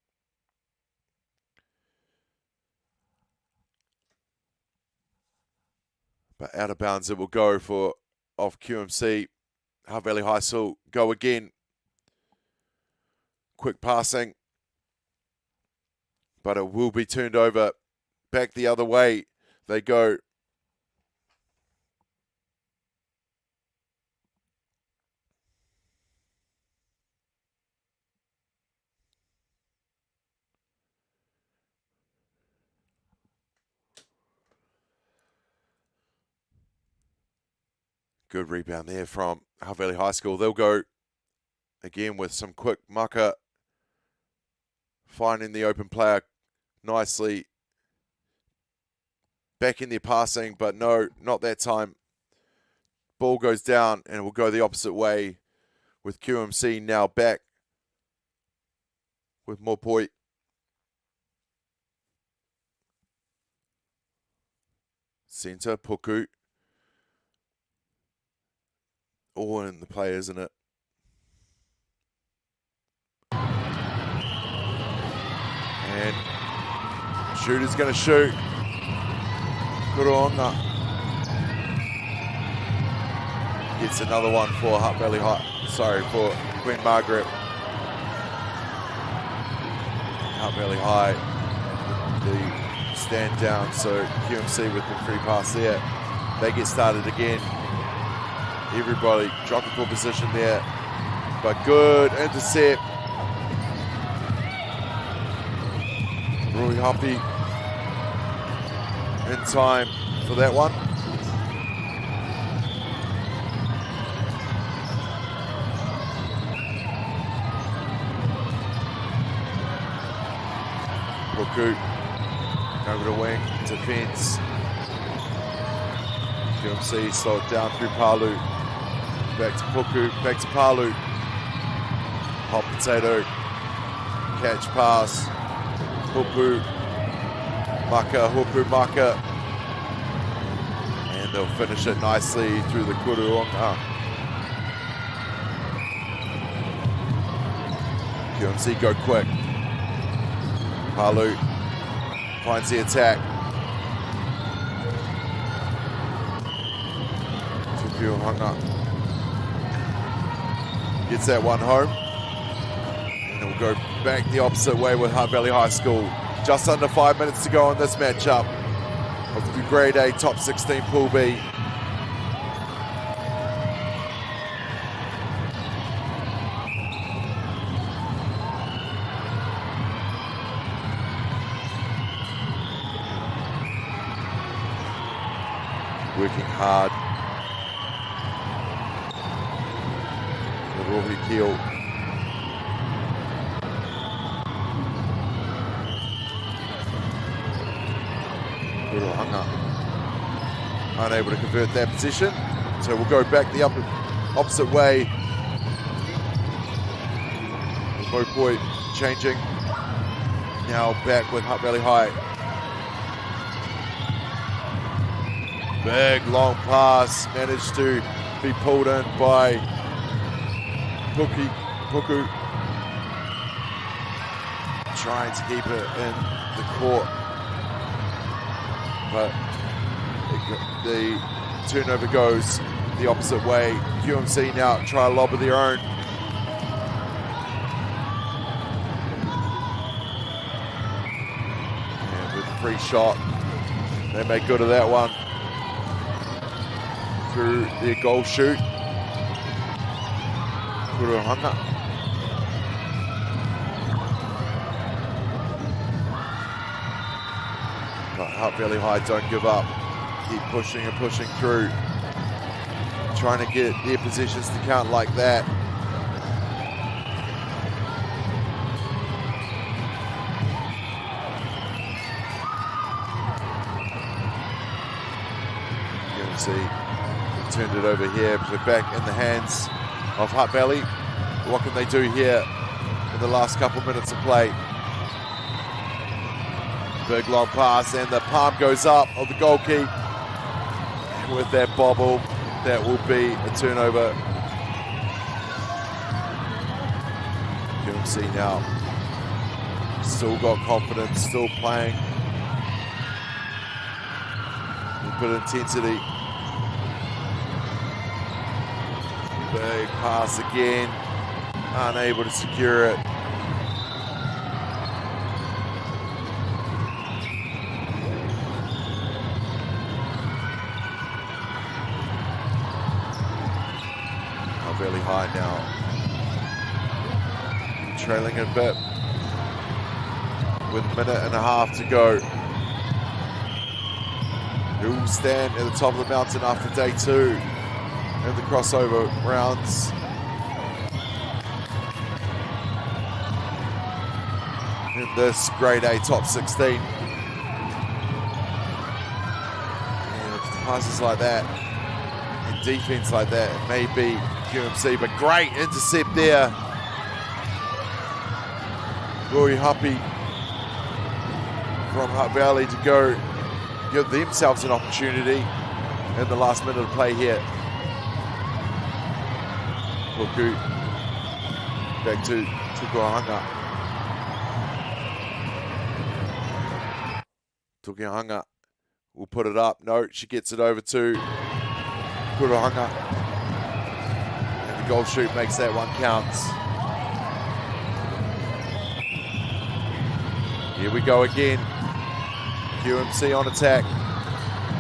But out of bounds it will go for off QMC. Hutt Valley High School go again. Quick passing. But it will be turned over. Back the other way they go. Good rebound there from Hutt Valley High School. They'll go again with some quick mucker. Finding the open player nicely. Back in their passing, but no, not that time. Ball goes down and will go the opposite way with QMC now back with Mopoi. Centre, Puku. All in the play, isn't it? And shooter's going to shoot. Kuruonga gets another one for Hutt Valley High. Sorry, for Queen Margaret. Hutt Valley High, the stand down. So QMC with the free pass there. They get started again. Everybody dropping for position there, but good intercept. Rui Hoppy in time for that one. Puku over the wing, defense. QMC slow it down through Palu. Back to Puku, back to Palu. Hot potato, catch pass. Hupu, Maka, Hupu, Maka. And they'll finish it nicely through the Kuruonga. QMC go quick. Palu finds the attack. Kuruonga gets that one home. And it'll go back the opposite way with Hutt Valley High School. Just under 5 minutes to go on this matchup of the Grade A Top 16 Pool B. Working hard. The Rohi Keel. Unable to convert that position, so we'll go back the opposite way. Mopoi changing, now back with Hutt Valley High. Big long pass, managed to be pulled in by Puku. Trying to keep it in the court, but the turnover goes the opposite way. QMC now try a lob of their own. And with a free shot, they make good of that one through their goal shoot. Kuruhanga. But Hutt Valley High don't give up. Keep pushing and pushing through. Trying to get their positions to count like that. You can see, turned it over here, but back in the hands of Hutt Valley. What can they do here in the last couple minutes of play? Big long pass, and the palm goes up of the goalkeeper. With that bobble, that will be a turnover. QMC now still got confidence, still playing with a bit of intensity. Big pass again. Unable to secure it. Not really high now. Trailing a bit with a minute and a half to go. Who will stand at the top of the mountain after day 2 in the crossover rounds? In this grade A top 16. And passes like that and defense like that, it may be QMC, but great intercept there. Rory Happy from Hutt Valley to go give themselves an opportunity in the last minute of play here. Puku back to Tukuahanga. Tukuahanga will put it up. No, she gets it over to Kurohanga. And the goal shoot makes that one count. Here we go again. QMC on attack.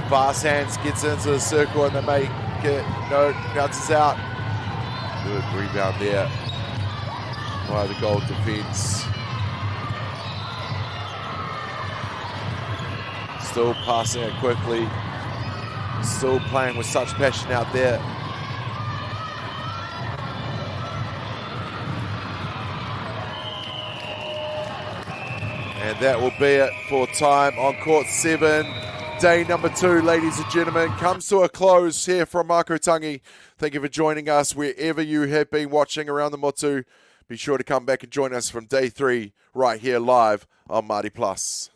Fast hands gets into the circle and they make it. No, bounces out. Good rebound there by the goal defense. Still passing it quickly. Still playing with such passion out there. And that will be it for time on court 7. Day number 2, ladies and gentlemen, comes to a close here from Ākau Tangi. Thank you for joining us wherever you have been watching around the motu. Be sure to come back and join us from day 3 right here live on Māori Plus.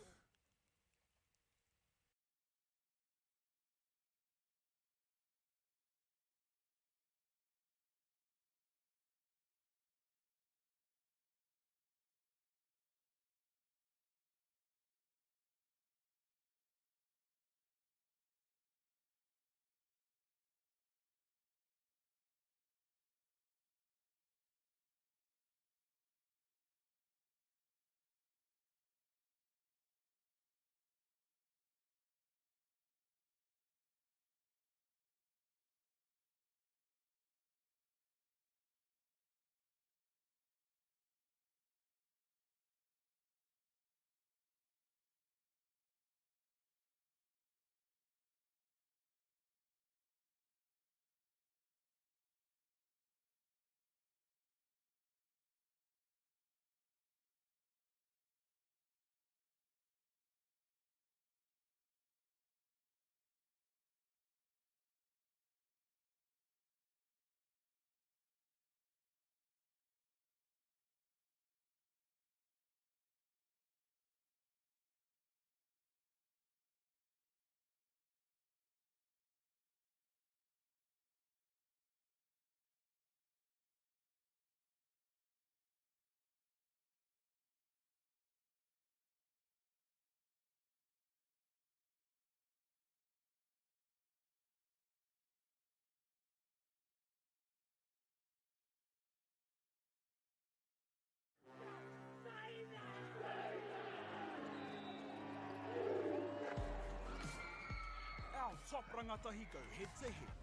Our top rangatahi go head to head.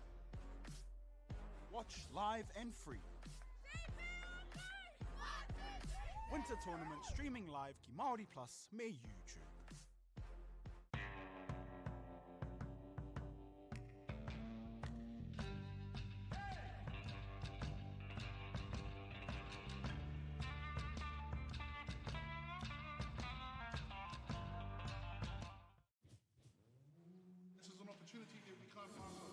Watch live and free. Winter tournament streaming live ki Māori Plus me YouTube. This is an opportunity that we can't pass up.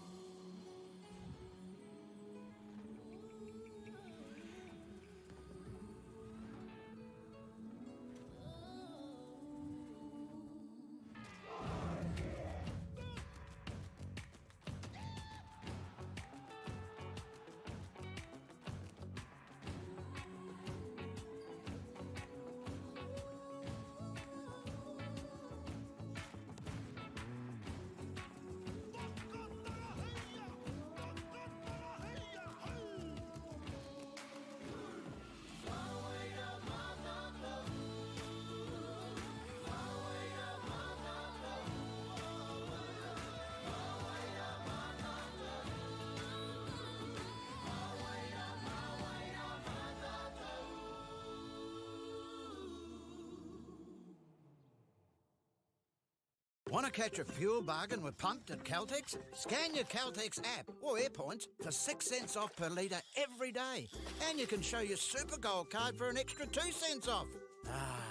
Want to catch a fuel bargain with Pumped at Caltex? Scan your Caltex app or AirPoints for 6 cents off per litre every day. And you can show your Super Gold card for an extra 2 cents off. Ah,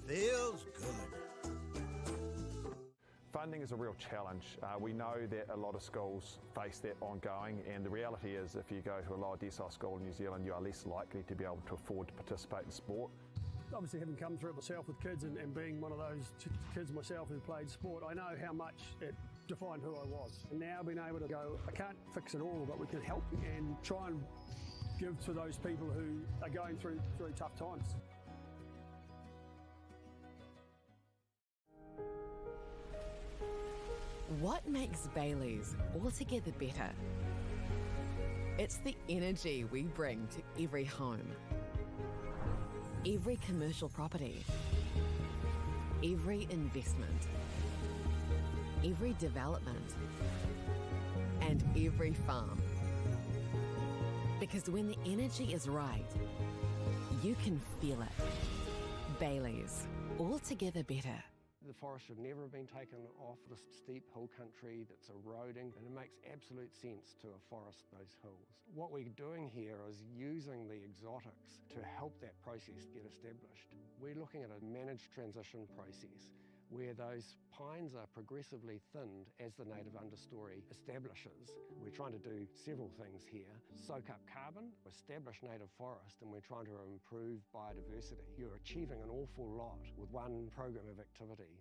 feels good. Funding is a real challenge. We know that a lot of schools face that ongoing, and the reality is if you go to a lower decile school in New Zealand, you are less likely to be able to afford to participate in sport. Obviously, having come through it myself with kids and being one of those kids myself who played sport, I know how much it defined who I was. And now being able to go, I can't fix it all, but we can help and try and give to those people who are going through tough times. What makes Bailey's altogether better? It's the energy we bring to every home, every commercial property, every investment, every development, and every farm. Because when the energy is right, you can feel it. Bailey's, altogether better. The forest should never have been taken off this steep hill country that's eroding, and it makes absolute sense to afforest those hills. What we're doing here is using the exotics to help that process get established. We're looking at a managed transition process where those pines are progressively thinned as the native understory establishes. We're trying to do several things here. Soak up carbon, establish native forest, and we're trying to improve biodiversity. You're achieving an awful lot with one program of activity.